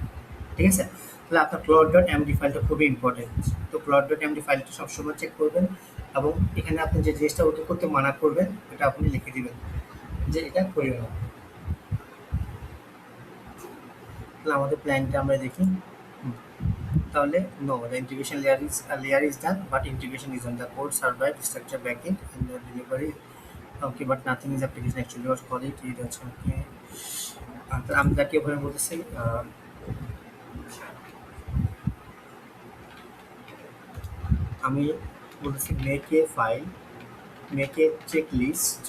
ঠিক আছে? তাহলে আপনার plot.md ফাইলটা খুবই ইম্পর্টেন্ট। তো plot.md ফাইলটা সবসময় চেক করবেন এবং এখানে আপনি যে জিনিসটা ওকে করতে মানা করবেন এটা আপনি লিখে দিবেন যে এটা করিও না। তাহলে আমাদের প্ল্যানটা আমরা দেখি। তাহলে no, the integration layer is done, but integration is on the code survived structure backend and the delivery. Okay, but nothing is application actually was called it. That's okay. আমি তাকে ওখানে বলতেছি আমি বলতেছি make a checklist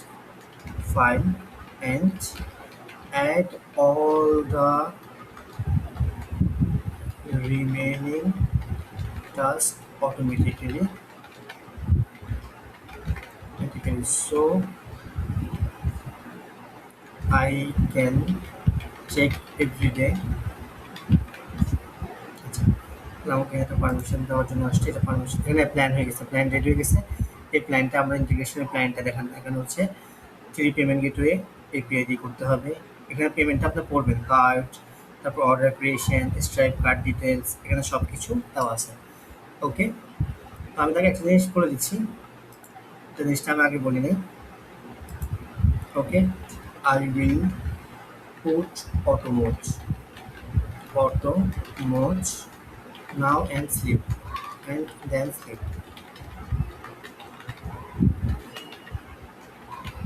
file and add all the remaining tasks automatically so I can check every day. আমাকে একটা permission দেওয়ার জন্য আসছে, এটা পারমিশন এখানে প্ল্যান হয়ে গেছে, প্ল্যান রেডি হয়ে গেছে। এই প্ল্যানটা আমরা ইন্টিগ্রেশনের প্ল্যানটা এখানে হচ্ছে 3 পেমেন্ট গেটওয়ে এপিআই দিয়ে করতে হবে। এখানে পেমেন্টটা আপনি পড়বেন কার্ড, তারপর order creation, stripe card details, এখানে সব কিছু দেওয়া আছে। ওকে, তো আমি তাকে একটা জিনিস করে দিচ্ছি, একটা জিনিসটা আমি আগে বলি নাই। ওকে, I will put auto mode now and sleep and then sleep.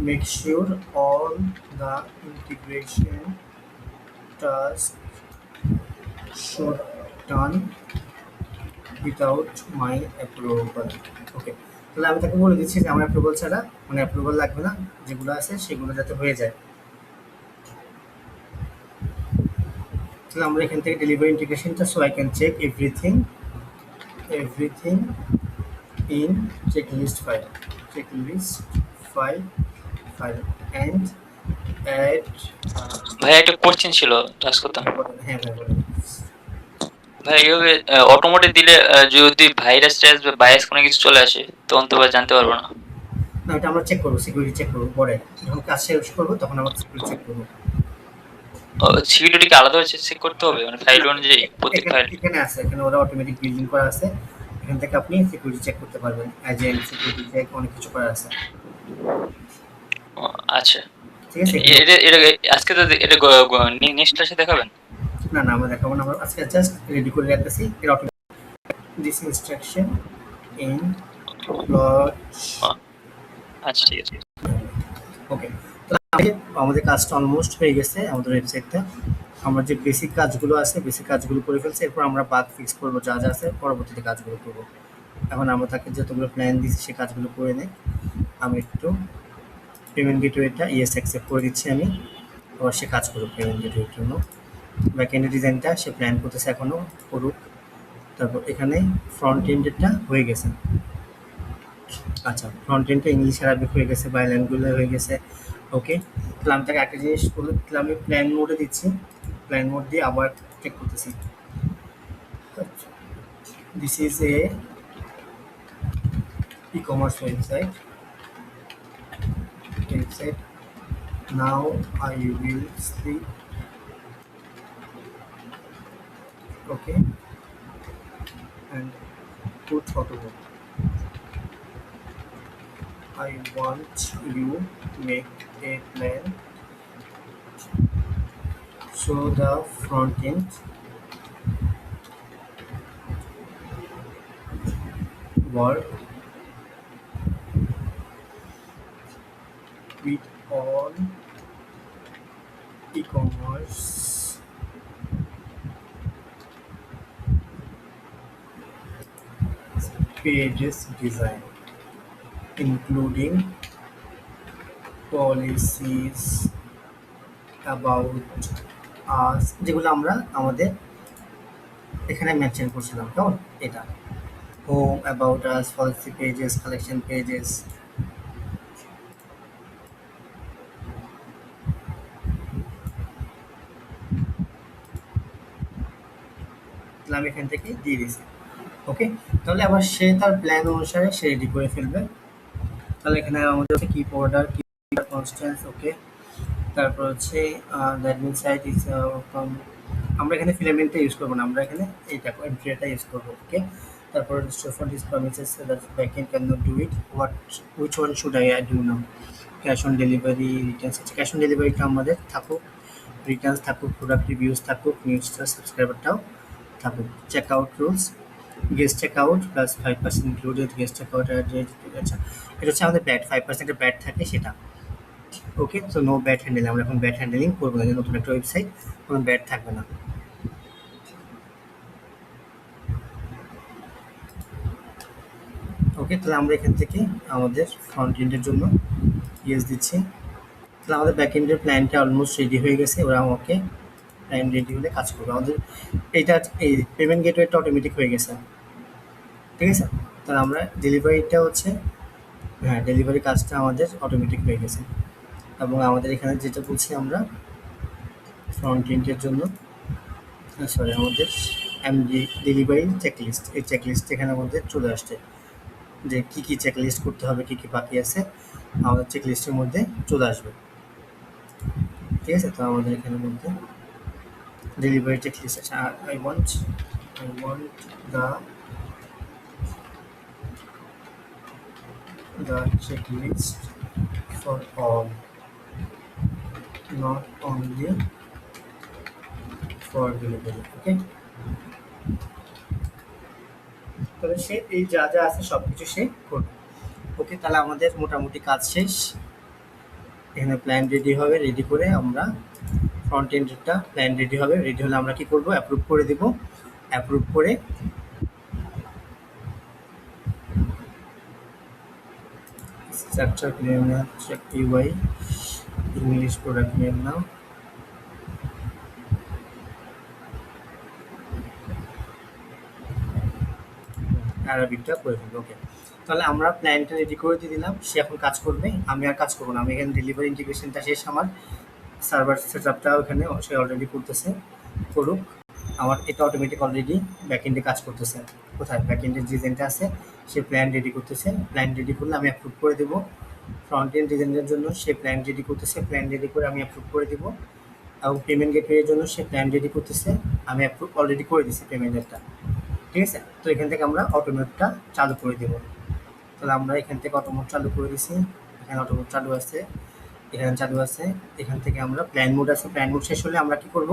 Make sure all the integration tasks should done without my approval. Okay, তাহলে আমি তাকে বলে দিচ্ছি যে আমার অ্যাপ্রুভাল ছাড়া, মানে অ্যাপ্রুভাল লাগবে না, যেগুলো আছে সেগুলো যাতে হয়ে যায়। তাহলে আমরা এখান থেকে ডেলিভারি ইন্টিগ্রেশনটা so I can check everything in checklist file and add ভাই একটা কোশ্চেন ছিল ক্লাস করতাম। হ্যাঁ ভাই বলেন। ভাই এইভাবে অটোমেটিক দিলে যদি ভাইরাস টাইরাস বা বায়াস কোনো কিছু চলে আসে তখন তো ভাই জানতে পারবো না। না, এটা আমরা চেক করবো, সিকিউরিটি চেক করবো পরে, যখন কাজ শেষ করবো তখন আমরা সিকিউরিটি চেক করবো। সিকিউরিটিকে আলাদা চেক করতে হবে মানে ফাইল অনুযায়ী প্রত্যেক ফাইল? এখানে আছে, এখানে ওরা অটোমেটিক বিল্ডিং করা আছে, এখান থেকে আপনি সিকিউরিটি চেক করতে পারবেন, এজেন্ট সিকিউরিটি চেক অনেক কিছু করা আছে। আচ্ছা, ঠিক আছে, এটা এটা আজকে তো এটা নেক্সট ক্লাসে দেখাবেন? না না আমরা দেখাবো না, আমরা আজকে জাস্ট রেডি করে রাখতেছি। এর automatic this instruction in plot. আচ্ছা ঠিক আছে। ওকে, তো আমাদের কাজটা অলমোস্ট হয়ে গেছে, আমাদের ওয়েবসাইটটা আমরা যে বেসিক কাজগুলো আছে বেসিক কাজগুলো করে ফেলছি, এরপর আমরা বাগ ফিক্স করবো, যা যা আছে পরবর্তীতে কাজগুলো করবো। এখন আমরা তাকে যতগুলো প্ল্যান দিচ্ছি সে কাজগুলো করে নেই। আমি একটু পেমেন্ট গেটওয়েটা ইয়েস অ্যাকসেপ্ট করে দিচ্ছি আমি, আবার সে কাজ করুক পেমেন্ট গেটওয়ের জন্য। ব্যাকএন্ডের ডিজাইনটা সে প্ল্যান করতেছে, এখনও করুক। তারপর এখানে ফ্রন্ট এন্ডেরটা হয়ে গেছে। আচ্ছা, ফ্রন্ট এন্ডটা ইংলিশ আরবিক হয়ে গেছে, বাইল্যাঙ্গুয়াল হয়ে গেছে। ওকে, তাহলে আমি তাকে একটা জিনিস বলে দিলাম, আমি প্ল্যান মোডে দিচ্ছি, প্ল্যান মোড দিয়ে আবার চেক করতেছি। This is a e-commerce website. Now I will sleep. Okay, and put photo mode. I want you make a plan so the front end work with all e-commerce pages design, including policies about us, যেগুলো আমরা আমাদের এখানে mention করছিলাম, কেমন? এটা home, about us, policy pages, collection pages. আমি এখান থেকে দিয়ে দিয়েছি। ওকে, তাহলে আবার সে তার প্ল্যান অনুসারে সে রেডি করে ফেলবে। তাহলে এখানে আমাদের হচ্ছে কি অর্ডার, কি কনস্ট্যান্স। ওকে, তারপর হচ্ছে দ্যাট মিন সাইট ইজ আমরা এখানে ফিলামেন্টটা ইউজ করবো না, আমরা এখানে এইটা এন্ট্রিটা ইউজ করবো। ওকে, তারপর store for this promises that backend can not do it, what which one should I do now? Cash on delivery, returns আছে, ক্যাশ অন ডেলিভারিটা আমাদের থাকুক, রিটার্নস থাকুক, প্রোডাক্ট রিভিউস থাকুক, নিউজ সাবস্ক্রাইবারটাও থাকুক, check out rules, guest check out plus 5% included guest check out. আচ্ছা, এটা হচ্ছে আমাদের ব্যাট, 5% ব্যাট থাকে সেটা। ওকে, তো নো ব্যাট হ্যান্ডেল, আমরা এখন ব্যাট হ্যান্ডেলিং করবো না, যে নতুন একটা ওয়েবসাইট, কোনো ব্যাট থাকবে না। ওকে, তাহলে আমরা এখান থেকে আমাদের ফ্রন্ট এন্ডের জন্য ইয়েস দিচ্ছি। তাহলে আমাদের ব্যাক এন্ডের প্ল্যানটা অলমোস্ট রেডি হয়ে গেছে, ওরা আমাকে প্ল্যান রেডি হলে কাজ করবে। আমাদের এইটা এই পেমেন্ট গেটওয়েটা অটোমেটিক হয়ে গেছে, ঠিক আছে। তাহলে আমরা ডেলিভারিটা হচ্ছে, হ্যাঁ ডেলিভারি কাজটা আমাদের অটোমেটিক হয়ে গেছে। এবং আমাদের এখানে যেটা বলছি আমরা ফ্রন্ট এন্ডের জন্য, সরি আমাদের এমডি ডেলিভারি চেকলিস্ট, এই চেকলিস্ট এখানে আমাদের চলে আসছে, যে কী কী চেকলিস্ট করতে হবে, কী কী বাকি আছে আমাদের চেকলিস্টের মধ্যে চলে আসবে, ঠিক আছে। তো আমাদের এখানের মধ্যে ডেলিভারি চেকলিস্ট আছে। I want the checklist for all, not only for delivery. Okay, তাহলে সে এই যা যা আছে সব কিছু সে করবে। ওকে, তাহলে আমাদের মোটামুটি কাজ শেষ। এখানে প্ল্যান রেডি হবে, রেডি করে আমরা ফ্রন্ট এন্ডটা প্ল্যান রেডি হবে, রেডি হলে আমরা কি করব, অ্যাপ্রুভ করে দেব। অ্যাপ্রুভ করে স্ট্রাকচার ক্লিয়ার না, check UI English product name now, অ্যারাবিকটা করে ফেলবো। ওকে, তাহলে আমরা প্ল্যানটা রেডি করে দিয়ে দিলাম, সে এখন কাজ করবে, আমি আর কাজ করবো না। আমি এখানে ডেলিভারি ইন্টিগ্রেশনটা শেষ, আমার সার্ভার সেট আপটা ওখানে সে অলরেডি করতেছে, করুক। আমার এটা অটোমেটিক অলরেডি ব্যাকএন্ডে কাজ করতেছে। কোথায় ব্যাকএন্ডের ডিজাইনটা আছে, সে প্ল্যান রেডি করতেছে, প্ল্যান রেডি করলে আমি অ্যাপ্রুভ করে দেবো। ফ্রন্ট এন্ড ডিজাইনের জন্য সে প্ল্যান রেডি করতেছে, প্ল্যান রেডি করে আমি অ্যাপ্রুভ করে দেবো। এবং পেমেন্ট গেটওয়ের জন্য সে প্ল্যান রেডি করতেছে, আমি অ্যাপ্রুভ অলরেডি করে দিচ্ছি পেমেন্টেরটা, ঠিক আছে। তো এখান থেকে আমরা অটোমেটটা চালু করে দেবো। তাহলে আমরা এখান থেকে অটোমোড চালু করে দিছি, এখানে অটোমোড চালু আছে, এখানে চালু আছে। এখান থেকে আমরা প্ল্যান মোড আছে, প্ল্যান মোড শেষ হলে আমরা কি করব,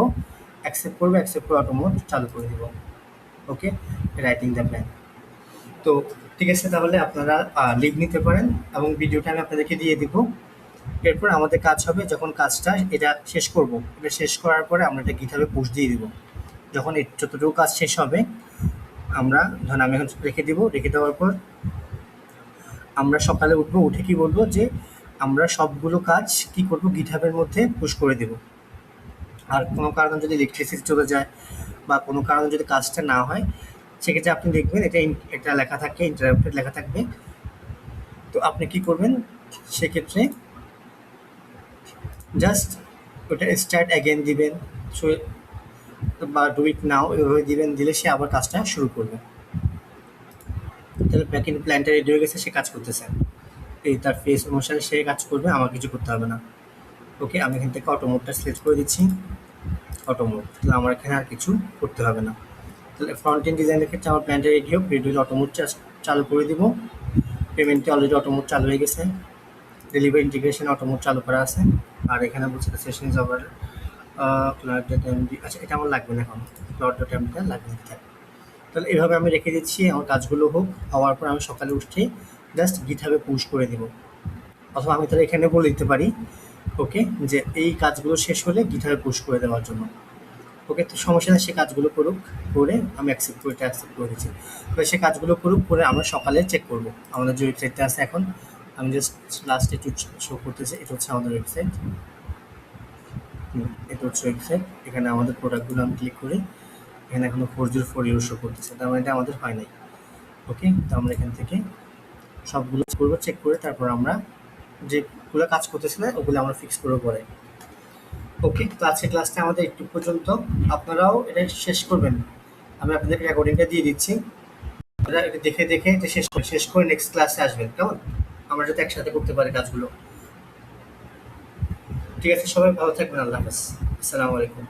অ্যাকসেপ্ট করবো, অ্যাকসেপ্ট করে অটোমোড চালু করে দেব। ওকে, রাইটিং দ্য প্ল্যান। তো ঠিক আছে, তাহলে আপনারা লিভ নিতে পারেন এবং ভিডিওটা আমি আপনাদেরকে দিয়ে দিব। এরপর আমাদের কাজ হবে, যখন কাজটা এটা শেষ করব, এটা শেষ করার পরে আমরা এটা গিটহাবে পোস্ট দিয়ে দিব। যখন যতটুকু কাজ শেষ হবে, আমরা ধরুন আমি এখন রেখে দিব, রেখে দেওয়ার পর আমরা সকালে উঠবো, উঠে কি বলবো, যে আমরা সবগুলো কাজ কি করব, গিটহাবের মধ্যে পুশ করে দেব। আর কোনো কারণে যদি ইলেকট্রিসিটি চলে যায় বা কোনো কারণে যদি কাজটা না হয়, সেক্ষেত্রে আপনি দেখবেন এটা লেখা থাকে, ইন্টারাপ্টেড লেখা থাকবে। তো আপনি কি করবেন, সেক্ষেত্রে জাস্ট ওটা স্টার্ট অ্যাগেন দিবেন, বা ডু ইট নাও এভাবে দিবেন, দিলে সে আবার কাজটা শুরু করবে। তাহলে ব্যাকএন্ড প্ল্যানটা রেডি হয়ে গেছে, সে কাজ করতেছে, এই তার ফেস অনুসারে সে কাজ করবে, আমার কিছু করতে হবে না। ওকে, আমি এখান থেকে অটোমোডটা সিলেক্ট করে দিচ্ছি, অটোমোড, তাহলে আমার এখানে আর কিছু করতে হবে না। তাহলে ফ্রন্ট এন্ড ডিজাইনের ক্ষেত্রে আমার প্ল্যানটা রেডি হোক, রেডি হলে অটোমোড চালু করে দিব। পেমেন্টে অলরেডি অটোমোড চালু হয়ে গেছে, ডেলিভারি ইন্টিগ্রেশন অটোমোড চালু করা আছে। আর এখানে বলছে session is over, cloud dot MD, আচ্ছা এটা আমার লাগবে না এখন, ক্লাউড ডট এমডিটা লাগবে না। তাহলে এভাবে আমি রেখে দিচ্ছি, আমার কাজগুলো হোক, হওয়ার পর আমি সকালে উঠে জাস্ট গিটহাবে পুশ করে দেবো। অথবা আমি তাহলে এখানে বলে দিতে পারি, ওকে, যে এই কাজগুলো শেষ হলে গিটহাবে পুশ করে দেওয়ার জন্য। ওকে, তো সমস্যা নেই, সে কাজগুলো করুক, করে আমি অ্যাকসেপ্ট করে দিচ্ছি। তো সে কাজগুলো করুক, করে আমরা সকালে চেক করবো আমাদের যে ওয়েবসাইটটা আছে। এখন আমি জাস্ট লাস্টে একটু শো করতেছি, এটা হচ্ছে আমাদের ওয়েবসাইট, এটা হচ্ছে ওয়েবসাইট। এখানে আমাদের প্রোডাক্টগুলো আমি ক্লিক করি, এখানে এখনো 404 ইউরো শো করতেছে, তার মানে এটা আমাদের হয় নাই। ওকে, তো আমরা এখান থেকে সবগুলো করবো, চেক করে তারপর আমরা যেগুলো কাজ করতেছে না ওগুলো আমরা ফিক্স করবো পরে। ওকে, তো আজকের ক্লাসটা আমাদের একটু পর্যন্ত, আপনারাও এটা শেষ করবেন। আমি আপনাদেরকে রেকর্ডিংটা দিয়ে দিচ্ছি, আপনারা এটা দেখে দেখে এটা শেষ করে নেক্সট ক্লাসে আসবেন, কেমন, আমরা যাতে একসাথে করতে পারি কাজগুলো। ঠিক আছে, সবাই ভালো থাকবেন, আল্লাহ হাফেজ, আসসালামু আলাইকুম।